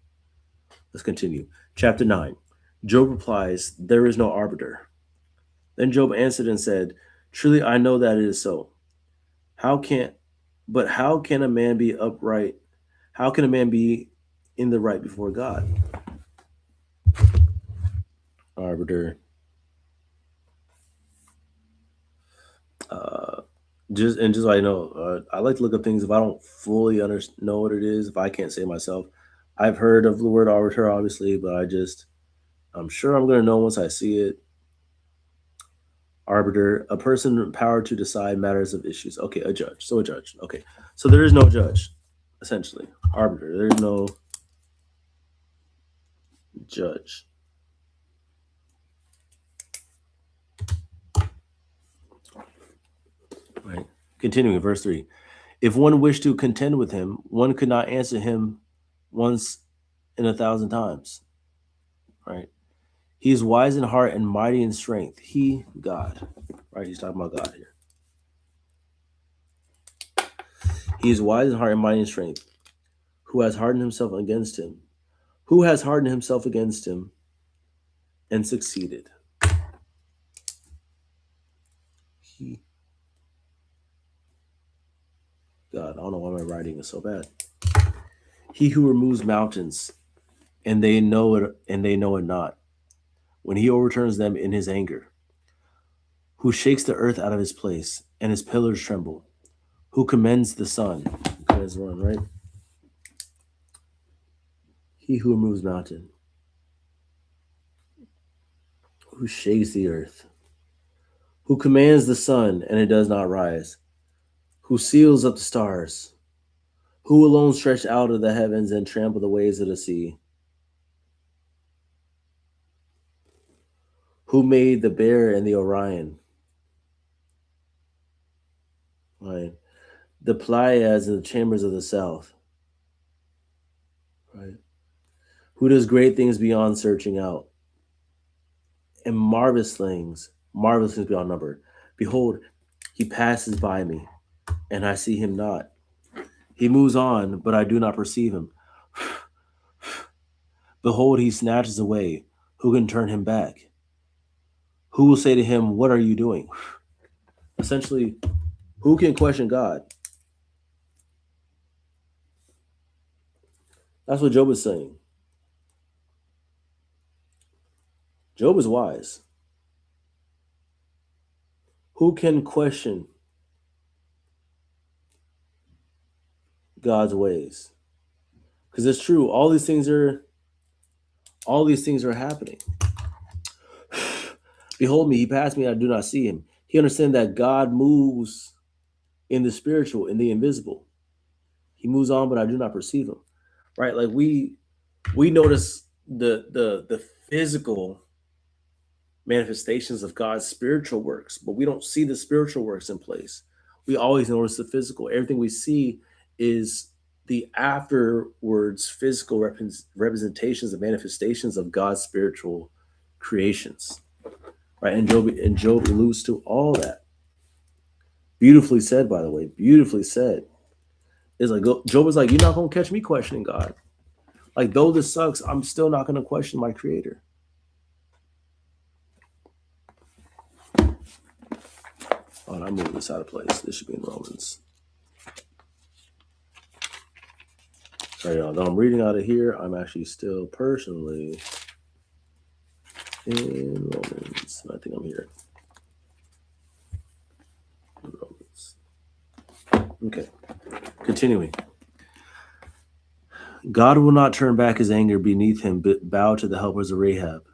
Let's continue. Chapter 9. Job replies, there is no arbiter. Then Job answered and said, truly I know that it is so. How can a man be upright? How can a man be in the right before God? Arbiter. Just so I know, I like to look up things if I don't fully know what it is, if I can't say it myself. I've heard of the word arbiter, obviously, but I'm sure I'm going to know once I see it. Arbiter, a person empowered to decide matters of issues. Okay, a judge. So a judge. Okay, so there is no judge, essentially. Arbiter, there's no judge. Right. Continuing, verse 3. If one wished to contend with him, one could not answer him once in 1,000 times. Right. He is wise in heart and mighty in strength. He, God. Right. He's talking about God here. He is wise in heart and mighty in strength. Who has hardened himself against him? Who has hardened himself against him and succeeded? He, God, I don't know why my writing is so bad. He who removes mountains, and they know it not, when he overturns them in his anger, who shakes the earth out of his place, and his pillars tremble, who commends the sun. Commends one, right? He who removes mountain, who shakes the earth, who commands the sun, and it does not rise, who seals up the stars, who alone stretched out of the heavens and trampled the waves of the sea, who made the bear and the Orion, right? The Pleiades and the chambers of the south, right? Who does great things beyond searching out, and marvelous things beyond number. Behold, he passes by me, and I see him not. He moves on, but I do not perceive him. Behold, he snatches away. Who can turn him back? Who will say to him, what are you doing? Essentially, who can question God? That's what Job is saying. Job is wise. Who can question God's ways? Because it's true, all these things are happening. Behold me, he passed me, I do not see him. He understands that God moves in the spiritual, in the invisible. He moves on, but I do not perceive him. Right? Like we notice the physical manifestations of God's spiritual works, but we don't see the spiritual works in place. We always notice the physical. Everything we see is the afterwards physical representations and manifestations of God's spiritual creations. Right? And Job alludes to all that. Beautifully said, by the way. Beautifully said. It's like Job is like, you're not gonna catch me questioning God. Like, though this sucks, I'm still not gonna question my creator. Oh, I moved this out of place. This should be in Romans. Sorry, y'all. Though I'm reading out of here, I'm actually still personally in Romans. I think I'm here. Romans. Okay. Continuing. God will not turn back his anger beneath him, but bow to the helpers of Rahab.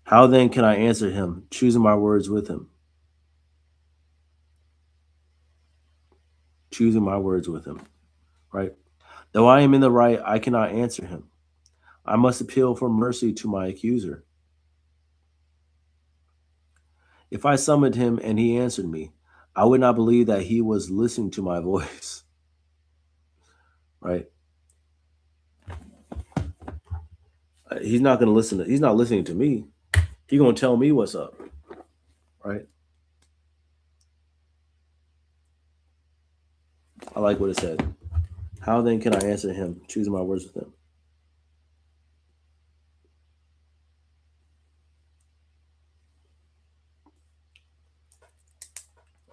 How then can I answer him, choosing my words with him? Choosing my words with him, right? Though I am in the right, I cannot answer him. I must appeal for mercy to my accuser. If I summoned him and he answered me, I would not believe that he was listening to my voice, right? He's not going to listen. He's not listening to me. He's going to tell me what's up, right? I like what it said. How then can I answer him, choosing my words with him?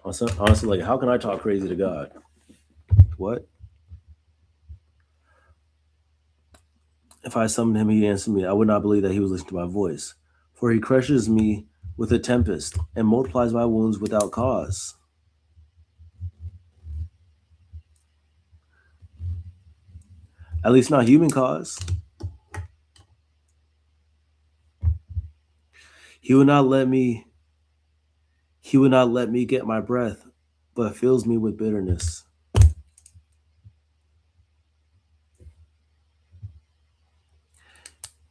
Honestly, like, how can I talk crazy to God? What? If I summoned him, he answered me. I would not believe that he was listening to my voice. For he crushes me with a tempest and multiplies my wounds without cause. At least not human cause. He would not let me get my breath, but fills me with bitterness.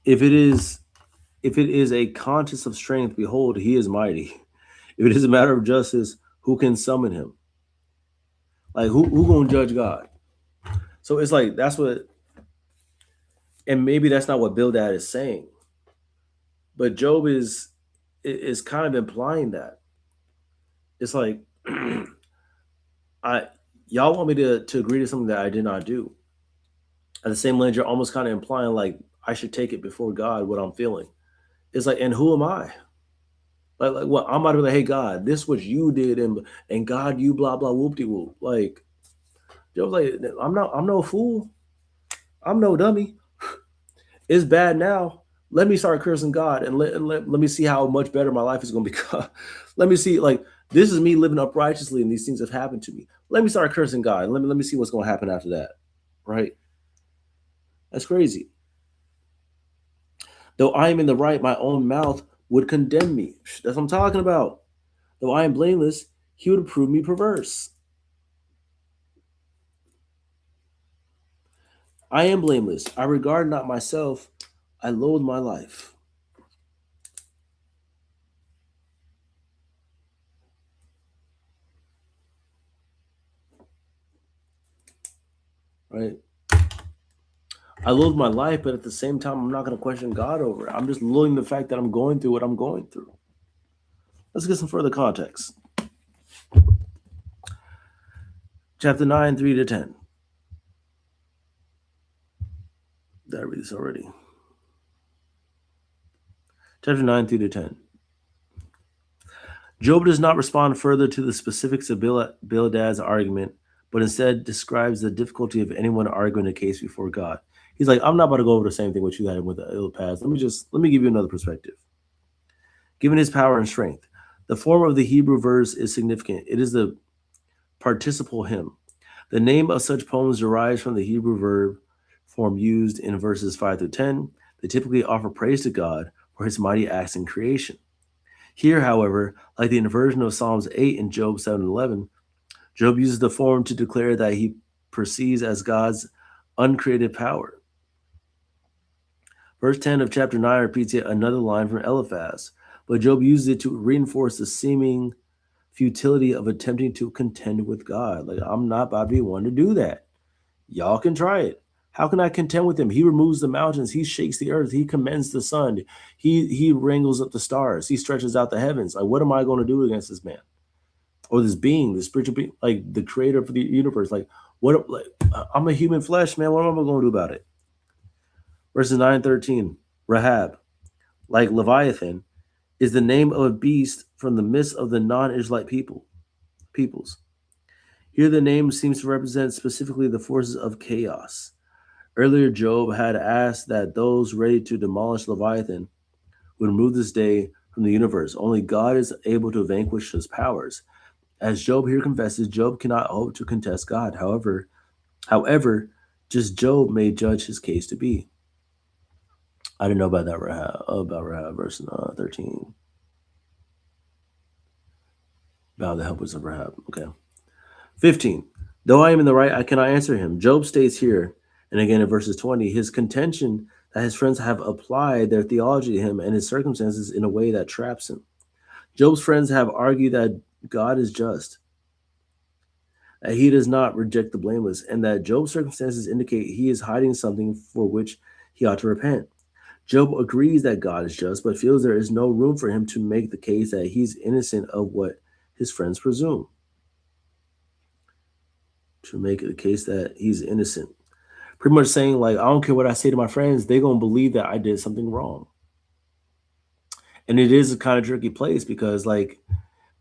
If it is a conscience of strength, behold, he is mighty. If it is a matter of justice, who can summon him? Like who gonna judge God? So it's like that's what, and maybe that's not what Bildad is saying, but Job is kind of implying that. It's like I y'all want me to agree to something that I did not do. At the same lens, you're almost kind of implying like I should take it before God what I'm feeling. It's like, and who am I? Like what I'm about to be like, hey God, this what you did, and God, you blah blah whoop de whoop. Like Job's like, I'm no fool. I'm no dummy. It's bad now. Let me start cursing God and let me see how much better my life is going to become. Let me see, like, this is me living uprighteously and these things have happened to me. Let me start cursing God. Let me see what's going to happen after that. Right? That's crazy. Though I am in the right, my own mouth would condemn me. That's what I'm talking about. Though I am blameless, he would prove me perverse. I am blameless. I regard not myself. I loathe my life. Right? I loathe my life, but at the same time, I'm not going to question God over it. I'm just loathing the fact that I'm going through what I'm going through. Let's get some further context. Chapter 9, 3 to 10. Did I read this already? Chapter 9, 3 to 10. Job does not respond further to the specifics of Bildad's argument, but instead describes the difficulty of anyone arguing a case before God. He's like, I'm not about to go over the same thing what you had with the Eliphaz. Let me give you another perspective. Given his power and strength, the form of the Hebrew verse is significant. It is the participle hymn. The name of such poems derives from the Hebrew verb form used in verses 5 through 10. They typically offer praise to God for his mighty acts in creation. Here, however, like the inversion of Psalms 8 and Job 7 and 11, Job uses the form to declare that he perceives as God's uncreated power. Verse 10 of chapter 9 repeats yet another line from Eliphaz, but Job uses it to reinforce the seeming futility of attempting to contend with God. Like, I'm not about to be one to do that. Y'all can try it. How can I contend with him? He removes the mountains. He shakes the earth. He commends the sun. He wrangles up the stars. He stretches out the heavens. Like, what am I going to do against this man? Or this being, this spiritual being, like the creator of the universe? Like, what? Like, I'm a human flesh, man. What am I going to do about it? Verses 9 and 13. Rahab, like Leviathan, is the name of a beast from the midst of the non-Israelite peoples. Here the name seems to represent specifically the forces of chaos. Earlier, Job had asked that those ready to demolish Leviathan would remove this day from the universe. Only God is able to vanquish his powers. As Job here confesses, Job cannot hope to contest God. However, just Job may judge his case to be. I didn't know about that Rahab, verse 13. About the helpers of Rahab. Okay. 15. Though I am in the right, I cannot answer him. Job states here, and again in verses 20, his contention that his friends have applied their theology to him and his circumstances in a way that traps him. Job's friends have argued that God is just, that he does not reject the blameless, and that Job's circumstances indicate he is hiding something for which he ought to repent. Job agrees that God is just, but feels there is no room for him to make the case that he's innocent of what his friends presume. To make the case that he's innocent. Pretty much saying, like, I don't care what I say to my friends, they're going to believe that I did something wrong. And it is a kind of tricky place because, like,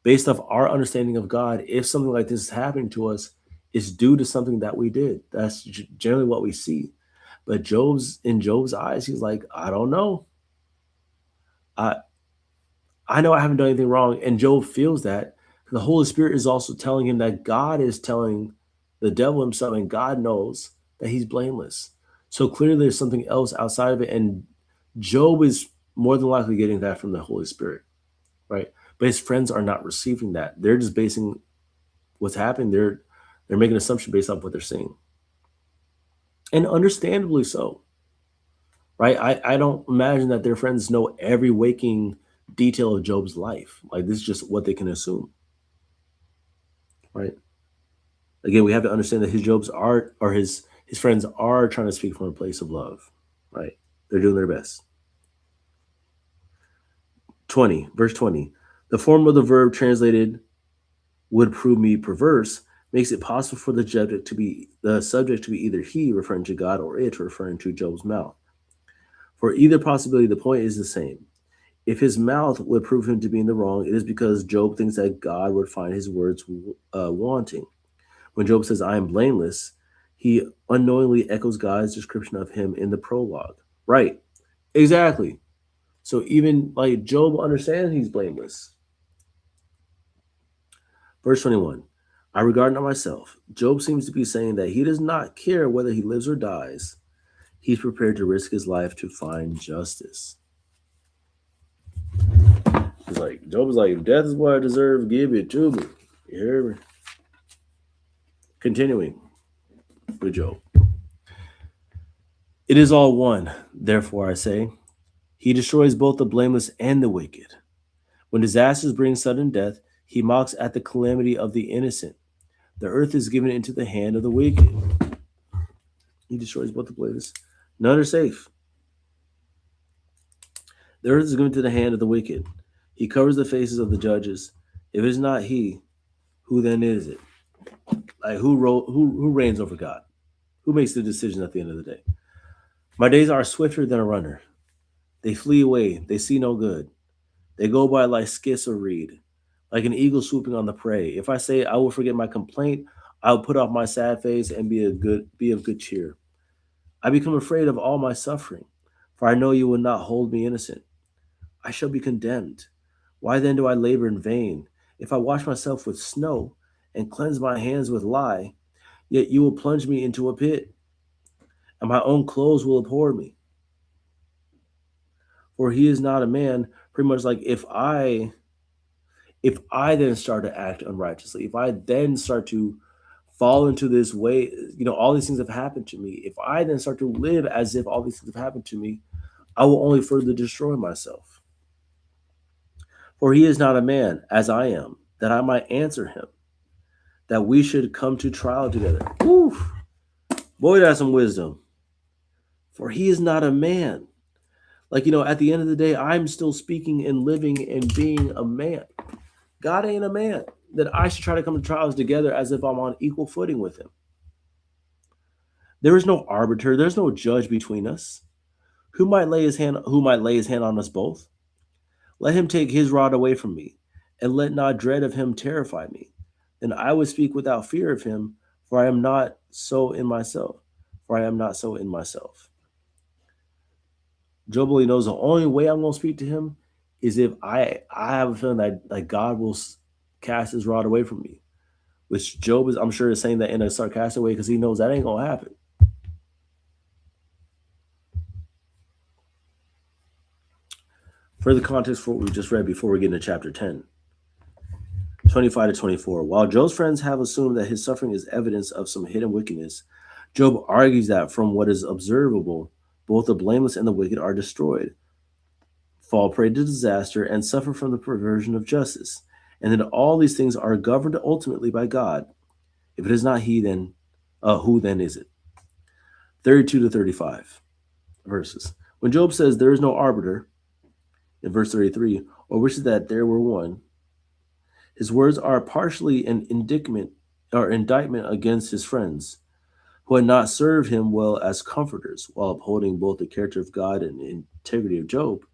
based off our understanding of God, if something like this is happening to us, it's due to something that we did. That's generally what we see. But in Job's eyes, he's like, I don't know. I know I haven't done anything wrong. And Job feels that. The Holy Spirit is also telling him that God is telling the devil himself, and God knows that he's blameless. So clearly there's something else outside of it. And Job is more than likely getting that from the Holy Spirit, right? But his friends are not receiving that. They're just basing what's happening. They're making an assumption based off what they're seeing. And understandably so, right? I don't imagine that their friends know every waking detail of Job's life. Like, this is just what they can assume, right? Again, we have to understand that his friends are trying to speak from a place of love, right? They're doing their best. 20, verse 20. The form of the verb translated would prove me perverse makes it possible for the subject to be either he, referring to God, or it, referring to Job's mouth. For either possibility, the point is the same. If his mouth would prove him to be in the wrong, it is because Job thinks that God would find his words wanting. When Job says, I am blameless, he unknowingly echoes God's description of him in the prologue. Right. Exactly. So even like Job understands he's blameless. Verse 21. I regard not myself. Job seems to be saying that he does not care whether he lives or dies. He's prepared to risk his life to find justice. It's like Job is like, if death is what I deserve, give it to me. You hear me? Continuing with Job. It is all one, therefore I say. He destroys both the blameless and the wicked. When disasters bring sudden death, he mocks at the calamity of the innocent. The earth is given into the hand of the wicked. He destroys both the blameless. None are safe. The earth is given into the hand of the wicked. He covers the faces of the judges. If it is not he, who then is it? Like who reigns over God? Who makes the decision at the end of the day? My days are swifter than a runner. They flee away. They see no good. They go by like skiss or reed, like an eagle swooping on the prey. If I say I will forget my complaint, I will put off my sad face and be of good cheer. I become afraid of all my suffering, for I know you will not hold me innocent. I shall be condemned. Why then do I labor in vain? If I wash myself with snow and cleanse my hands with lye, yet you will plunge me into a pit, and my own clothes will abhor me. For he is not a man, pretty much like if I then start to act unrighteously, if I then start to fall into this way, all these things have happened to me. If I then start to live as if all these things have happened to me, I will only further destroy myself. For he is not a man, as I am, that I might answer him, that we should come to trial together. Oof. Boy, that's some wisdom. For he is not a man. Like, at the end of the day, I'm still speaking and living and being a man. God ain't a man that I should try to come to trials together as if I'm on equal footing with him. There is no arbiter, there's no judge between us. Who might lay his hand on us both? Let him take his rod away from me, and let not dread of him terrify me. Then I would speak without fear of him, for I am not so in myself. Job only knows the only way I'm going to speak to him is if I have a feeling that God will cast his rod away from me. Which Job I'm sure is saying that in a sarcastic way because he knows that ain't going to happen. Further context for what we just read before we get into chapter 10. 25 to 24. While Job's friends have assumed that his suffering is evidence of some hidden wickedness, Job argues that from what is observable, both the blameless and the wicked are destroyed, fall prey to disaster, and suffer from the perversion of justice, and that all these things are governed ultimately by God. If it is not he, then who then is it? 32 to 35 verses. When Job says there is no arbiter, in verse 33, or wishes that there were one, his words are partially an indictment against his friends, who had not served him well as comforters while upholding both the character of God and the integrity of Job.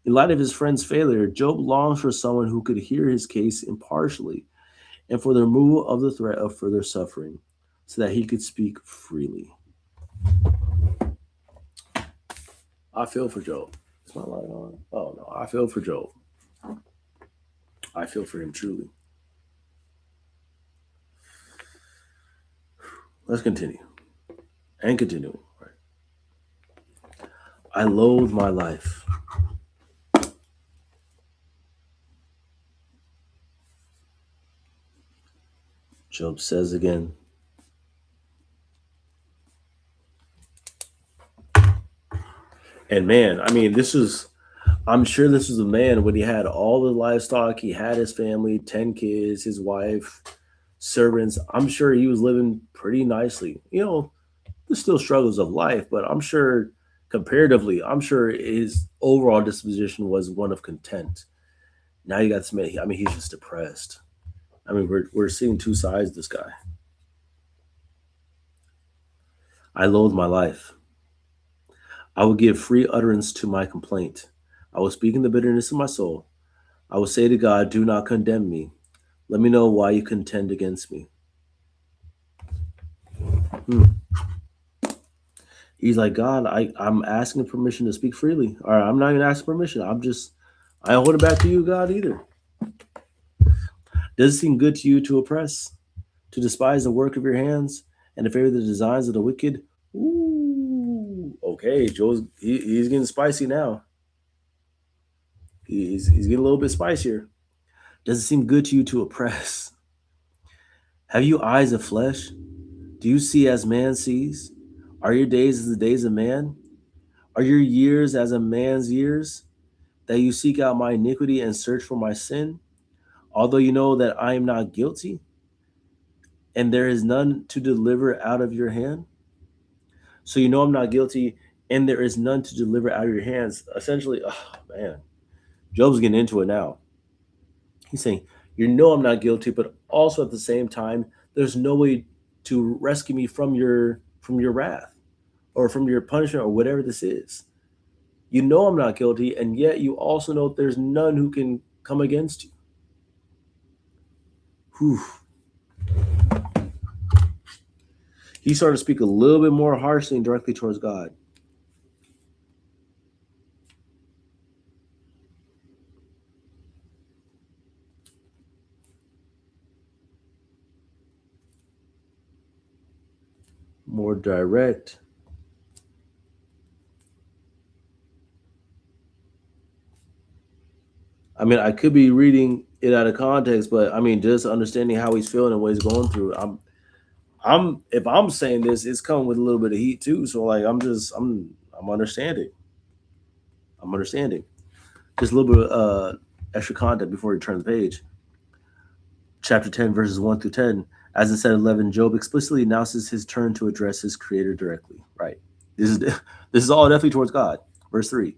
In light of his friend's failure, Job longs for someone who could hear his case impartially and for the removal of the threat of further suffering so that he could speak freely. I feel for Job. Is my light on? Oh, no. I feel for Job. I feel for him truly. Let's continue. And continuing. Right. I loathe my life. Job says again. And man, I mean, this is I'm sure this was a man when he had all the livestock, he had his family, 10 kids, his wife, servants. I'm sure he was living pretty nicely. There's still struggles of life, but I'm sure comparatively, I'm sure his overall disposition was one of content. Now you got this man, I mean, he's just depressed. I mean, we're seeing two sides of this guy. I loathe my life. I will give free utterance to my complaint. I will speak in the bitterness of my soul. I will say to God, do not condemn me. Let me know why you contend against me. He's like, God, I'm asking permission to speak freely. All right, I'm not even asking permission. I don't hold it back to you, God, either. Does it seem good to you to oppress, to despise the work of your hands, and to favor the designs of the wicked? Ooh, okay, he's getting spicy now. He's getting a little bit spicier. Does it seem good to you to oppress? Have you eyes of flesh? Do you see as man sees? Are your days as the days of man? Are your years as a man's years? That you seek out my iniquity and search for my sin? Although you know that I am not guilty, and there is none to deliver out of your hand? So you know I'm not guilty, and there is none to deliver out of your hands. Essentially, oh man, Job's getting into it now. He's saying, you know I'm not guilty, but also at the same time, there's no way to rescue me from your wrath or from your punishment or whatever this is. You know I'm not guilty, and yet you also know there's none who can come against you. Whew. He started to speak a little bit more harshly and directly towards God. More direct. I mean, I could be reading it out of context, but I mean, just understanding how he's feeling and what he's going through. If I'm saying this, it's coming with a little bit of heat too. So like, I'm understanding. I'm understanding. Just a little bit of extra content before we turn the page. Chapter 10, verses 1 through 10. As in said 11, Job explicitly announces his turn to address his creator directly. Right. This is all definitely towards God. Verse 3.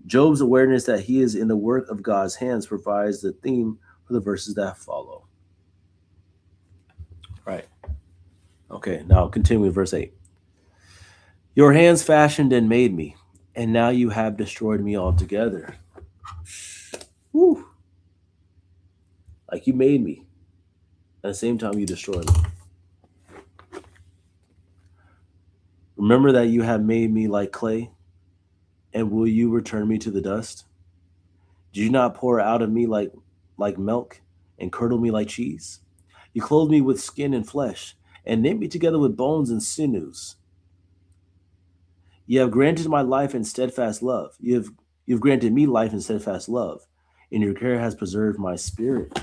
Job's awareness that he is in the work of God's hands provides the theme for the verses that follow. Right. Okay, now continue with verse 8. Your hands fashioned and made me, and now you have destroyed me altogether. Woo. Like you made me. At the same time, you destroyed me. Remember that you have made me like clay, and will you return me to the dust? Did you not pour out of me like milk and curdle me like cheese? You clothed me with skin and flesh, and knit me together with bones and sinews. You have granted my life and steadfast love. You've granted me life and steadfast love, and your care has preserved my spirit.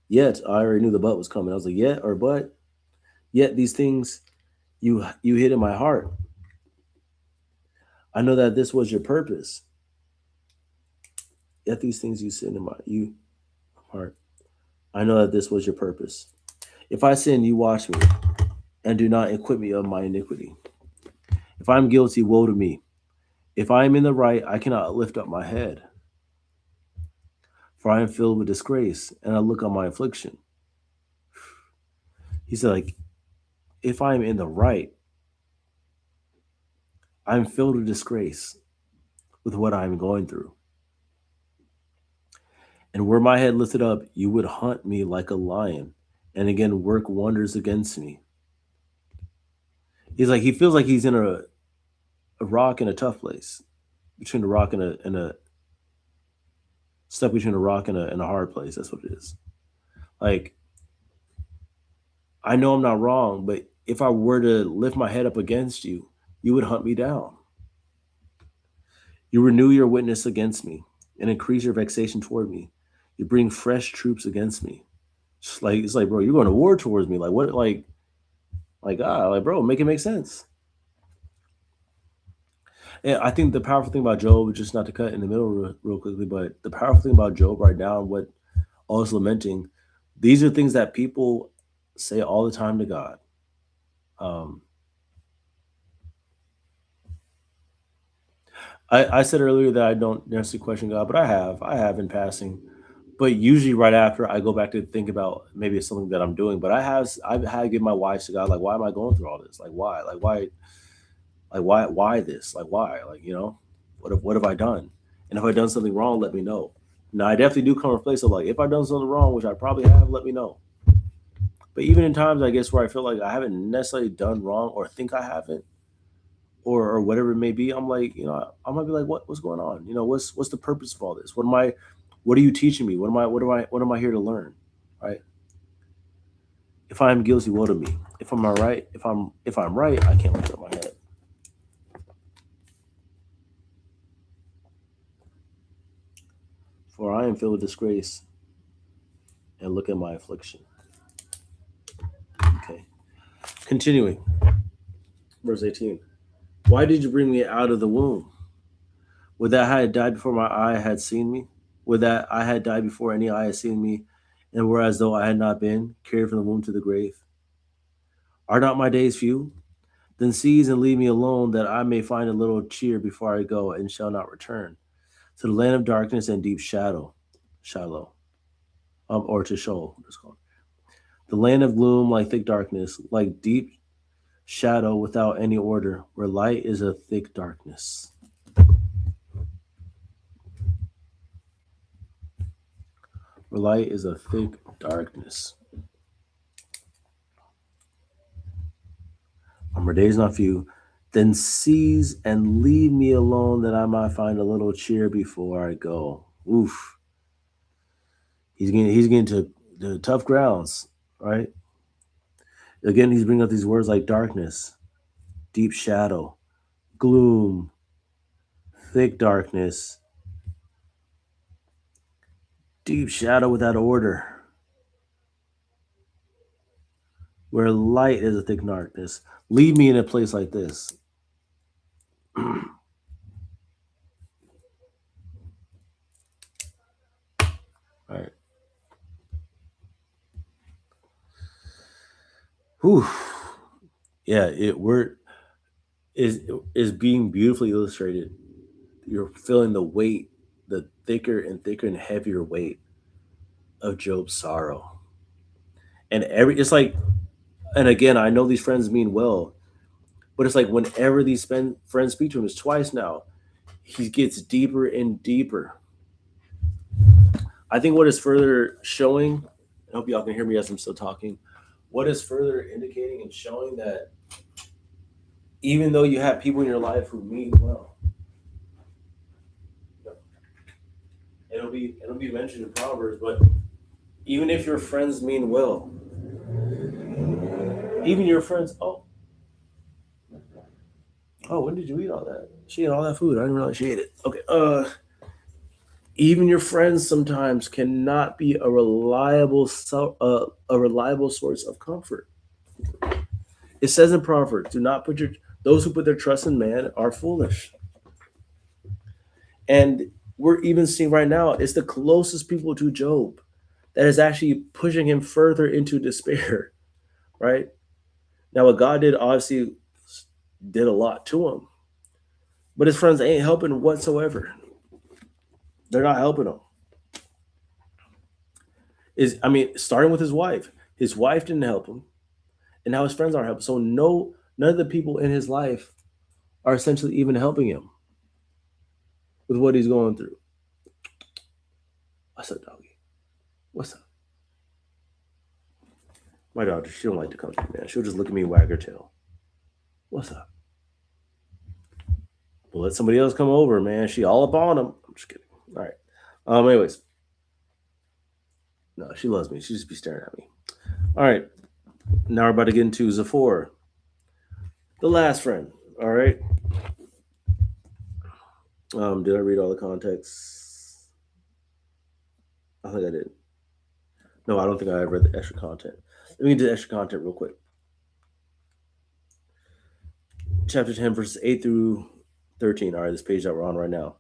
Yet I already knew the but was coming. I was like, yet or but, yet these things you hid in my heart. I know that this was your purpose. Yet these things you sin in my heart. I know that this was your purpose. If I sin, you watch me, and do not acquit me of my iniquity. If I am guilty, woe to me. If I am in the right, I cannot lift up my head. For I am filled with disgrace, and I look on my affliction. He said, like, if I am in the right, I am filled with disgrace with what I am going through. And were my head lifted up, you would hunt me like a lion, and again work wonders against me. He's like, he feels like he's in a rock in a tough place, between a rock and a stuck between a rock and a hard place. That's what it is. Like, I know I'm not wrong, but if I were to lift my head up against you, you would hunt me down. You renew your witness against me and increase your vexation toward me. You bring fresh troops against me. It's like, bro, you're going to war towards me. Like what? Like bro, make it make sense. And I think the powerful thing about Job, just not to cut in the middle real quickly, but the powerful thing about Job right now, and what all is lamenting, these are things that people say all the time to God. Um, I said earlier that I don't necessarily question God, but I have in passing. But usually, right after, I go back to think about maybe it's something that I'm doing. But I've had to give my why to God, like, why am I going through all this? Why this? Like, why? Like, what have I done? And if I done something wrong, let me know. Now, I definitely do come from a place of like, if I've done something wrong, which I probably have, let me know. But even in times, I guess, where I feel like I haven't necessarily done wrong or think I haven't, or whatever it may be, I'm like, I might be like, what's going on? What's the purpose of all this? What are you teaching me? What am I here to learn? Right? If I am guilty, woe to me. If I'm all right, if I'm right, I can't lift up my head. For I am filled with disgrace, and look at my affliction. Okay. Continuing, verse 18. Why did you bring me out of the womb? Would that I had died before my eye had seen me? Would that I had died before any eye had seen me, and were as though I had not been carried from the womb to the grave? Are not my days few? Then seize and leave me alone, that I may find a little cheer before I go, and shall not return to the land of darkness and deep shallow, or to Sheol, it's called. The land of gloom, like thick darkness, like deep shadow without any order, where light is a thick darkness. Where light is a thick darkness. My days not few. Then seize and leave me alone, that I might find a little cheer before I go. Oof. He's getting to the tough grounds, right? Again, he's bringing up these words like darkness, deep shadow, gloom, thick darkness, deep shadow without order, where light is a thick darkness. Leave me in a place like this. All right. Whew. Yeah, is being beautifully illustrated. You're feeling the weight, the thicker and thicker and heavier weight of Job's sorrow. And it's like, and again, I know these friends mean well, but it's like whenever these friends speak to him, it's twice now, he gets deeper and deeper. I think what is further showing, I hope y'all can hear me as I'm still talking, what is further indicating and showing that even though you have people in your life who mean well, it'll be mentioned in Proverbs, but even if your friends mean well, even your friends, when did you eat all that? She ate all that food. I didn't realize she ate it. Okay. Even your friends sometimes cannot be a reliable source of comfort. It says in Proverbs, "Do not put those who put their trust in man are foolish." And we're even seeing right now, it's the closest people to Job that is actually pushing him further into despair. Right now, what God did obviously did a lot to him, but his friends ain't helping whatsoever. They're not helping him. Starting with his wife. His wife didn't help him, and now his friends aren't helping. So none of the people in his life are essentially even helping him with what he's going through. What's up, doggy? What's up? My daughter, she don't like to come to me, man. She'll just look at me and wag her tail. What's up? Well, let somebody else come over, man. She all up on him. I'm just kidding. All right. Anyways. No, she loves me. She just be staring at me. All right. Now we're about to get into Zephor, the last friend. All right. Did I read all the context? I think I did. No, I don't think I read the extra content. Let me get to the extra content real quick. Chapter 10, verses 8 through 13. All right, this page that we're on right now.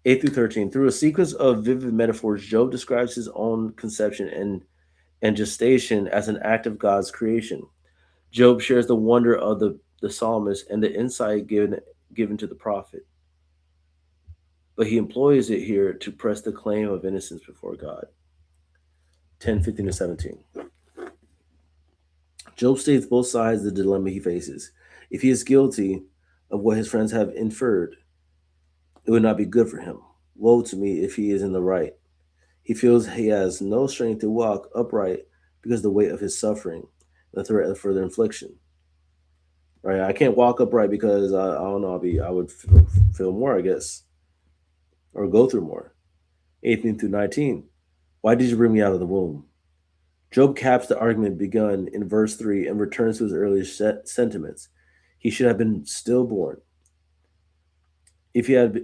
8 through 13. Through a sequence of vivid metaphors, Job describes his own conception and gestation as an act of God's creation. Job shares the wonder of the psalmist and the insight given to the prophet. But he employs it here to press the claim of innocence before God. 10:15 to 17. Job states both sides of the dilemma he faces. If he is guilty of what his friends have inferred, it would not be good for him. Woe to me if he is in the right. He feels he has no strength to walk upright because of the weight of his suffering, the threat of further infliction. Right? I can't walk upright because I don't know. I would feel more, I guess, or go through more. 18 through 19. Why did you bring me out of the womb? Job caps the argument begun in verse 3 and returns to his earlier sentiments. He should have been stillborn. If he had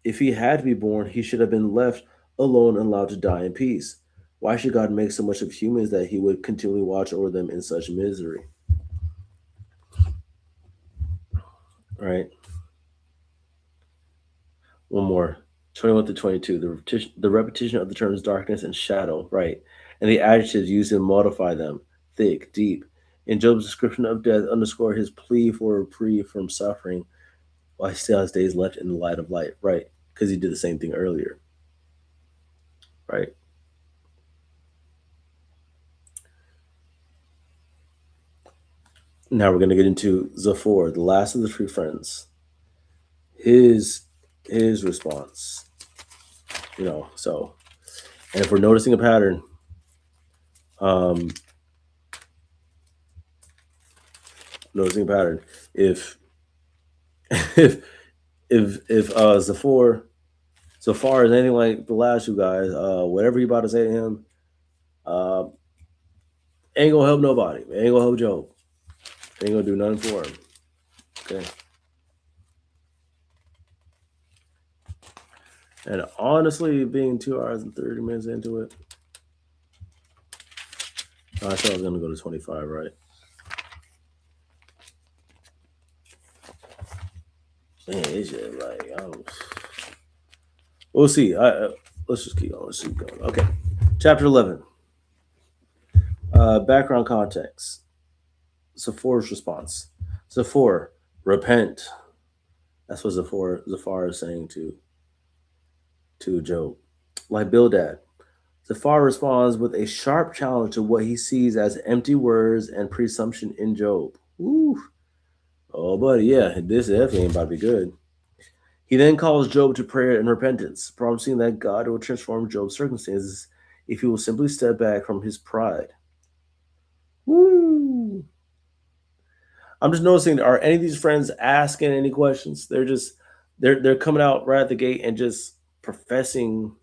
to be born, he should have been left alone and allowed to die in peace. Why should God make so much of humans that he would continually watch over them in such misery? Right. One more. 21 to 22. The repetition of the terms darkness and shadow, right, and the adjectives used to modify them, thick, deep. In Job's description of death, underscore his plea for a reprieve from suffering while he still has days left in the light of light, right? Because he did the same thing earlier, right? Now we're going to get into Zephyr, the last of the three friends. His response, so, and if we're noticing a pattern, if Zephyr so far as anything like the last two guys, whatever you about to say to him, ain't gonna help nobody. Ain't gonna help Job. Ain't gonna do nothing for him. Okay. And honestly, being 2 hours and 30 minutes into it, I thought I was gonna go to 25, right? Man, it's just like we'll see. Let's just keep going. Let's keep going. Okay, chapter 11. Background context. Zephyr's response. Zephyr, repent. That's what Zephyr is saying to Job. Like Bildad, Zephyr responds with a sharp challenge to what he sees as empty words and presumption in Job. Ooh. Oh, buddy, yeah, this definitely ain't about to be good. He then calls Job to prayer and repentance, promising that God will transform Job's circumstances if he will simply step back from his pride. Woo! I'm just noticing, are any of these friends asking any questions? They're coming out right at the gate and just professing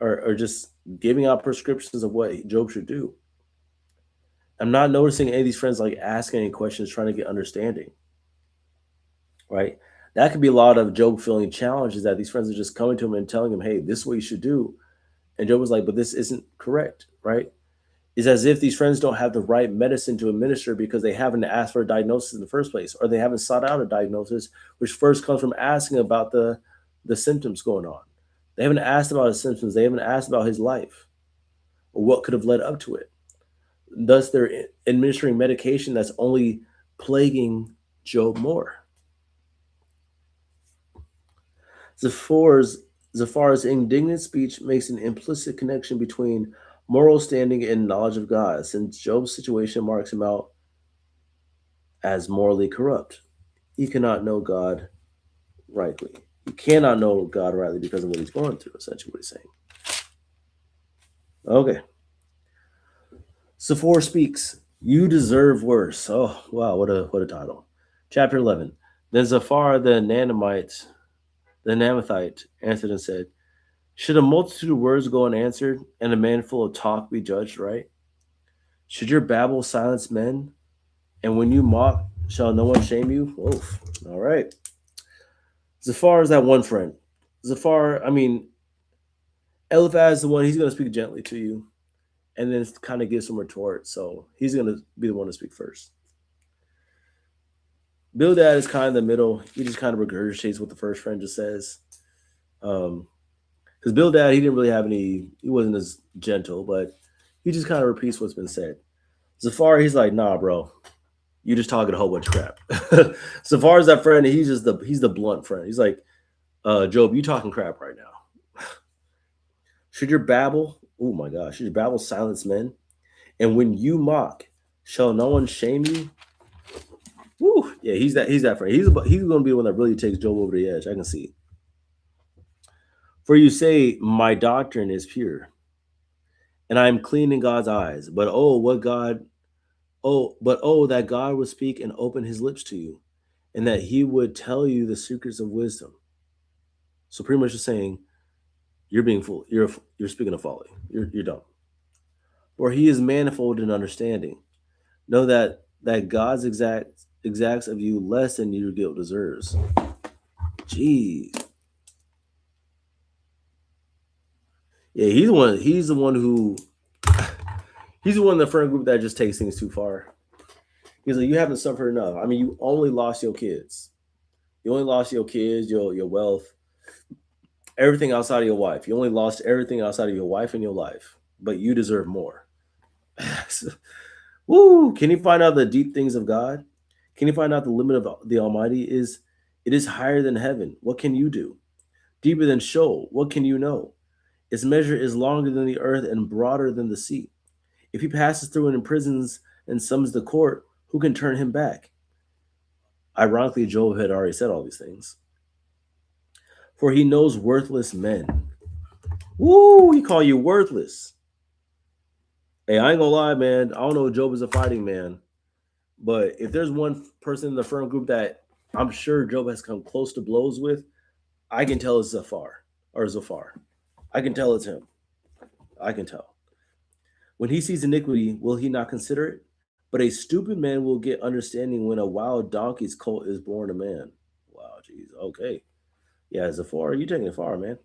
or just giving out prescriptions of what Job should do. I'm not noticing any of these friends like asking any questions, trying to get understanding. Right? That could be a lot of Job feeling challenges that these friends are just coming to him and telling him, hey, this is what you should do. And Job was like, but this isn't correct, right? It's as if these friends don't have the right medicine to administer because they haven't asked for a diagnosis in the first place, or they haven't sought out a diagnosis, which first comes from asking about the symptoms going on. They haven't asked about his symptoms. They haven't asked about his life or what could have led up to it. Thus, they're administering medication that's only plaguing Job more. Zephyr's indignant speech makes an implicit connection between moral standing and knowledge of God, since Job's situation marks him out as morally corrupt. He cannot know God rightly. He cannot know God rightly because of what he's going through, essentially what he's saying. Okay. Zephyr speaks, you deserve worse. Oh, wow, what a title. Chapter 11. Then Zephyr the Namathite answered and said, should a multitude of words go unanswered, and a man full of talk be judged right? Should your babble silence men? And when you mock, shall no one shame you? Oof. All right. Zephyr is that one friend. Zephyr, Eliphaz is the one, he's going to speak gently to you, and then kind of give some retort. So he's going to be the one to speak first. Bildad is kind of the middle. He just kind of regurgitates what the first friend just says. Because Bildad, he didn't really have any. He wasn't as gentle, but he just kind of repeats what's been said. Zafar, he's like, nah, bro, you just talking a whole bunch of crap. Zafar is that friend, and he's the blunt friend. He's like, Job, you talking crap right now. Should your babble, oh my gosh, should your babble silence men? And when you mock, shall no one shame you? Woo, yeah, he's that friend. He's going to be the one that really takes Job over the edge. I can see. For you say, my doctrine is pure, and I am clean in God's eyes. But that God would speak and open His lips to you, and that He would tell you the secrets of wisdom. So pretty much just saying, you're being fool. You're speaking of folly. You're dumb. For He is manifold in understanding. Know that God's exacts of you less than your guilt deserves. Jeez. Yeah, he's the one who he's the one in the friend group that just takes things too far. He's like, you haven't suffered enough. I mean, you only lost your kids. You only lost your kids, your wealth, everything outside of your wife. You only lost everything outside of your wife and your life, but you deserve more. Woo! Can you find out the deep things of God? Can you find out the limit of the Almighty is? It is higher than heaven. What can you do? Deeper than Sheol. What can you know? Its measure is longer than the earth and broader than the sea. If he passes through and imprisons and summons the court, who can turn him back? Ironically, Job had already said all these things. For he knows worthless men. Woo! He call you worthless. Hey, I ain't gonna lie, man. I don't know if Job is a fighting man, but if there's one person in the friend group that I'm sure Job has come close to blows with, I can tell it's Zafar. I can tell it's him. I can tell. When he sees iniquity, will he not consider it? But a stupid man will get understanding when a wild donkey's colt is born a man. Wow, jeez. Okay. Yeah, Zafar, you're taking it far, man.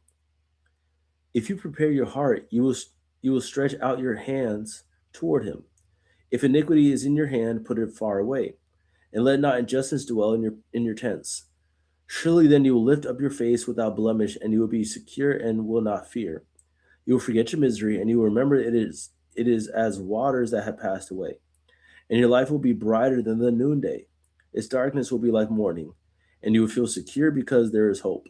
If you prepare your heart, you will stretch out your hands toward him. If iniquity is in your hand, put it far away, and let not injustice dwell in your tents. Surely then you will lift up your face without blemish, and you will be secure and will not fear. You will forget your misery, and you will remember it is as waters that have passed away. And your life will be brighter than the noonday. Its darkness will be like morning, and you will feel secure because there is hope.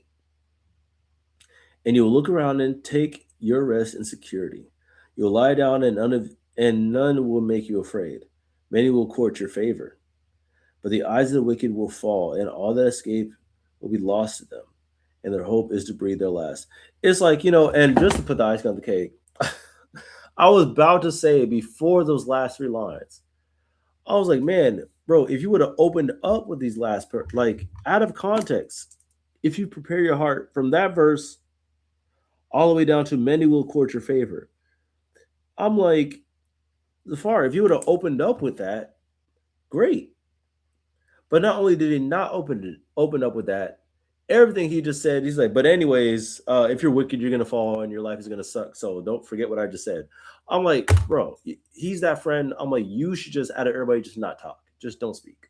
And you will look around and take your rest in security. You will lie down, and none will make you afraid. Many will court your favor. But the eyes of the wicked will fall, and all that escape will be lost to them. And their hope is to breathe their last. It's like, and just to put the icing on the cake, I was about to say before those last three lines, I was like, man, bro, if you would have opened up with these like out of context, if you prepare your heart from that verse all the way down to many will court your favor, I'm like, Zafar, if you would have opened up with that, great. But not only did he not open up with that, everything he just said, he's like, but anyways, if you're wicked, you're gonna fall and your life is gonna suck. So don't forget what I just said. I'm like, bro, he's that friend. I'm like, you should just out of everybody just not talk. Just don't speak.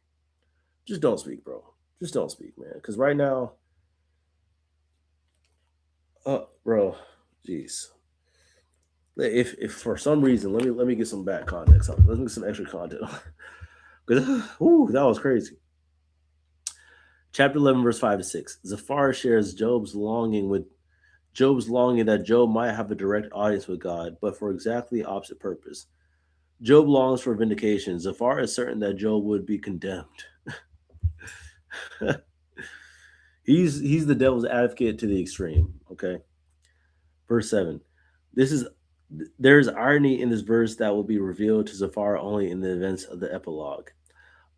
Just don't speak, bro. Just don't speak, man. Because right now, bro, jeez. If for some reason, let me get some back context. Let's get some extra content. Because that was crazy. Chapter 11, verse 5 to 6. Zafar shares Job's longing that Job might have a direct audience with God, but for exactly the opposite purpose. Job longs for vindication. Zafar is certain that Job would be condemned. he's the devil's advocate to the extreme. Okay. Verse 7. There is irony in this verse that will be revealed to Zafar only in the events of the epilogue.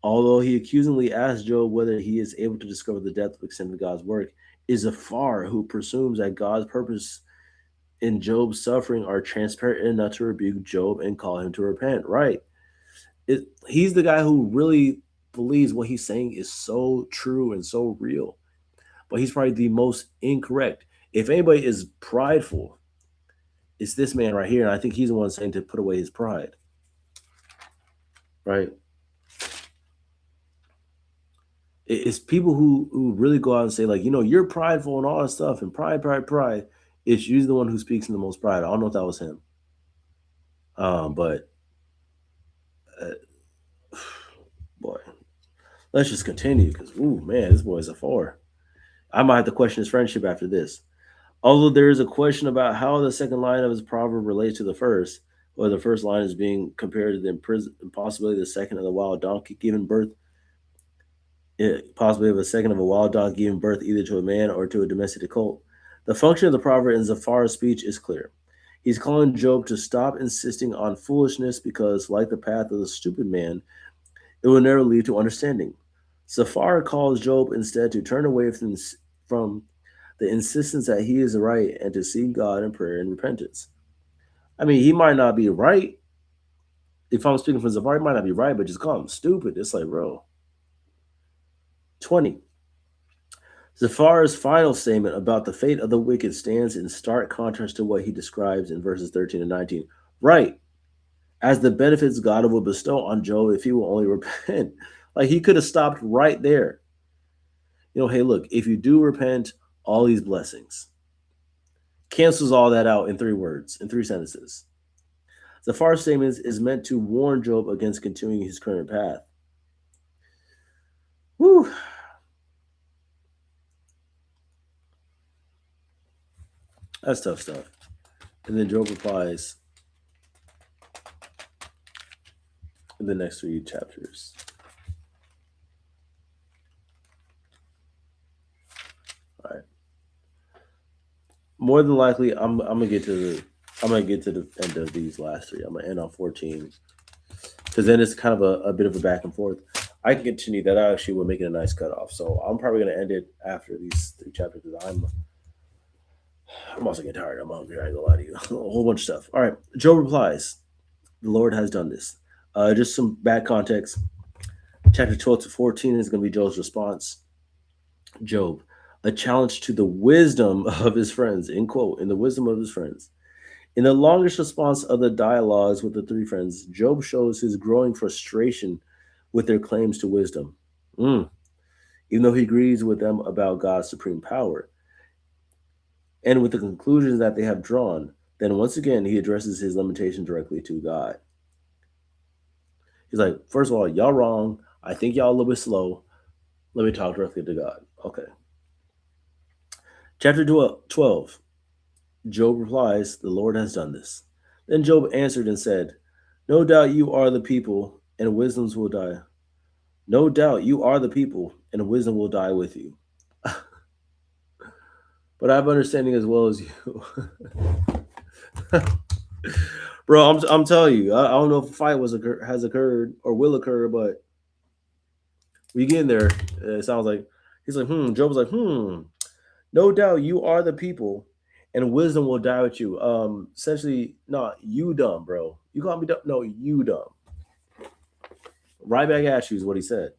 Although he accusingly asks Job whether he is able to discover the depth of extent of God's work, is Zafar who presumes that God's purpose in Job's suffering are transparent enough to rebuke Job and call him to repent. Right. He's the guy who really believes what he's saying is so true and so real. But he's probably the most incorrect. If anybody is prideful, it's this man right here. And I think he's the one saying to put away his pride. Right. It's people who really go out and say, like, you're prideful and all that stuff, and pride. It's usually the one who speaks in the most pride. I don't know if that was him. But boy, let's just continue because, ooh, man, this boy's a 4. I might have to question his friendship after this. Although there is a question about how the second line of his proverb relates to the first, or the first line is being compared to the possibility the second of the wild donkey giving birth, possibly of a second of a wild dog giving birth either to a man or to a domesticated colt. The function of the proverb in Zipporah's speech is clear. He's calling Job to stop insisting on foolishness because, like the path of the stupid man, it will never lead to understanding. Zipporah calls Job instead to turn away from the insistence that he is right and to seek God in prayer and repentance. I mean, he might not be right. If I'm speaking for Zipporah, he might not be right, but just call him stupid. It's like, bro. 20. Zipporah's final statement about the fate of the wicked stands in stark contrast to what he describes in verses 13 and 19. Right, as the benefits God will bestow on Job if he will only repent. Like, he could have stopped right there. Hey, look, if you do repent, all these blessings. Cancels all that out in 3 words, in 3 sentences. Zipporah's statement is meant to warn Job against continuing his current path. Whew. That's tough stuff. And then Job replies in the next 3 chapters. All right. More than likely, I'm gonna get to the end of these last 3. I'm gonna end on 14 because then it's kind of a bit of a back and forth. I can continue that. I actually will make it a nice cutoff. So I'm probably gonna end it after these 3 chapters because I'm also getting tired. I'm hungry. I ain't gonna lie to you. A whole bunch of stuff. All right. Job replies, "The Lord has done this." Just some bad context. Chapter 12 to 14 is going to be Job's response. Job, a challenge to the wisdom of his friends, in quote, in the wisdom of his friends. In the longest response of the dialogues with the 3 friends, Job shows his growing frustration with their claims to wisdom. Even though he agrees with them about God's supreme power and with the conclusions that they have drawn, then once again he addresses his limitation directly to God. He's like, first of all, y'all wrong. I think y'all a little bit slow. Let me talk directly to God. Okay. Chapter 12. Job replies, "The Lord has done this." Then Job answered and said, "No doubt you are the people, and wisdoms will die. No doubt you are the people, and wisdom will die with you. But I have understanding as well as you." Bro, I'm telling you, I don't know if a fight has occurred or will occur, but we get in there. It sounds like he's like, Job's like, no doubt you are the people, and wisdom will die with you. Essentially, not you dumb, bro. You call me dumb? No, you dumb. Right back at you is what he said.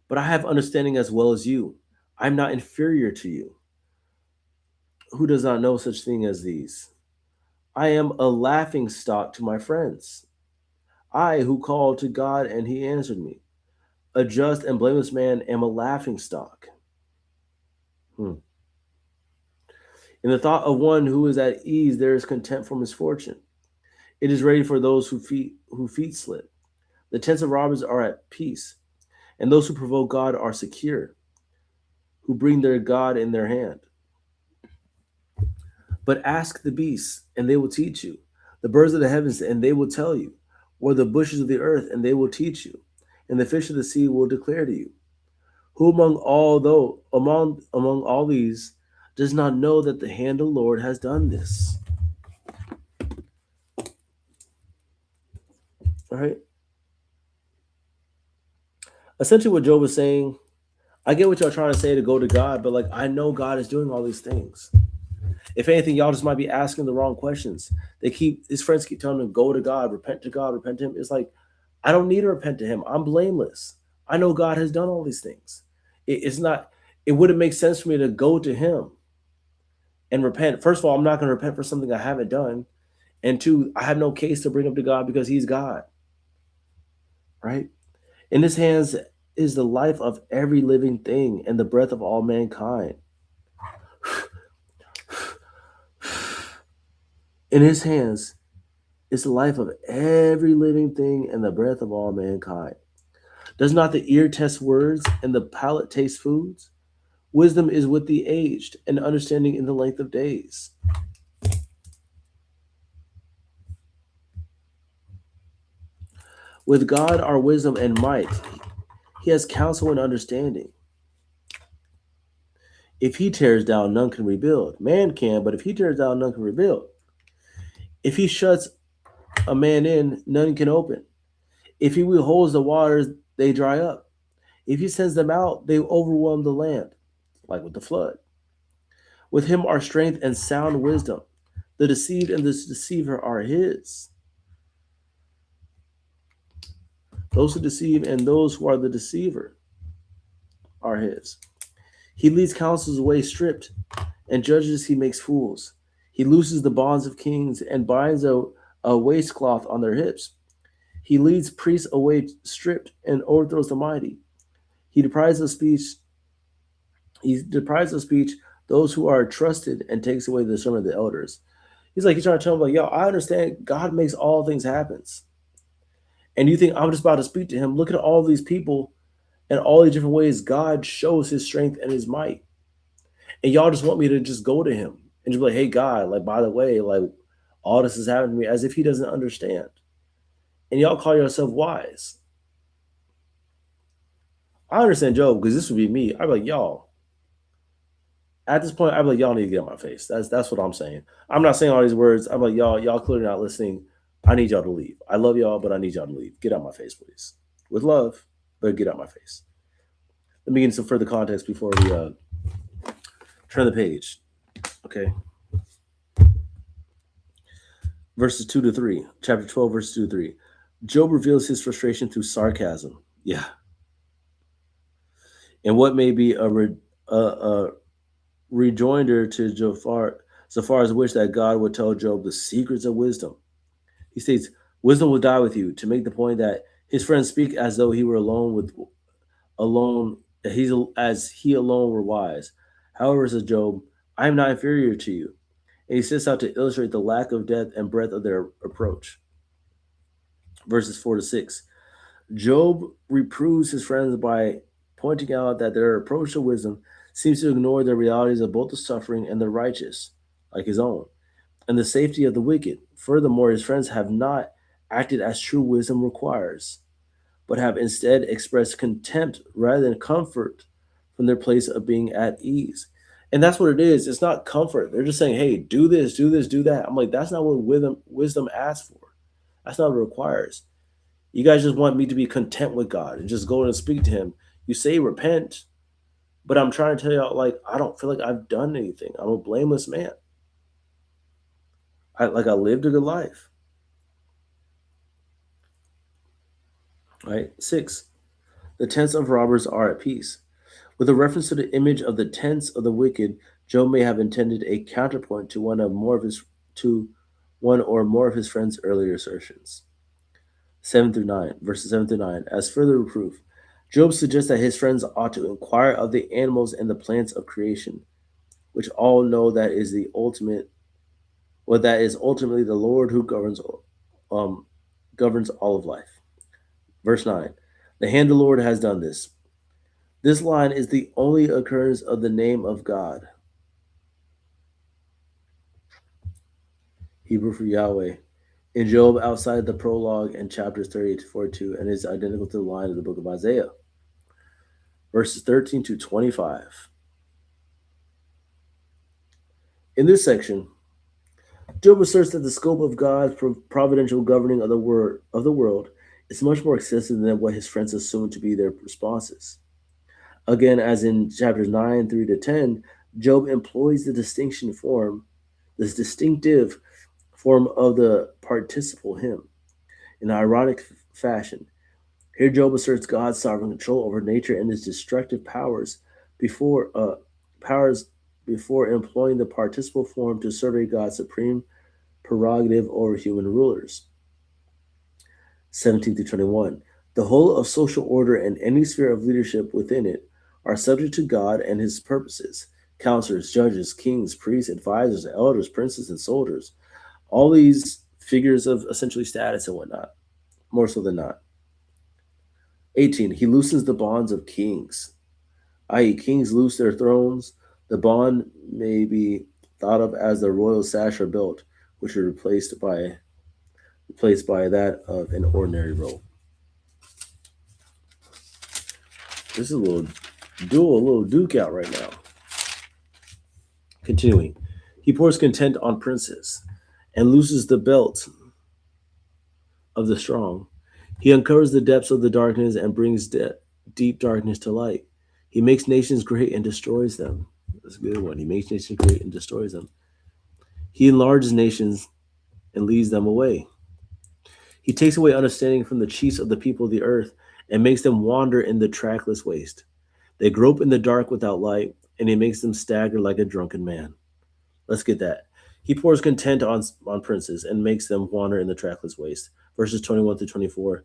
But I have understanding as well as you. I'm not inferior to you. Who does not know such thing as these? I am a laughing stock to my friends. I who called to God and he answered me. A just and blameless man am a laughing stock. In the thought of one who is at ease, there is contempt for misfortune. It is ready for those who feet slip. The tents of robbers are at peace, and those who provoke God are secure, who bring their God in their hand. But ask the beasts, and they will teach you, the birds of the heavens, and they will tell you, or the bushes of the earth, and they will teach you, and the fish of the sea will declare to you. Who among all these does not know that the hand of the Lord has done this? All right. Essentially, what Job is saying, I get what y'all trying to say to go to God, but like I know God is doing all these things. If anything, y'all just might be asking the wrong questions. His friends keep telling him, go to God, repent to him. It's like, I don't need to repent to him. I'm blameless. I know God has done all these things. It wouldn't make sense for me to go to him and repent. First of all, I'm not going to repent for something I haven't done. And 2, I have no case to bring up to God because he's God. Right? In his hands is the life of every living thing and the breath of all mankind. In his hands is the life of every living thing and the breath of all mankind. Does not the ear test words and the palate taste foods? Wisdom is with the aged, and understanding in the length of days. With God are wisdom and might. He has counsel and understanding. If he tears down, none can rebuild. Man can, but if he tears down, none can rebuild. If he shuts a man in, none can open. If he withholds the waters, they dry up. If he sends them out, they overwhelm the land, like with the flood. With him are strength and sound wisdom. The deceived and the deceiver are his. Those who deceive and those who are the deceiver are his. He leads counsels away stripped, and judges he makes fools. He looses the bonds of kings and binds a waistcloth on their hips. He leads priests away stripped and overthrows the mighty. He deprives of speech. He deprives of speech those who are trusted and takes away the sermon of the elders. He's trying to tell them, like, yo, I understand God makes all things happen. And you think I'm just about to speak to him? Look at all these people and all these different ways God shows his strength and his might. And y'all just want me to just go to him and just be like, hey, God, like, by the way, like, all this is happening to me, as if he doesn't understand. And y'all call yourself wise. I understand Job, because this would be me. I'd be like, y'all, at this point, I'd be like, y'all need to get out my face. That's what I'm saying. I'm not saying all these words. I'm like, y'all clearly not listening. I need y'all to leave. I love y'all, but I need y'all to leave. Get out my face, please. With love, but get out my face. Let me get into some further context before we turn the page. Okay. Verses 2 to 3. Chapter 12, verses 2 to 3. Job reveals his frustration through sarcasm. Yeah. And what may be a rejoinder to Jophar, so far as wish that God would tell Job the secrets of wisdom. He states, wisdom will die with you, to make the point that his friends speak as though he were alone, as he alone were wise. However, says Job, I am not inferior to you. And he sets out to illustrate the lack of depth and breadth of their approach. Verses 4 to 6. Job reproves his friends by pointing out that their approach to wisdom seems to ignore the realities of both the suffering and the righteous, like his own, and the safety of the wicked. Furthermore, his friends have not acted as true wisdom requires, but have instead expressed contempt rather than comfort from their place of being at ease. And that's what it is. It's not comfort. They're just saying, hey, do this, do this, do that. I'm like, that's not what wisdom asks for. That's not what it requires. You guys just want me to be content with God and just go and speak to him. You say repent, but I'm trying to tell y'all, like, I don't feel like I've done anything. I'm a blameless man. I lived a good life. Right? 6. The tents of robbers are at peace. With a reference to the image of the tents of the wicked, Job may have intended a counterpoint to one or more of his friends' earlier assertions. 7 through 9, verses 7 through 9. As further reproof, Job suggests that his friends ought to inquire of the animals and the plants of creation, which all know that is ultimately the Lord who governs all of life. Verse 9. The hand of the Lord has done this. This line is the only occurrence of the name of God, Hebrew for Yahweh, in Job outside the prologue and chapters 38 to 42, and is identical to the line of the book of Isaiah. Verses 13 to 25. In this section, Job asserts that the scope of God's providential governing of the world is much more extensive than what his friends assume to be their responses. Again, as in chapters 9 through to 10, Job employs the distinctive form of the participle him in an ironic fashion. Here Job asserts God's sovereign control over nature and his destructive powers before employing the participle form to survey God's supreme prerogative over human rulers. 17 through 21. The whole of social order and any sphere of leadership within it are subject to God and his purposes. Counselors, judges, kings, priests, advisors, elders, princes, and soldiers. All these figures of essentially status and whatnot, more so than not. 18. He loosens the bonds of kings, i.e., kings loose their thrones. The bond may be thought of as the royal sash or belt, which is replaced by that of an ordinary robe. This is a little duke out right now. Continuing, he pours content on princes and looses the belt of the strong. He uncovers the depths of the darkness and brings deep darkness to light. He makes nations great and destroys them. That's a good one. He makes nations great and destroys them. He enlarges nations and leads them away. He takes away understanding from the chiefs of the people of the earth and makes them wander in the trackless waste. They grope in the dark without light, and he makes them stagger like a drunken man. Let's get that. He pours content on princes and makes them wander in the trackless waste. Verses 21 through 24.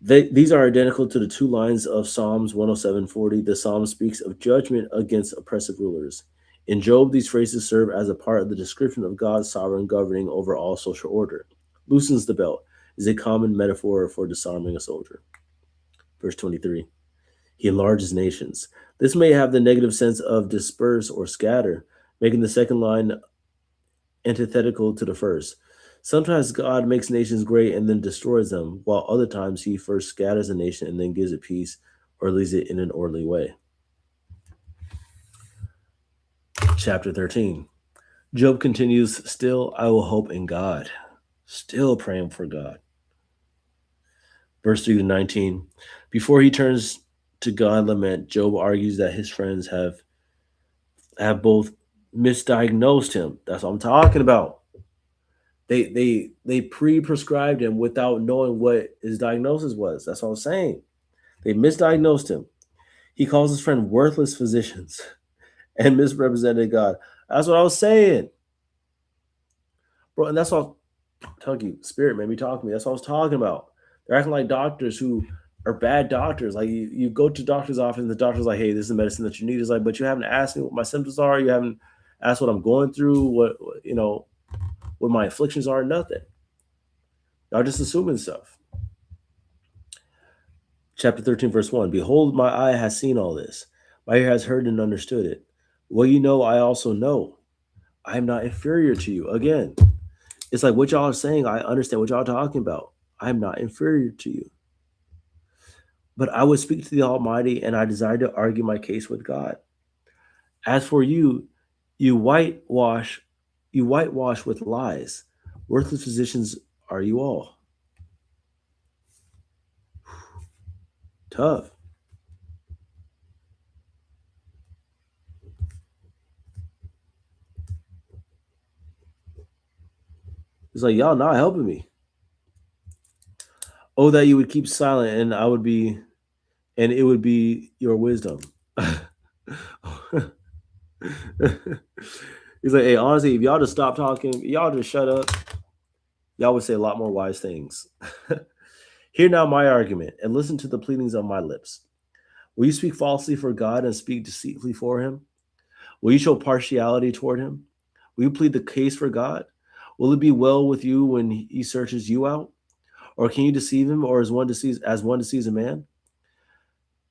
These are identical to the two lines of Psalms 107:40. The psalm speaks of judgment against oppressive rulers. In Job, these phrases serve as a part of the description of God's sovereign governing over all social order. Loosens the belt is a common metaphor for disarming a soldier. Verse 23. He enlarges nations. This may have the negative sense of disperse or scatter, making the second line antithetical to the first. Sometimes God makes nations great and then destroys them, while other times he first scatters a nation and then gives it peace or leads it in an orderly way. Chapter 13. Job continues, still I will hope in God. Still praying for God. Verse 3 to 19. Before he turns to God lament, Job argues that his friends have both misdiagnosed him. That's what I'm talking about. They pre-prescribed him without knowing what his diagnosis was. That's what I'm saying. They misdiagnosed him. He calls his friend worthless physicians and misrepresented God. That's what I was saying. Bro, and that's what I'm telling you. Spirit made me talk to me. That's what I was talking about. They're acting like doctors who are bad doctors. Like you go to doctor's office and the doctor's like, hey, this is the medicine that you need. It's like, but you haven't asked me what my symptoms are. You haven't asked what I'm going through, what my afflictions are, nothing. Y'all just assuming stuff. Chapter 13, verse 1. Behold, my eye has seen all this. My ear has heard and understood it. Well, you know, I also know. I am not inferior to you. Again, it's like what y'all are saying. I understand what y'all are talking about. I am not inferior to you. But I would speak to the Almighty, and I desire to argue my case with God. As for you, you whitewash with lies. Worthless physicians are you all. Tough. It's like y'all not helping me. Oh, that you would keep silent, and it would be your wisdom. He's like, hey, honestly, if y'all just stop talking, y'all just shut up, y'all would say a lot more wise things. Hear now my argument, and listen to the pleadings of my lips. Will you speak falsely for God and speak deceitfully for him? Will you show partiality toward him? Will you plead the case for God? Will it be well with you when he searches you out? Or can you deceive him, or as one deceives a man?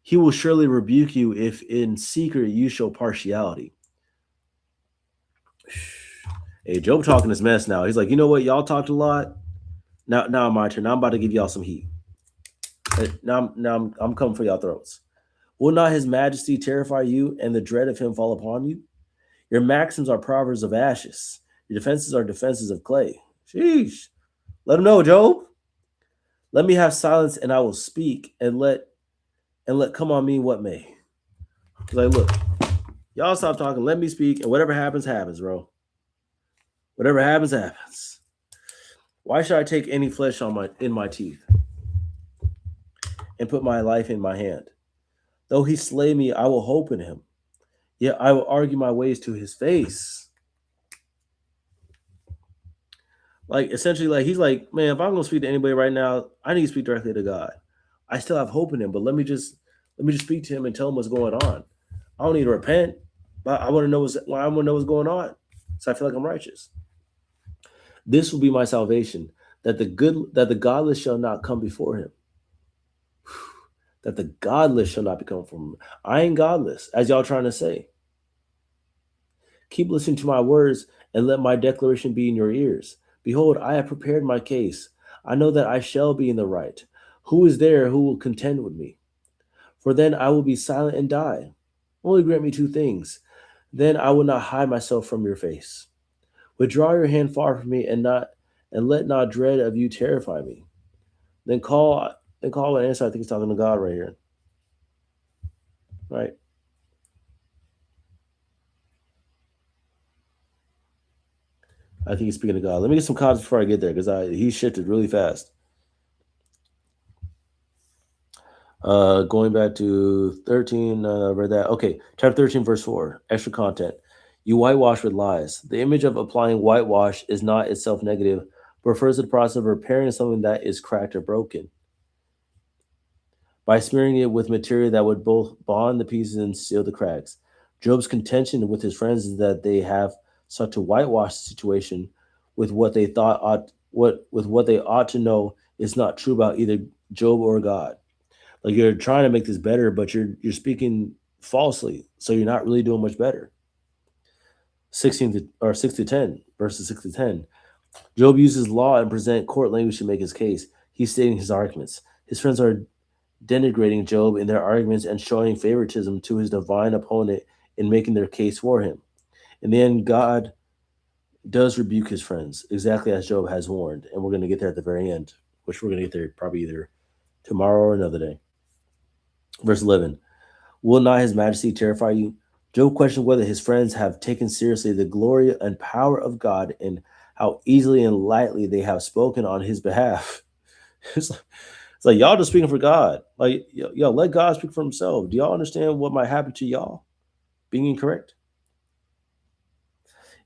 He will surely rebuke you if in secret you show partiality. Hey, Job talking his mess now. He's like, you know what? Y'all talked a lot. Now my turn. Now I'm about to give y'all some heat. Now I'm coming for y'all throats. Will not his majesty terrify you and the dread of him fall upon you? Your maxims are proverbs of ashes. Your defenses are defenses of clay. Sheesh. Let him know, Job. Let me have silence and I will speak, and let come on me what may. He's like, look, y'all stop talking. Let me speak, and whatever happens, happens, bro. Whatever happens, happens. Why should I take any flesh in my teeth and put my life in my hand? Though he slay me, I will hope in him. Yet I will argue my ways to his face. Like essentially, like he's like, man, if I'm gonna speak to anybody right now, I need to speak directly to God. I still have hope in him, but let me just speak to him and tell him what's going on. I don't need to repent, but I want to know what's going on. So I feel like I'm righteous. This will be my salvation, that the godless shall not come before him. That the godless shall not become from him. I ain't godless, as y'all trying to say. Keep listening to my words and let my declaration be in your ears. Behold, I have prepared my case. I know that I shall be in the right. Who is there who will contend with me? For then I will be silent and die. Only grant me two things. Then I will not hide myself from your face. Withdraw your hand far from me, and let not dread of you terrify me. Then call and answer. I think he's talking to God right here. Right. I think he's speaking to God. Let me get some context before I get there, because he shifted really fast. Going back to 13, read that. Okay, chapter 13, verse 4, extra content. You whitewash with lies. The image of applying whitewash is not itself negative, but refers to the process of repairing something that is cracked or broken by smearing it with material that would both bond the pieces and seal the cracks. Job's contention with his friends is that they have sought to whitewash the situation with what they ought to know is not true about either Job or God. Like you're trying to make this better, but you're speaking falsely, so you're not really doing much better. 6 to 10, verses 6 to 10. Job uses law and present court language to make his case. He's stating his arguments. His friends are denigrating Job in their arguments and showing favoritism to his divine opponent in making their case for him. In the end, God does rebuke his friends, exactly as Job has warned, and we're going to get there at the very end, which we're going to get there probably either tomorrow or another day. Verse 11. Will not his majesty terrify you? Job questioned whether his friends have taken seriously the glory and power of God and how easily and lightly they have spoken on his behalf. It's like y'all just speaking for God. Like, yo, let God speak for himself. Do y'all understand what might happen to y'all being incorrect?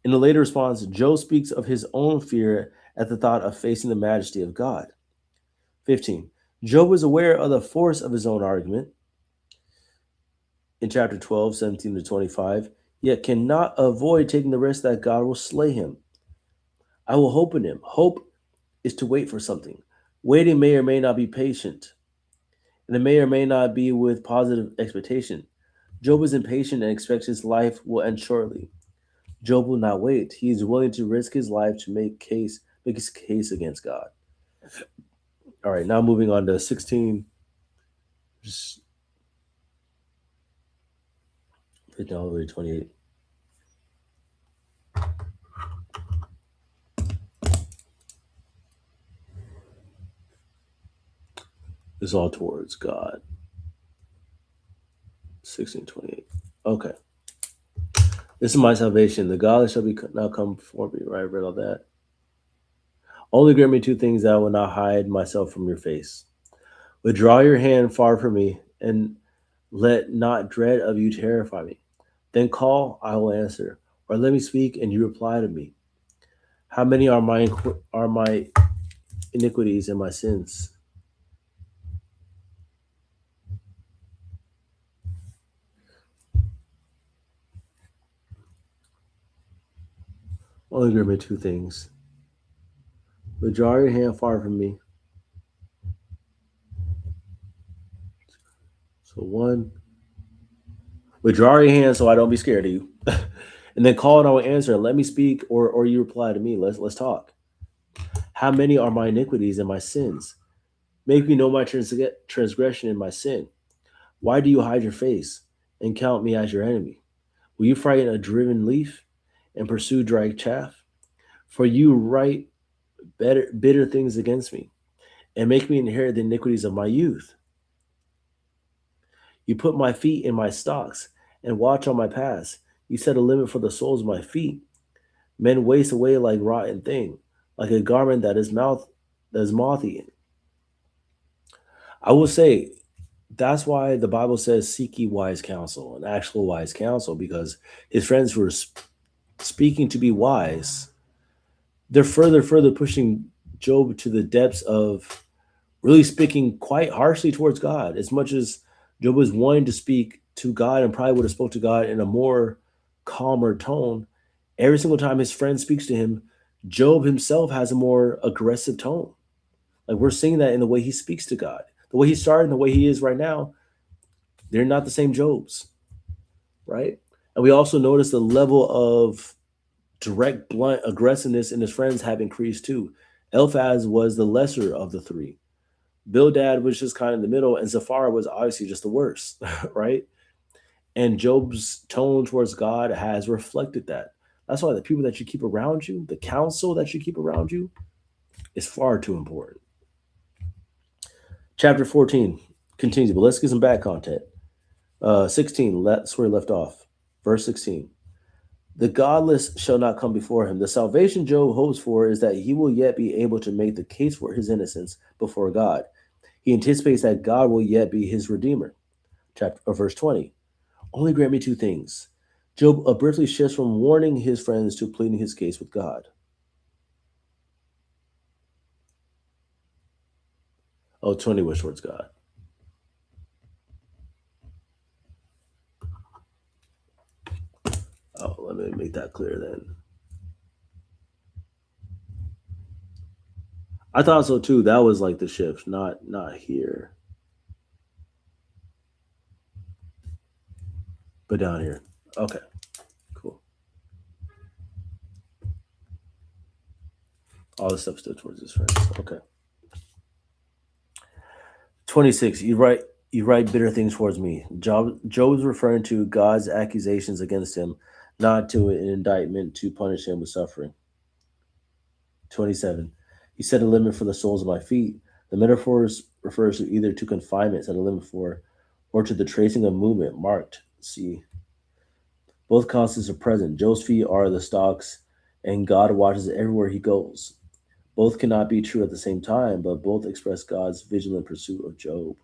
In the later response, Job speaks of his own fear at the thought of facing the majesty of God. 15. Job was aware of the force of his own argument in chapter 12, 17 to 25, yet cannot avoid taking the risk that God will slay him. I will hope in him. Hope is to wait for something. Waiting may or may not be patient, and it may or may not be with positive expectation. Job is impatient and expects his life will end shortly. Job will not wait. He is willing to risk his life to make his case against God. All right, now moving on to 16. Just all the way to 28. It's all towards God. 16:28. Okay. This is my salvation. The godless shall be now come before me. Right? I read all that. Only grant me two things, that I will not hide myself from your face. Withdraw your hand far from me, and let not dread of you terrify me. Then call, I will answer, or let me speak, and you reply to me. How many are my iniquities and my sins? Only grant me two things. Withdraw your hand far from me. So one, withdraw your hand so I don't be scared of you. And then call and I will answer, and let me speak, or you reply to me. Let's talk. How many are my iniquities and my sins? Make me know my transgression and my sin. Why do you hide your face and count me as your enemy? Will you frighten a driven leaf and pursue dry chaff? For you write bitter things against me and make me inherit the iniquities of my youth. You put my feet in my stocks and watch on my paths. You set a limit for the soles of my feet. Men waste away like rotten thing, like a garment that is moth-eaten. I will say that's why the Bible says, "Seek ye wise counsel," an actual wise counsel, because his friends were speaking to be wise, they're further pushing Job to the depths of really speaking quite harshly towards God. As much as Job was wanting to speak to God and probably would have spoke to God in a more calmer tone, every single time his friend speaks to him, Job himself has a more aggressive tone. Like we're seeing that in the way he speaks to God. The way he started and the way he is right now, they're not the same Jobs, right? And we also notice the level of direct, blunt aggressiveness in his friends have increased too. Eliphaz was the lesser of the three. Bildad was just kind of in the middle, and Zophar was obviously just the worst, right? And Job's tone towards God has reflected that. That's why the people that you keep around you, the counsel that you keep around you, is far too important. Chapter 14 continues, but let's get some back content. 16, that's where he left off. Verse 16. The godless shall not come before him. The salvation Job hopes for is that he will yet be able to make the case for his innocence before God. He anticipates that God will yet be his redeemer. Verse 20. Only grant me two things. Job abruptly shifts from warning his friends to pleading his case with God. Oh, 20 was towards God. Oh, let me make that clear then. I thought so too. That was like the shift, not here, but down here. Okay, cool. All the stuff stood towards his friends. Okay. 26. You write bitter things towards me. Job's referring to God's accusations against him, not to an indictment to punish him with suffering. 27. He set a limit for the soles of my feet. The metaphor refers to either to confinement, set a limit for, or to the tracing of movement, marked. See. Both concepts are present. Job's feet are the stalks, and God watches everywhere he goes. Both cannot be true at the same time, but both express God's vigilant pursuit of Job.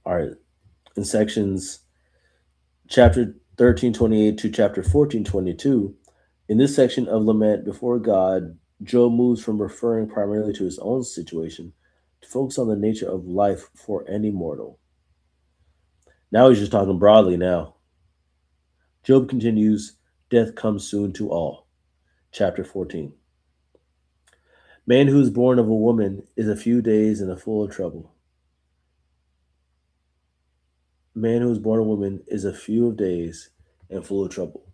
All right, in sections chapter 13:28 to chapter 14:22, in this section of lament before God, Job moves from referring primarily to his own situation to focus on the nature of life for any mortal. Now he's just talking broadly now. Job continues, death comes soon to all. Chapter 14. Man who is born of a woman is a few days and full of trouble. Man who is born of a woman is a few of days and full of trouble.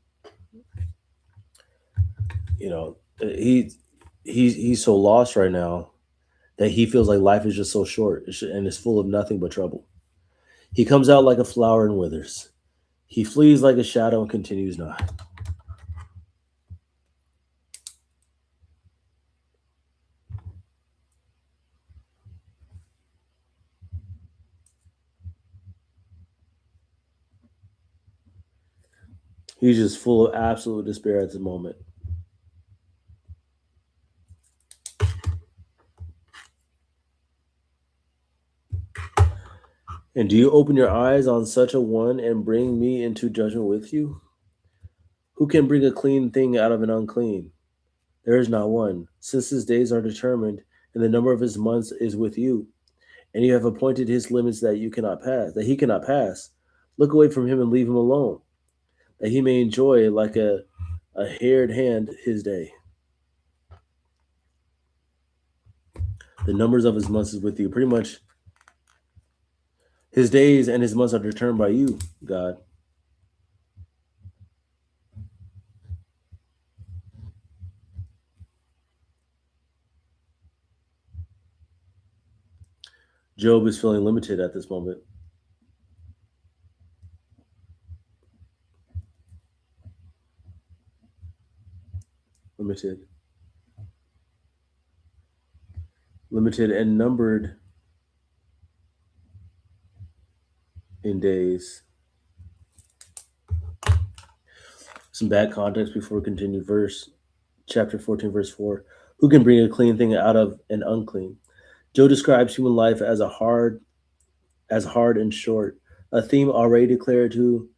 You know, he's so lost right now that he feels like life is just so short and is full of nothing but trouble. He comes out like a flower and withers. He flees like a shadow and continues not. He's just full of absolute despair at the moment. And do you open your eyes on such a one and bring me into judgment with you? Who can bring a clean thing out of an unclean? There is not one, since his days are determined, and the number of his months is with you, and you have appointed his limits that he cannot pass. Look away from him and leave him alone, that he may enjoy like a haired hand his day. The numbers of his months is with you. Pretty much his days and his months are determined by you, God. Job is feeling limited at this moment. Limited. Limited and numbered in days. Some bad context before we continue. Chapter 14, verse 4. Who can bring a clean thing out of an unclean? Job describes human life as hard and short, a theme already declared to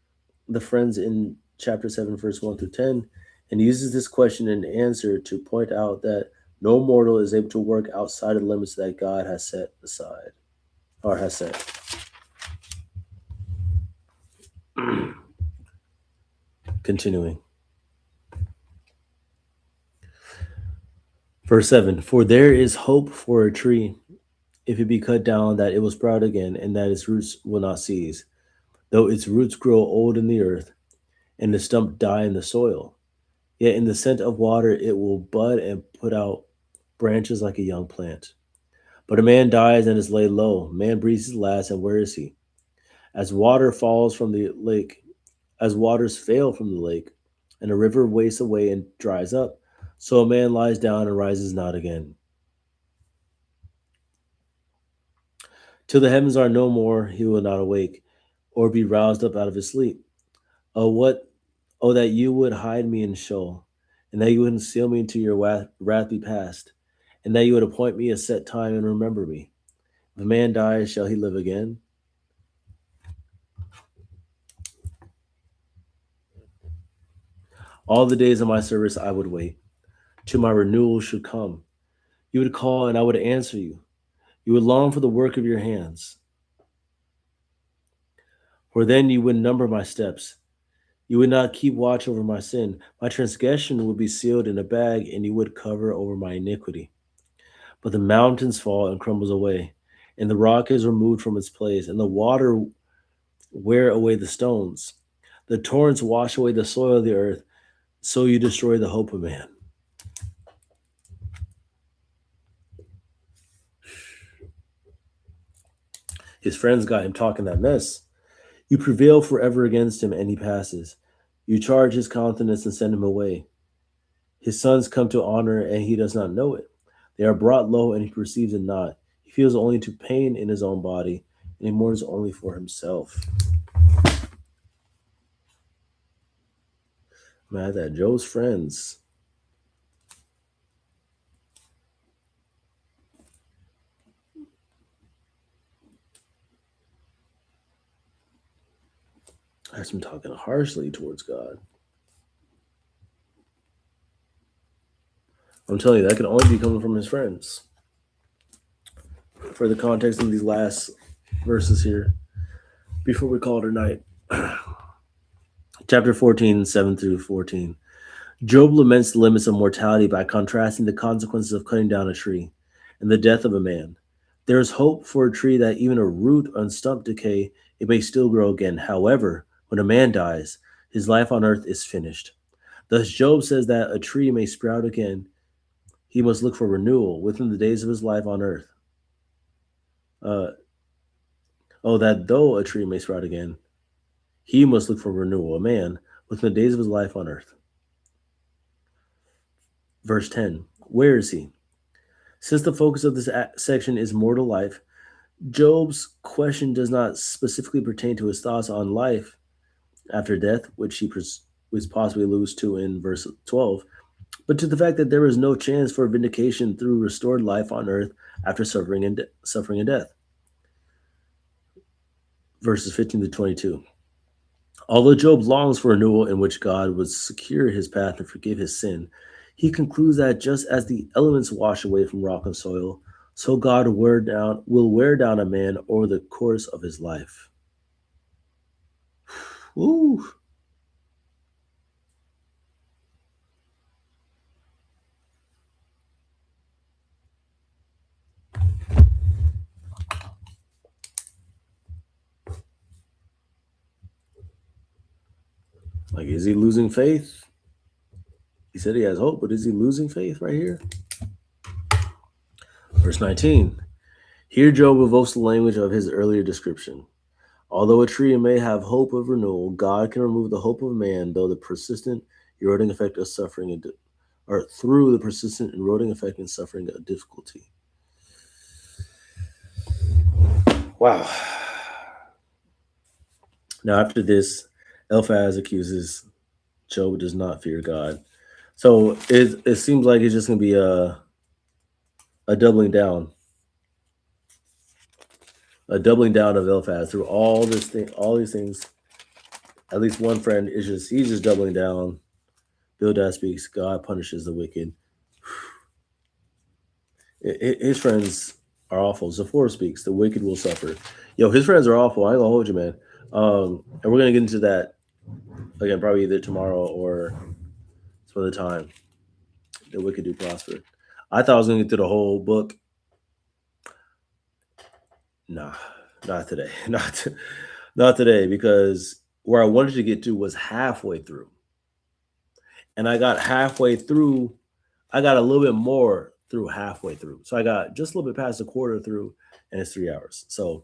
the friends in chapter 7, verse 1 through 10, and uses this question and answer to point out that no mortal is able to work outside of the limits that God has set aside, or has set. Continuing. Verse 7, for there is hope for a tree, if it be cut down, that it will sprout again, and that its roots will not cease, though its roots grow old in the earth, and the stump die in the soil. Yet in the scent of water it will bud and put out branches like a young plant. But a man dies and is laid low. Man breathes his last, and where is he? As water falls from the lake, as waters fail from the lake, and a river wastes away and dries up, so a man lies down and rises not again. Till the heavens are no more, he will not awake, or be roused up out of his sleep. Oh, what! Oh, that you would hide me in Sheol, and that you would conceal me until your wrath be past, and that you would appoint me a set time and remember me. If a man dies, shall he live again? All the days of my service I would wait, till my renewal should come. You would call, and I would answer you. You would long for the work of your hands. For then you would number my steps. You would not keep watch over my sin. My transgression would be sealed in a bag, and you would cover over my iniquity. But the mountains fall and crumbles away, and the rock is removed from its place, and the water wear away the stones. The torrents wash away the soil of the earth, so you destroy the hope of man. His friends got him talking that mess. You prevail forever against him, and he passes. You charge his countenance and send him away. His sons come to honor, and he does not know it. They are brought low, and he perceives it not. He feels only to pain in his own body, and he mourns only for himself. Man, that Joe's friends. Has him talking harshly towards God. I'm telling you, that can only be coming from his friends. For the context of these last verses here, before we call it a night. Chapter 14, 7 through 14. Job laments the limits of mortality by contrasting the consequences of cutting down a tree and the death of a man. There is hope for a tree that even a root and stump decay, it may still grow again. However, when a man dies, his life on earth is finished. Thus, Job says that a tree may sprout again. He must look for renewal within the days of his life on earth. That though a tree may sprout again, he must look for renewal, a man, within the days of his life on earth. Verse 10, where is he? Since the focus of this section is mortal life, Job's question does not specifically pertain to his thoughts on life after death, which he possibly alludes to in verse 12, but to the fact that there is no chance for vindication through restored life on earth after suffering and death. Verses 15 to 22. Although Job longs for renewal in which God would secure his path and forgive his sin, he concludes that just as the elements wash away from rock and soil, so God will wear down a man over the course of his life. Woo! Like, is he losing faith? He said he has hope, but is he losing faith right here? Verse 19. Here Job evokes the language of his earlier description. Although a tree may have hope of renewal, God can remove the hope of man, though the persistent eroding effect of suffering, or through the persistent eroding effect and suffering of difficulty. Wow. Now, after this, Eliphaz accuses Job does not fear God. So it seems like it's just going to be a doubling down. A doubling down of Eliphaz through all these things At least one friend is he's just doubling down. Bildad speaks, God punishes the wicked. His friends are awful. Zipporah speaks, the wicked will suffer. Yo, his friends are awful. I ain't gonna hold you, man. And we're gonna get into that again, probably either tomorrow or some other time. The wicked do prosper. I thought I was gonna get through the whole book. Nah, not today. Not today, because where I wanted to get to was halfway through. And I got halfway through. I got a little bit more through halfway through. So I got just a little bit past a quarter through, and it's 3 hours. So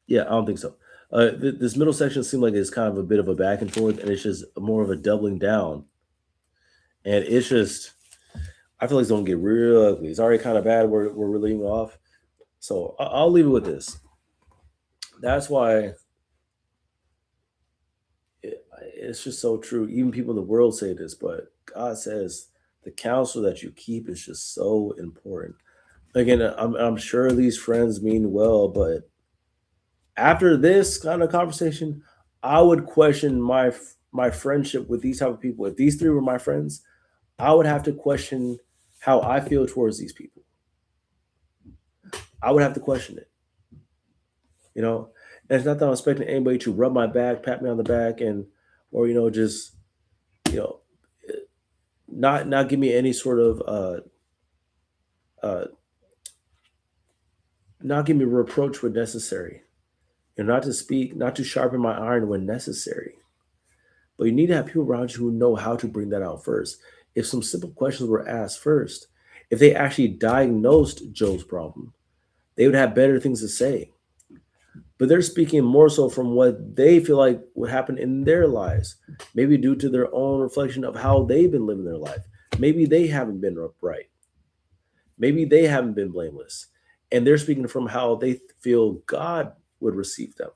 yeah, I don't think so. This middle section seemed like it's kind of a bit of a back and forth, and it's just more of a doubling down. And it's just, I feel like it's going to get real ugly. It's already kind of bad. We're leaving off. So I'll leave it with this. That's why it's just so true. Even people in the world say this, but God says the counsel that you keep is just so important. Again, I'm sure these friends mean well, but after this kind of conversation, I would question my friendship with these type of people. If these three were my friends, I would have to question how I feel towards these people. I would have to question it. You know, and it's not that I'm expecting anybody to rub my back, pat me on the back, and or just you know not give me any sort of uh, not give me reproach when necessary. Not to speak, not to sharpen my iron when necessary. But you need to have people around you who know how to bring that out first. If some simple questions were asked first, if they actually diagnosed Job's problem, they would have better things to say. But they're speaking more so from what they feel like would happen in their lives, maybe due to their own reflection of how they've been living their life. Maybe they haven't been upright. Maybe they haven't been blameless. And they're speaking from how they feel God would receive them.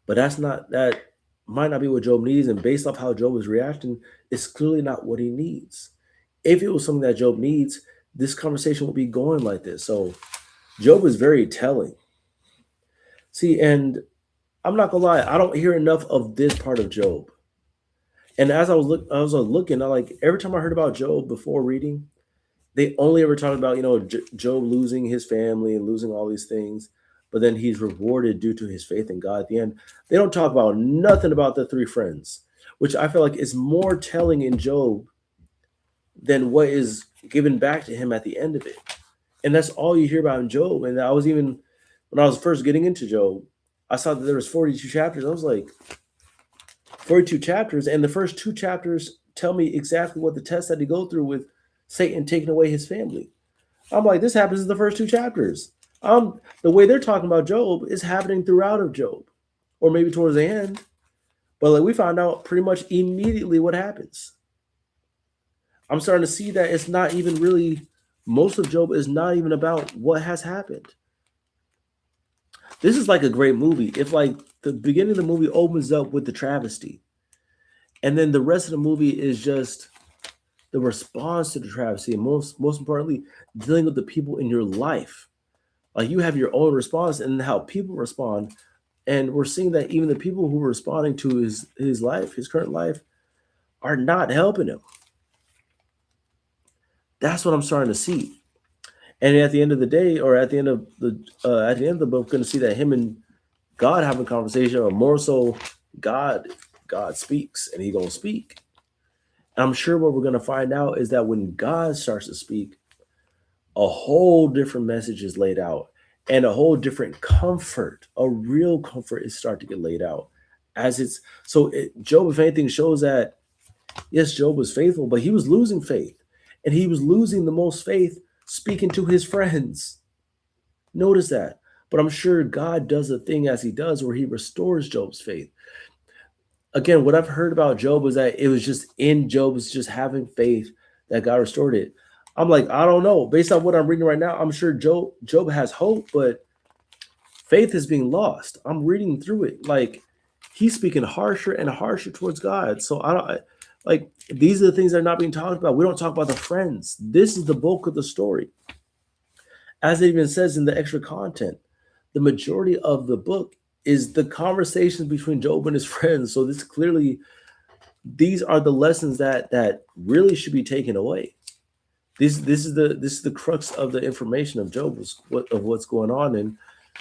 But that might not be what Job needs. And based off how Job is reacting, it's clearly not what he needs. If it was something that Job needs, this conversation would be going like this. So Job is very telling. See, and I'm not gonna lie, I don't hear enough of this part of Job. And as I was looking, I like every time I heard about Job before reading, they only ever talked about Job losing his family and losing all these things, but then he's rewarded due to his faith in God at the end. They don't talk about nothing about the three friends, which I feel like is more telling in Job than what is given back to him at the end of it. And that's all you hear about in Job. And when I was first getting into Job, I saw that there was 42 chapters. I was like, 42 chapters, and the first 2 chapters tell me exactly what the test that he go through with Satan taking away his family. I'm like, this happens in the first 2 chapters. The way they're talking about Job is happening throughout of Job, or maybe towards the end. But like we found out pretty much immediately what happens. I'm starting to see that it's not even really, most of Job is not even about what has happened. This is like a great movie. If like the beginning of the movie opens up with the travesty, and then the rest of the movie is just the response to the travesty, and most importantly, dealing with the people in your life. Like you have your own response and how people respond. And we're seeing that even the people who are responding to his life, his current life, are not helping him. That's what I'm starting to see. And at the end of the day, or at the end of the book, we're going to see that him and God have a conversation, or more so, God speaks, and He's gonna speak. And I'm sure what we're going to find out is that when God starts to speak, a whole different message is laid out, and a whole different comfort, a real comfort, is starting to get laid out. Job, if anything, shows that yes, Job was faithful, but he was losing faith, and he was losing the most faith speaking to his friends. Notice that. But I'm sure God does a thing as He does where He restores Job's faith. Again, what I've heard about Job is that it was just in Job's just having faith that God restored it. I'm like, I don't know. Based on what I'm reading right now, I'm sure Job has hope, but faith is being lost. I'm reading through it. Like he's speaking harsher and harsher towards God. So these are the things that are not being talked about. We don't talk about the friends. This is the bulk of the story. As it even says in the extra content, the majority of the book is the conversations between Job and his friends. So these are the lessons that really should be taken away. This is the crux of the information of Job, of what's going on and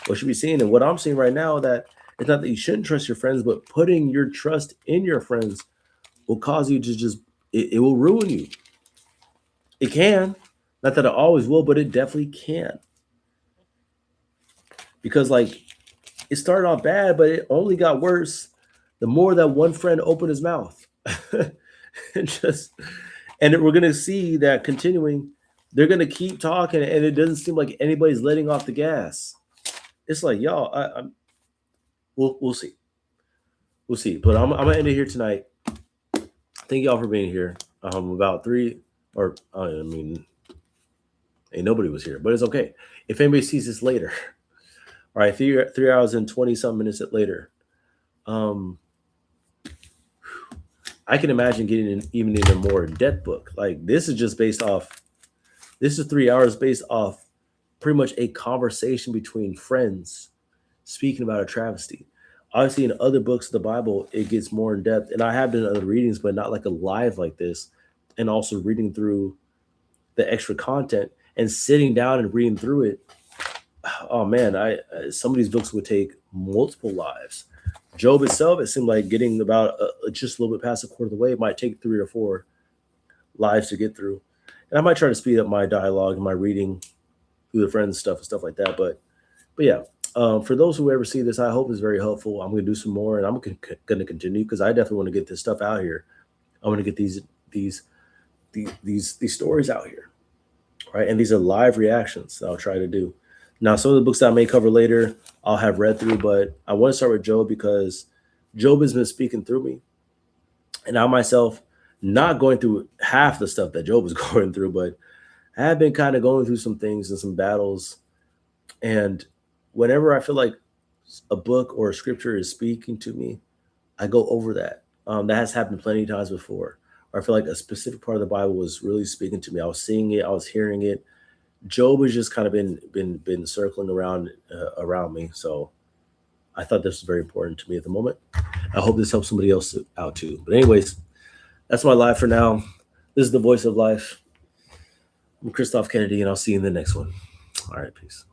what should be seen. And what I'm seeing right now, that it's not that you shouldn't trust your friends, but putting your trust in your friends will cause you to it will ruin you. It can. Not that it always will, but it definitely can. Because like it started off bad, but it only got worse the more that one friend opened his mouth. and we're gonna see that continuing. They're gonna keep talking, and it doesn't seem like anybody's letting off the gas. It's like, y'all, we'll see. We'll see. But I'm gonna end it here tonight. Thank y'all for being here. About three, or I mean, ain't nobody was here, but it's okay. If anybody sees this later, all right, 3 hours and 20 some minutes later, I can imagine getting an even more in-depth book. Like this is just based off. This is 3 hours based off pretty much a conversation between friends speaking about a travesty. Obviously, in other books of the Bible, it gets more in depth, and I have done other readings, but not like a live like this. And also reading through the extra content and sitting down and reading through it. Oh man, some of these books would take multiple lives. Job itself, it seemed like getting about just a little bit past a quarter of the way. It might take 3 or 4 lives to get through, and I might try to speed up my dialogue and my reading through the friends stuff and stuff like that. But yeah. For those who ever see this, I hope it's very helpful. I'm going to do some more, and I'm going to continue because I definitely want to get this stuff out here. I want to get these stories out here, right? And these are live reactions that I'll try to do. Now, some of the books that I may cover later, I'll have read through, but I want to start with Job because Job has been speaking through me, and I myself not going through half the stuff that Job was going through, but I have been kind of going through some things and some battles, and whenever I feel like a book or a scripture is speaking to me, I go over that. That has happened plenty of times before. Or I feel like a specific part of the Bible was really speaking to me. I was seeing it, I was hearing it. Job has just kind of been circling around me. So I thought this was very important to me at the moment. I hope this helps somebody else out too. But anyways, that's my life for now. This is the Voice of Life. I'm Christoph Kennedy, and I'll see you in the next one. All right, peace.